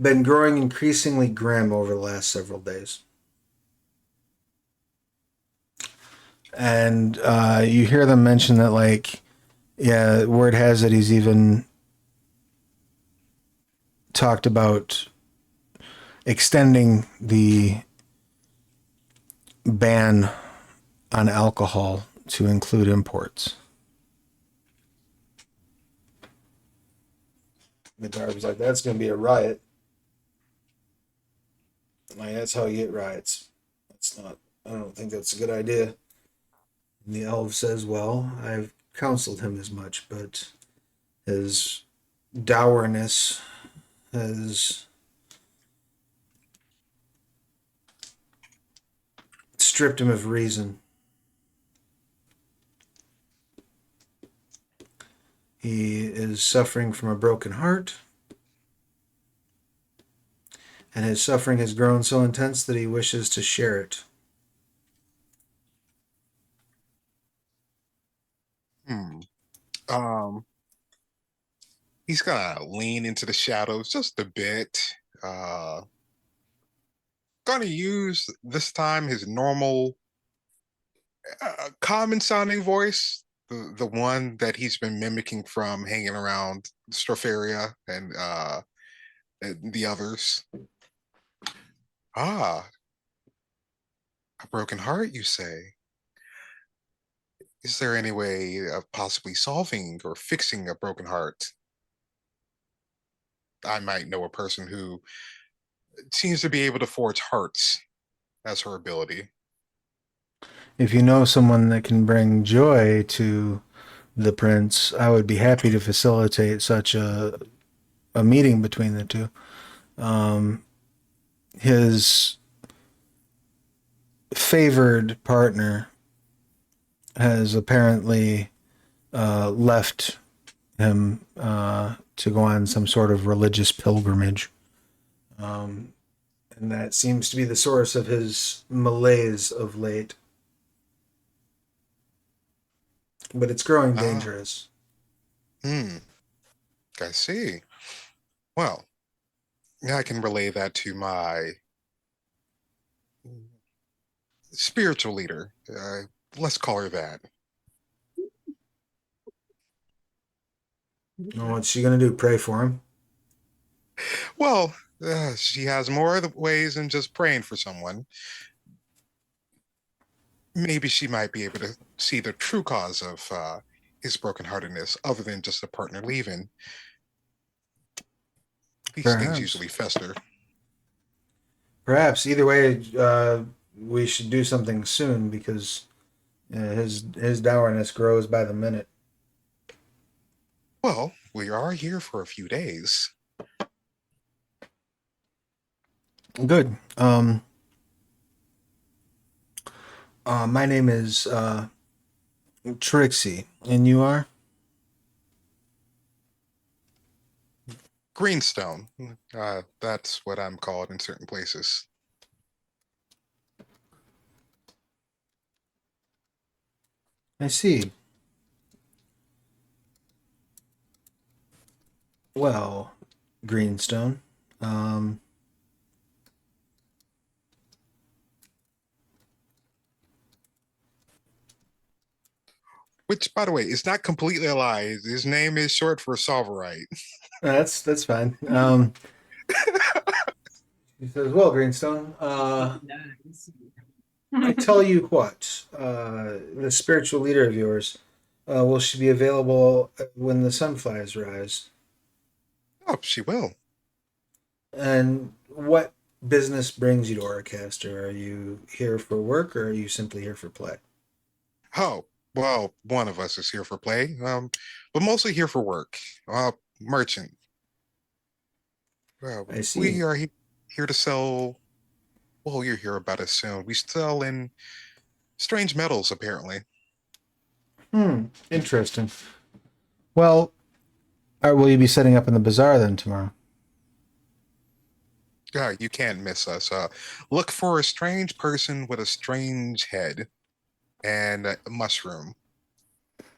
been growing increasingly grim over the last several days. And you hear them mention that, like, yeah, word has it he's even talked about extending the ban on alcohol to include imports. The guard was like, that's going to be a riot. Like, that's how you get riots. That's not, I don't think that's a good idea. And the elf says, well, I've counseled him as much, but his dourness has stripped him of reason. He is suffering from a broken heart, and his suffering has grown so intense that he wishes to share it. Hmm. Um, he's gonna lean into the shadows just a bit. Uh, gonna use this time his normal, common sounding voice, the one that he's been mimicking from hanging around Stropharia and the others. Ah, a broken heart, you say? Is there any way of possibly solving or fixing a broken heart? I might know a person who seems to be able to forge hearts as her ability. If you know someone that can bring joy to the prince, I would be happy to facilitate such a meeting between the two. His favored partner has apparently left him to go on some sort of religious pilgrimage. And that seems to be the source of his malaise of late. But it's growing Ah, dangerous. hmm, I see. Well, I can relay that to my spiritual leader. Let's call her that. Well, what's she gonna do? Pray for him? Well, she has more of the ways than just praying for someone. Maybe she might be able to see the true cause of his brokenheartedness, other than just a partner leaving. These things Perhaps. usually fester. Perhaps. Either way, we should do something soon because his dourness grows by the minute. Well, we are here for a few days. Good. My name is Trixie, and you are? Greenstone. That's what I'm called in certain places. I see. Well, Greenstone. Um, Which, by the way, is not completely a lie. His name is short for Solverite. that's fine. He says, "Well, Greenstone, Nice. I tell you what, the spiritual leader of yours, will she be available when the sunflies rise? Oh, she will. And what business brings you to Oracaster? Are you here for work, or are you simply here for play?" Oh, well, one of us is here for play, but mostly here for work. Merchant. I We see. are here to sell. Well, you'll hear about it soon. We sell in strange metals, apparently. Interesting. Well, will you be setting up in the bazaar then tomorrow? You can't miss us. Look for a strange person with a strange head and a mushroom.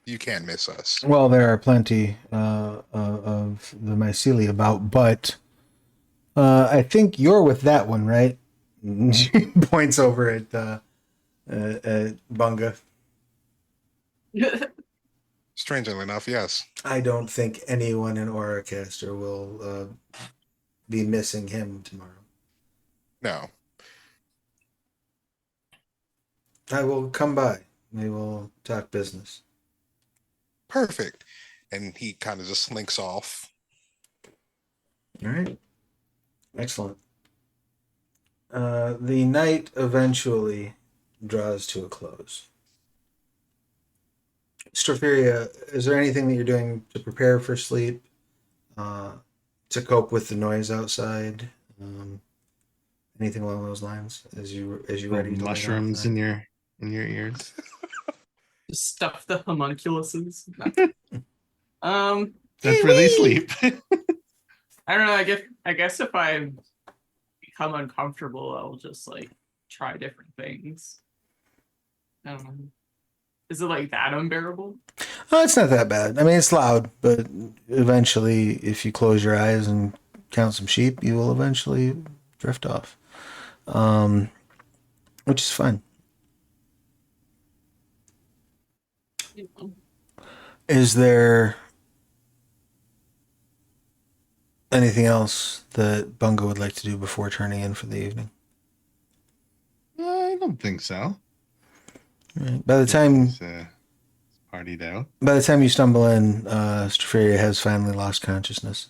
You can't miss us. Well, there are plenty of the myceli about, but I think you're with that one, right? She points over at Bunga. Strangely enough, yes. I don't think anyone in Oracaster will be missing him tomorrow. No. I will come by. We will talk business. Perfect. And he kind of just slinks off. All right. Excellent. The night eventually draws to a close. Stropheria, is there anything that you're doing to prepare for sleep? To cope with the noise outside? Anything along those lines as you ready to lay down Mushrooms tonight? in your ears. Just stuff the homunculuses. That's where they sleep. I don't know. I guess if I become uncomfortable, I'll just like try different things. Is it like that unbearable? Oh, it's not that bad. I mean, it's loud, but eventually, if you close your eyes and count some sheep, you will eventually drift off, which is fine. You know? Is there anything else that Bungo would like to do before turning in for the evening? I don't think so. Right. By the time He's partied out. you stumble in, Stropheria has finally lost consciousness.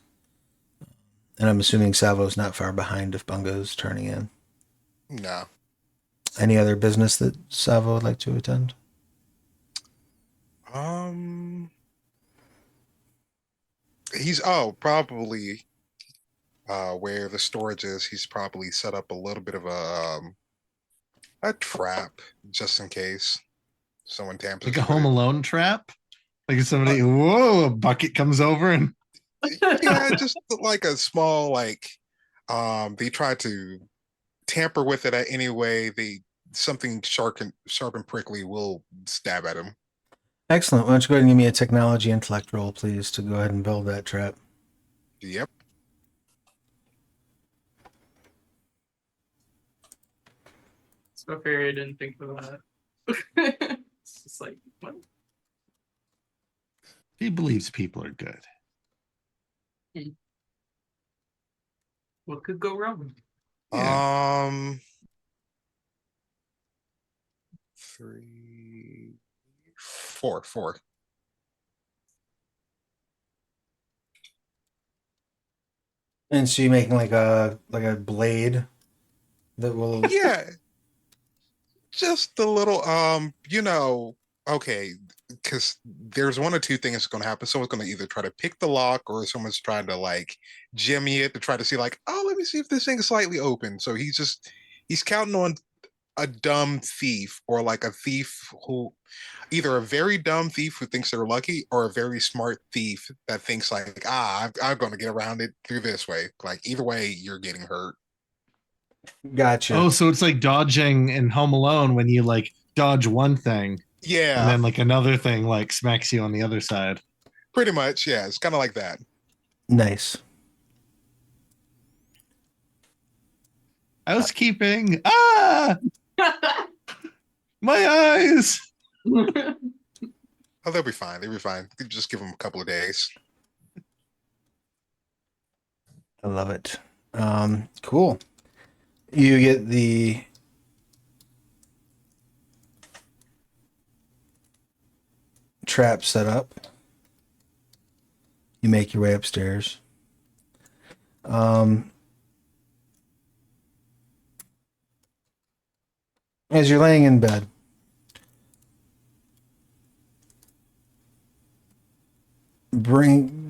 And I'm assuming Savo's not far behind if Bungo's turning in. No. Any other business that Savo would like to attend? He's probably where the storage is. He's probably set up a little bit of a trap just in case someone tampers Like a with Home it. Alone trap? Like if somebody, whoa, a bucket comes over and Yeah, just like a small they try to tamper with it at any way something sharp and prickly will stab at him. Excellent. Why don't you go ahead and give me a technology intellect roll, please, to go ahead and build that trap. Yep. So fair, I didn't think of that. It's just like what? he believes people are good. What could go wrong? Yeah. 3, 4. And so you're making like a blade that will. Yeah, just a little, okay, because there's one or two things that's going to happen. Someone's going to either try to pick the lock, or someone's trying to like jimmy it to try to see, like, oh, let me see if this thing is slightly open. So he's counting on a dumb thief, or like a thief who, either a very dumb thief who thinks they're lucky, or a very smart thief that thinks like, I'm going to get around it through this way. Like either way, you're getting hurt. Gotcha. Oh, so it's like dodging in Home Alone when you like dodge one thing and Yeah, then like another thing like smacks you on the other side. pretty much. Yeah, it's kind of like that. Nice. Housekeeping. Ah, my eyes. Oh, they'll be fine. They'll be fine. You just give them a couple of days. I love it. Cool. You get the trap set up. You make your way upstairs. As you're laying in bed,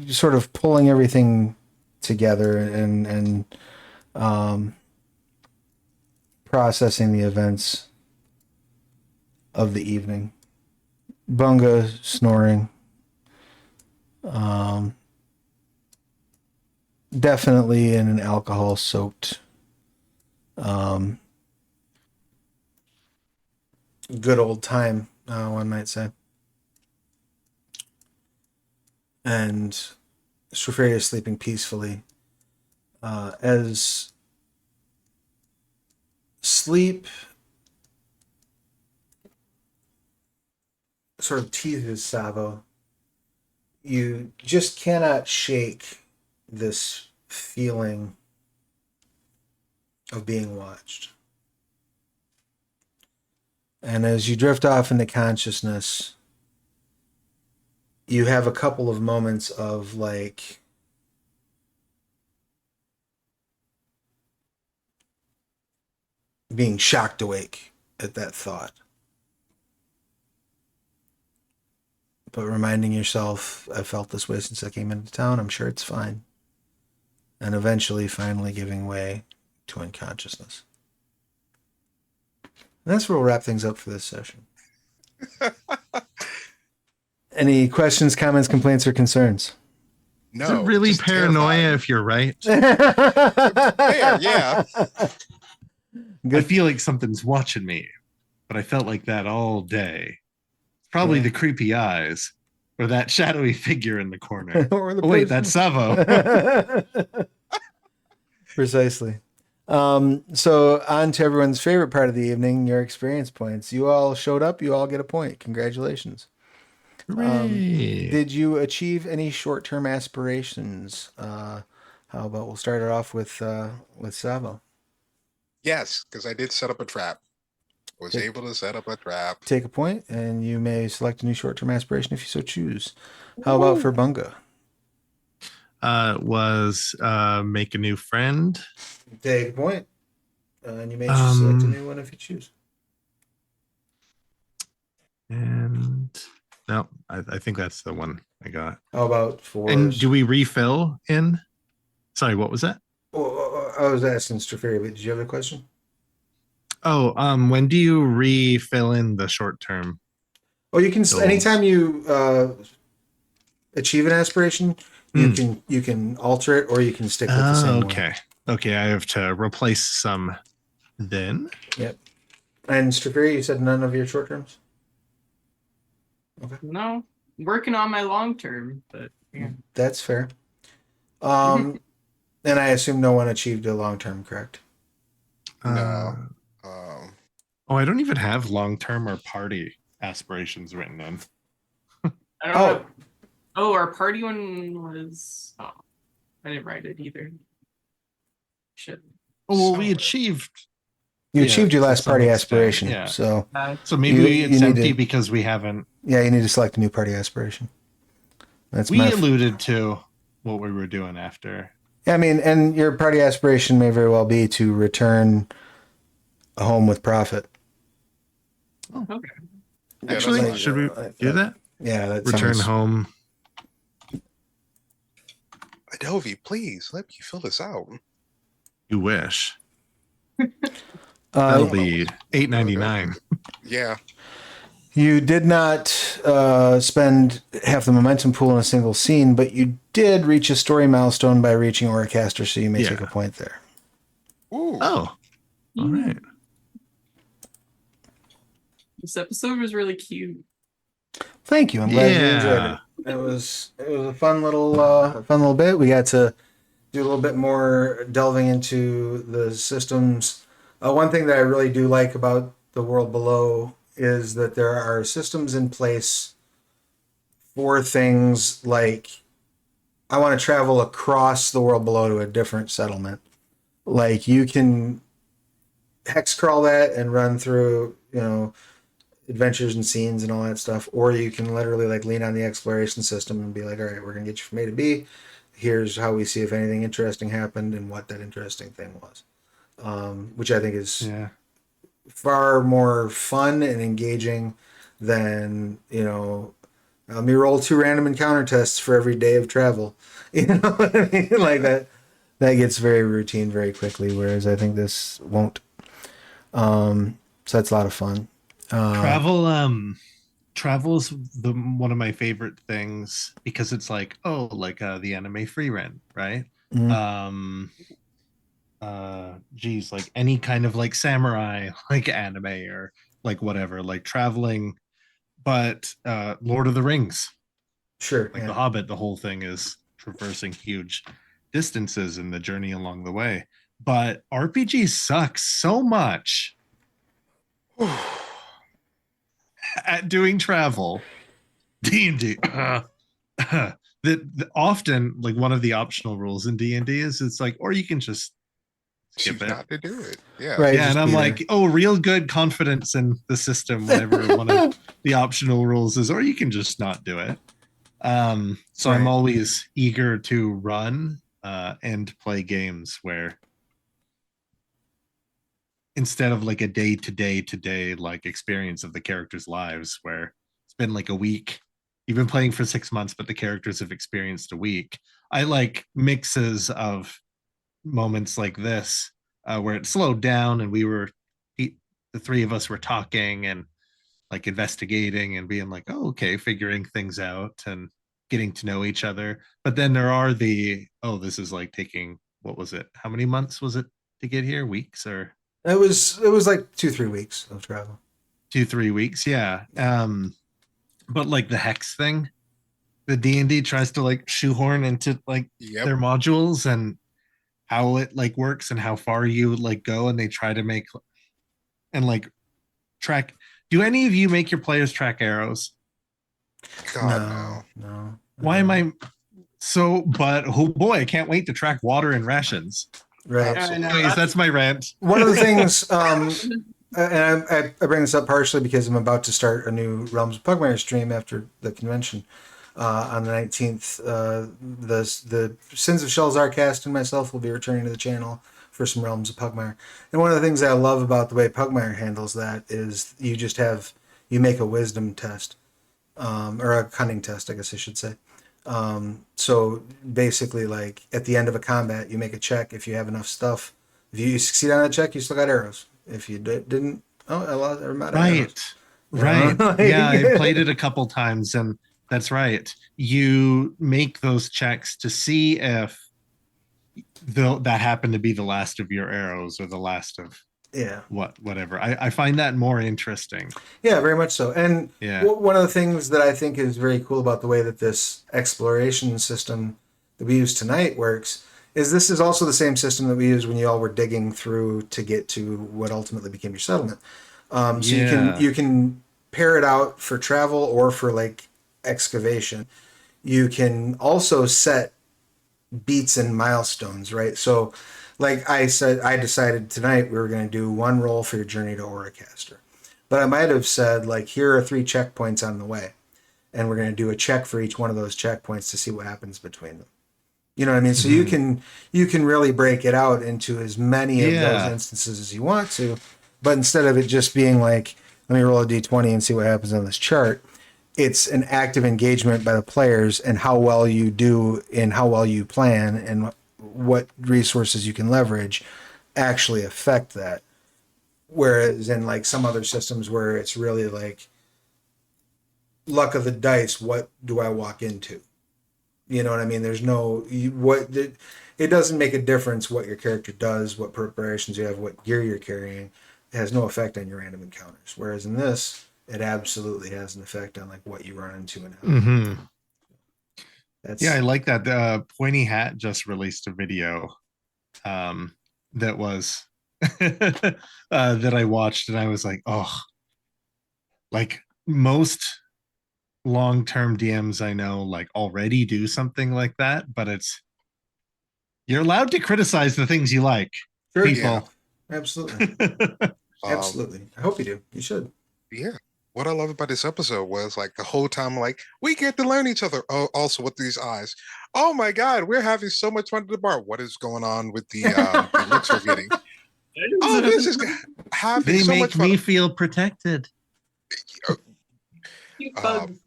sort of pulling everything together and um, processing the events of the evening. Bunga snoring. Definitely in an alcohol-soaked, good old time, one might say. And Stropharia is sleeping peacefully. As sleep sort of teases Savo, you just cannot shake this feeling of being watched. And as you drift off into consciousness, you have a couple of moments of like being shocked awake at that thought. But reminding yourself, I've felt this way since I came into town, I'm sure it's fine. And eventually finally giving way to unconsciousness. And that's where we'll wrap things up for this session. Any questions, comments, complaints, or concerns? Is it No, really just paranoia terrified. if you're right? Fair, yeah. I Good. feel like something's watching me, but I felt like that all day. It's probably Yeah. the creepy eyes or that shadowy figure in the corner. Or the Oh, wait, person. that's Savo. Precisely. So on to everyone's favorite part of the evening, your experience points. You all showed up, you all get a point. Congratulations. Hooray. Did you achieve any short-term aspirations? How about we'll start it off with Savo. Yes, because I did set up a trap. Was Take- able to set up a trap. Take a point, and you may select a new short-term aspiration if you so choose. How about for Bunga? Was make a new friend. Take a point, and you may select a new one if you choose. And no, I think that's the one I got. How about for? And do we refill in? Sorry, what was that? Well, I was asking Stropharia, but did you have a question? Oh, when do you refill in the short term? Oh, you can Goals. anytime you achieve an aspiration, you can alter it or you can stick with the same okay. Okay, I have to replace some then. Yep. And Stropharia, you said none of your short terms? Okay. No, working on my long term, but yeah. That's fair. And I assume no one achieved a long term, correct? No. Oh, I don't even have long term or party aspirations written in. I don't know. Oh, our party one was. Oh, I didn't write it either. Shit. Oh, well, we Somewhere. achieved. You achieved your to last some party extent, aspiration. yeah. So So maybe you it's need empty to- because we haven't. yeah, you need to select a new party aspiration. That's We my alluded to what we were doing after. I mean, and your party aspiration may very well be to return home with profit. Okay. Yeah, that's Actually, fine. should we do that? Yeah, that Return sounds. home. Adobe, please let me fill this out. You wish. Uh, That'll be $8.99. Yeah. You did not spend half the momentum pool in a single scene, but you did reach a story milestone by reaching Oracaster, so you may take a Yeah. point there. Ooh. Oh, all right. This episode was really cute. Thank you. I'm glad you enjoyed Yeah. it. It was a fun little bit. We got to do a little bit more delving into the systems. One thing that I really do like about the world below is that there are systems in place for things like I want to travel across the world below to a different settlement. Like you can hex crawl that and run through, adventures and scenes and all that stuff, or you can literally like lean on the exploration system and be like, all right, we're gonna get you from A to B. Here's how we see if anything interesting happened and what that interesting thing was, which I think is Yeah. far more fun and engaging than let me roll 2 random encounter tests for every day of travel. You know what I mean? Like that gets very routine very quickly, whereas I think this won't. So that's a lot of fun. Travel's one of my favorite things because it's like, oh, like the anime free rent, right? Mhm. Geez, like any kind of like samurai like anime or like whatever, like traveling, but Lord of the Rings, Sure. like Yeah. the Hobbit, the whole thing is traversing huge distances in the journey along the way. But RPG sucks so much at doing travel. D&D that often like one of the optional rules in D&D is it's like, or you can just skip Choose it. not to do it. Yeah. Right. Yeah, and I'm be like, there. oh, real good confidence in the system whenever one of the optional rules is, or you can just not do it. So I'm Right. always eager to run and play games where instead of like a day like experience of the characters' lives where it's been like a week, you've been playing for 6 months, but the characters have experienced a week. I like mixes of moments like this where it slowed down and the 3 of us were talking and like investigating and being like, oh, okay, figuring things out and getting to know each other. But then there are this is like taking, what was it? How many months was it to get here? Weeks or It was like 2-3 weeks of travel. 2-3 weeks? Yeah. But like the hex thing, the D&D tries to like shoehorn into like Yep. their modules and how it like works and how far you like go, and they try to make and like track. Do any of you make your players track arrows? God, no. No. Why am I but oh boy, I can't wait to track water and rations. Right. I know. Anyways, that's my rant. One of the things, and I bring this up partially because I'm about to start a new Realms of Pugmire stream after the convention on the 19th. The Sins of Shelzarcast and myself will be returning to the channel for some Realms of Pugmire. And one of the things I love about the way Pugmire handles that is you make a wisdom test, or a cunning test, I guess I should say. So basically, like at the end of a combat, you make a check. If you have enough stuff, if you succeed on that check, you still got arrows. If you didn't, I lost every amount of arrows. Right. Like- Yeah, I played it a couple times, and that's right. You make those checks to see if that happened to be the last of your arrows or the last of Yeah. whatever. I find that more interesting. Yeah, very much so. And Yeah. one of the things that I think is very cool about the way that this exploration system that we use tonight works is this is also the same system that we used when you all were digging through to get to what ultimately became your settlement. So Yeah. you can pair it out for travel or for like excavation. You can also set beats and milestones, right? So like I said, I decided tonight we were going to do 1 roll for your journey to Oracaster. But I might have said, like, here are 3 checkpoints on the way. And we're going to do a check for each one of those checkpoints to see what happens between them. You know what I mean? So you can really break it out into as many of those Yeah. instances as you want to, but instead of it just being like, let me roll a d20 and see what happens on this chart, it's an active engagement by the players and how well you do and how well you plan and what resources you can leverage actually affect that. Whereas in like some other systems where it's really like luck of the dice, what do I walk into? You know what I mean? There's no it doesn't make a difference what your character does, what preparations you have, what gear you're carrying. It has no effect on your random encounters. Whereas in this, it absolutely has an effect on like what you run into and how. Hmm. That's Yeah, I like that. Pointy Hat just released a video that was that I watched, and I was like, oh, like most long-term DMs I know like already do something like that, but you're allowed to criticize the things you like, sure. Yeah. people. Absolutely. Um, Absolutely. I hope you do. You should. yeah. What I love about this episode was like the whole time, like we get to learn each other. Oh, also with these eyes. Oh my God, we're having so much fun at the bar. What is going on with the looks we're getting? Oh, this is having They so much make fun. me feel protected. Cute Uh, bugs.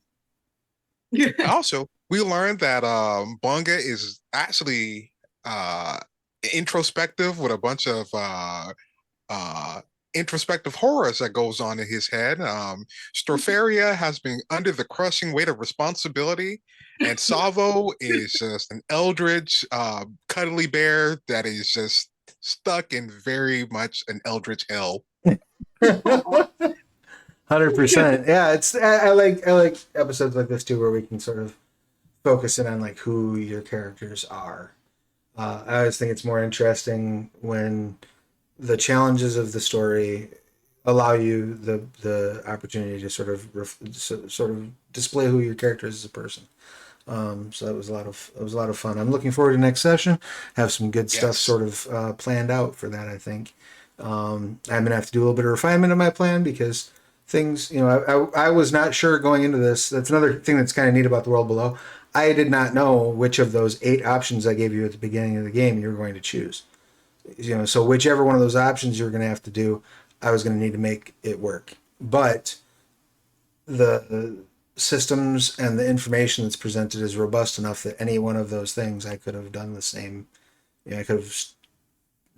Also, we learned that Bunga is actually introspective with a bunch of uh, introspective horrors that goes on in his head. Stropharia has been under the crushing weight of responsibility, and Salvo is just an eldritch, cuddly bear that is just stuck in very much an eldritch hell. 100%. Yeah, I like episodes like this too where we can sort of focus in on like who your characters are. I always think it's more interesting when the challenges of the story allow you the opportunity to sort of display who your character is as a person. So that was a lot of fun. I'm looking forward to next session. Have some good stuff Yes. sort of planned out for that. I think I'm gonna have to do a little bit of refinement of my plan because things, you know, I was not sure going into this. That's another thing that's kind of neat about the world below. I did not know which of those 8 options I gave you at the beginning of the game you were going to choose. You know, so whichever one of those options you were going to have to do, I was going to need to make it work. But the systems and the information that's presented is robust enough that any one of those things I could have done the same. You know, I could have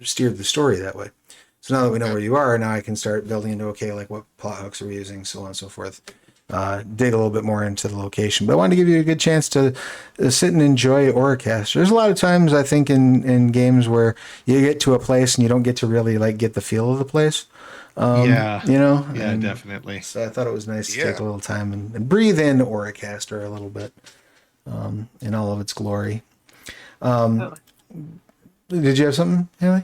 steered the story that way. So now that we know Okay. where you are, now I can start building into okay, like what plot hooks are we using, so on and so forth. Dig a little bit more into the location, but I wanted to give you a good chance to sit and enjoy Oracaster. There's a lot of times I think in games where you get to a place and you don't get to really like get the feel of the place. Yeah, You know, yeah, and definitely. so I thought it was nice to Yeah. take a little time and breathe in Oracaster a little bit in all of its glory. Oh, Did you have something, Haley?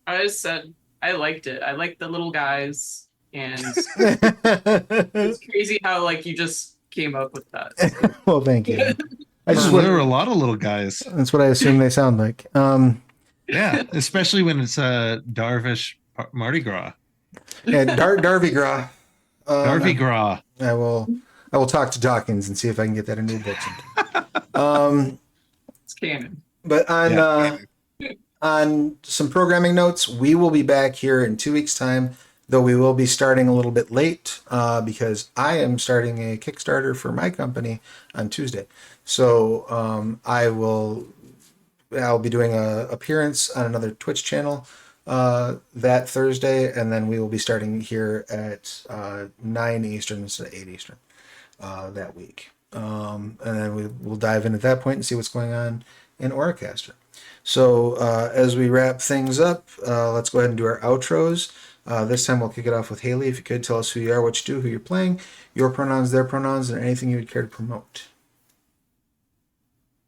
I just said I liked it. I liked the little guys, and it's crazy how like you just came up with that. So. Well, thank you. I just There were a would. lot of little guys. That's what I assume they sound like. Yeah, especially when it's Darvish Mardi Gras. Yeah, Darby Gras. Darby Gras. I will talk to Dawkins and see if I can get that in new books. Um, It's canon. but Yeah. on some programming notes, we will be back here in 2 weeks' time. Though we will be starting a little bit late because I am starting a Kickstarter for my company on Tuesday. So I'll be doing a appearance on another Twitch channel that Thursday, and then we will be starting here at 9 Eastern instead of 8 Eastern that week. And then we'll dive in at that point and see what's going on in Oracaster. So as we wrap things up, let's go ahead and do our outros. This time we'll kick it off with Haley. If you could tell us who you are, what you do, who you're playing, your pronouns, their pronouns, and anything you would care to promote.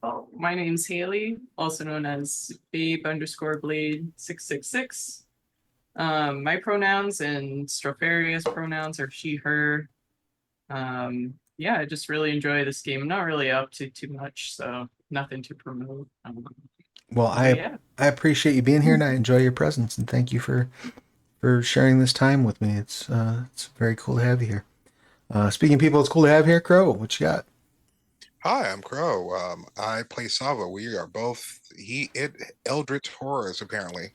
Well, my name's Haley, also known as Babe_Blade666. My pronouns and Stropharia's pronouns are she, her. Yeah, I just really enjoy this game. I'm not really up to too much, so nothing to promote. Well, Yeah. I appreciate you being here, and I enjoy your presence, and thank you for sharing this time with me. It's very cool to have you here. Speaking of people, it's cool to have here. Crow, what you got? Hi, I'm Crow. I play Sava. We are both Eldritch horrors, apparently.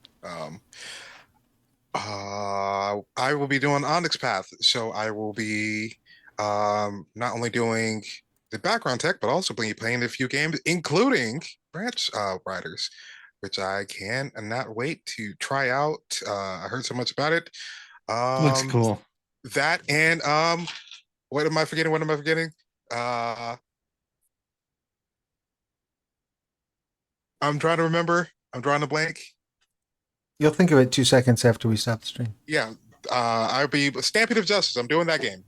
I will be doing Onyx Path, so I will be not only doing the background tech, but also be playing a few games, including Branch Riders, which I can and not wait to try out. I heard so much about it. Looks Um, cool. that and what am I forgetting? What am I forgetting? Uh, I'm trying to remember. I'm drawing a blank. You'll think of it 2 seconds after we stop the stream. Yeah, I'll be Stampede of Justice. I'm doing that game,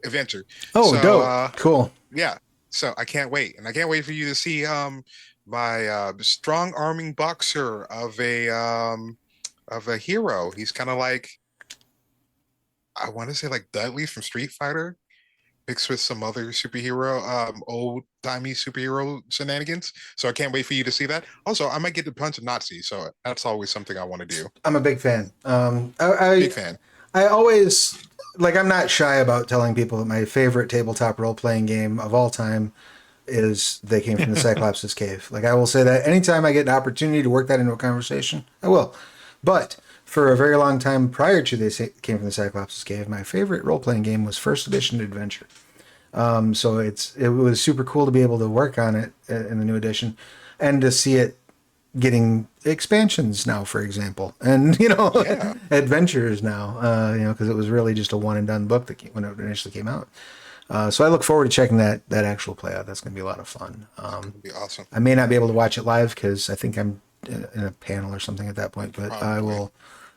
adventure. Oh, So dope. Cool. yeah, so I can't wait, and I can't wait for you to see my strong arming boxer of a hero. He's kind of like, I want to say like Dudley from Street Fighter, mixed with some other superhero, old timey superhero shenanigans. So I can't wait for you to see that. Also, I might get to punch a Nazi, so that's always something I want to do. I'm a big fan. Big fan. I always like. I'm not shy about telling people that my favorite tabletop role playing game of all time is They Came from the Cyclops' Cave. Like I will say that anytime I get an opportunity to work that into a conversation, I will. But for a very long time prior to They Came from the Cyclops' Cave, my favorite role playing game was First Edition Adventure. So it was super cool to be able to work on it in the new edition, and to see it getting expansions now, for example, and Yeah. adventures now. Because it was really just a one and done book when it initially came out. So I look forward to checking that actual play out. That's going to be a lot of fun. It'd be awesome. I may not be able to watch it live because I think I'm in a panel or something at that point, but I Probably. will.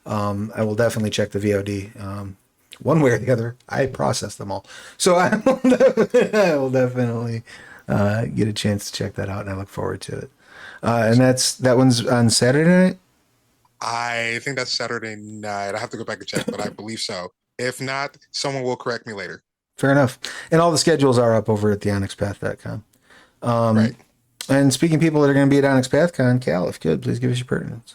I will definitely check the VOD. One way or the other, I process them all, so I will definitely get a chance to check that out, and I look forward to it. And that one's on Saturday night. I think that's Saturday night. I have to go back and check, but I believe so. If not, someone will correct me later. Fair enough. And all the schedules are up over at theonyxpath.com. Right. And speaking of people that are going to be at OnyxPathCon, Cal, if you could, please give us your pertinence.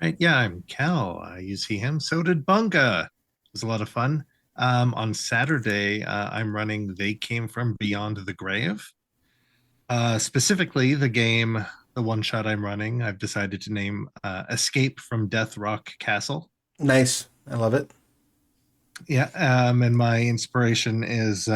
Right, yeah, I'm Cal. You see him. So did Bunga. It was a lot of fun. On Saturday, I'm running They Came from Beyond the Grave. Specifically, the one shot I'm running, I've decided to name Escape from Death Rock Castle. Nice. I love it. Yeah, and my inspiration is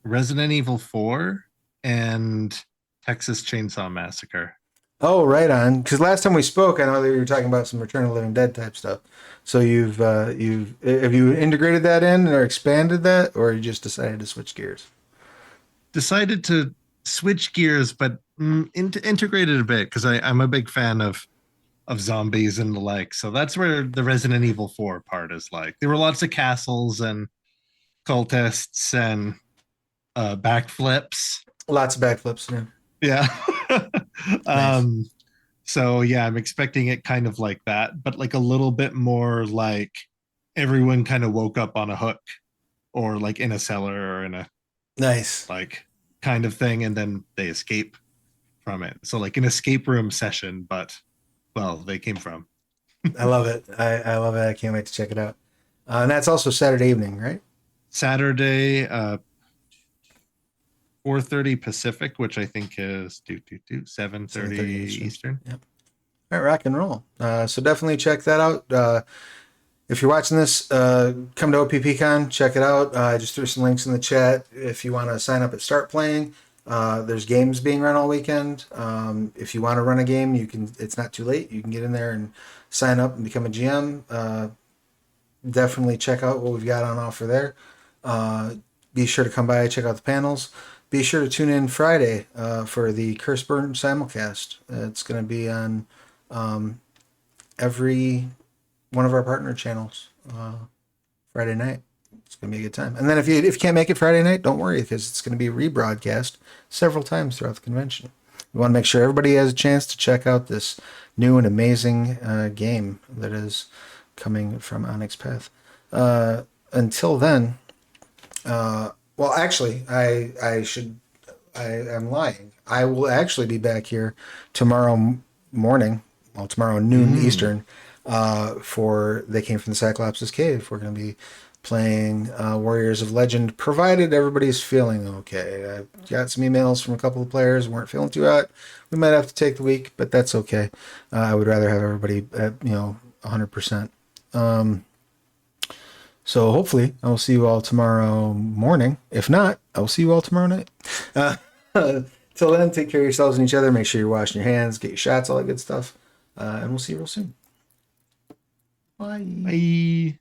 Resident Evil 4 and Texas Chainsaw Massacre. Oh, right on. Because last time we spoke, I know that you were talking about some Return of the Living Dead type stuff. So you've have you integrated that in or expanded that, or you just decided to switch gears? Decided to switch gears, but integrate it a bit because I'm a big fan of zombies and the like. So that's where the Resident Evil 4 part is like. There were lots of castles and cultists and backflips. Lots of backflips. Yeah. Yeah. So yeah, I'm expecting it kind of like that, but like a little bit more like everyone kind of woke up on a hook or like in a cellar or in a Nice. like kind of thing, and then they escape from it. So like an escape room session, but well, they came from. I love it. I love it. I can't wait to check it out. And that's also Saturday evening, right? Saturday, 4:30 Pacific, which I think is 7:30 Eastern. Yep. All right, rock and roll. So definitely check that out. If you're watching this, come to OPPCon, check it out. I just threw some links in the chat. If you want to sign up at Start Playing, there's games being run all weekend. If you want to run a game, you can. It's not too late. You can get in there and sign up and become a GM. Definitely check out what we've got on offer there. Be sure to come by and check out the panels. Be sure to tune in Friday for the Curse Burn simulcast. It's going to be on every one of our partner channels Friday night. It's going to be a good time. And then if you can't make it Friday night, don't worry, because it's going to be rebroadcast several times throughout the convention. We want to make sure everybody has a chance to check out this new and amazing game that is coming from Onyx Path. Until then, well, actually, I'm lying. I will actually be back here tomorrow morning, tomorrow noon Eastern, for They Came from the Cyclops' Cave. We're going to be playing Warriors of Legend, provided everybody's feeling okay. I got some emails from a couple of players who weren't feeling too hot. We might have to take the week, but that's okay. I would rather have everybody at 100%. So hopefully I will see you all tomorrow morning. If not, I will see you all tomorrow night. Till then, take care of yourselves and each other. Make sure you're washing your hands, get your shots, all that good stuff. And we'll see you real soon. Bye. Bye.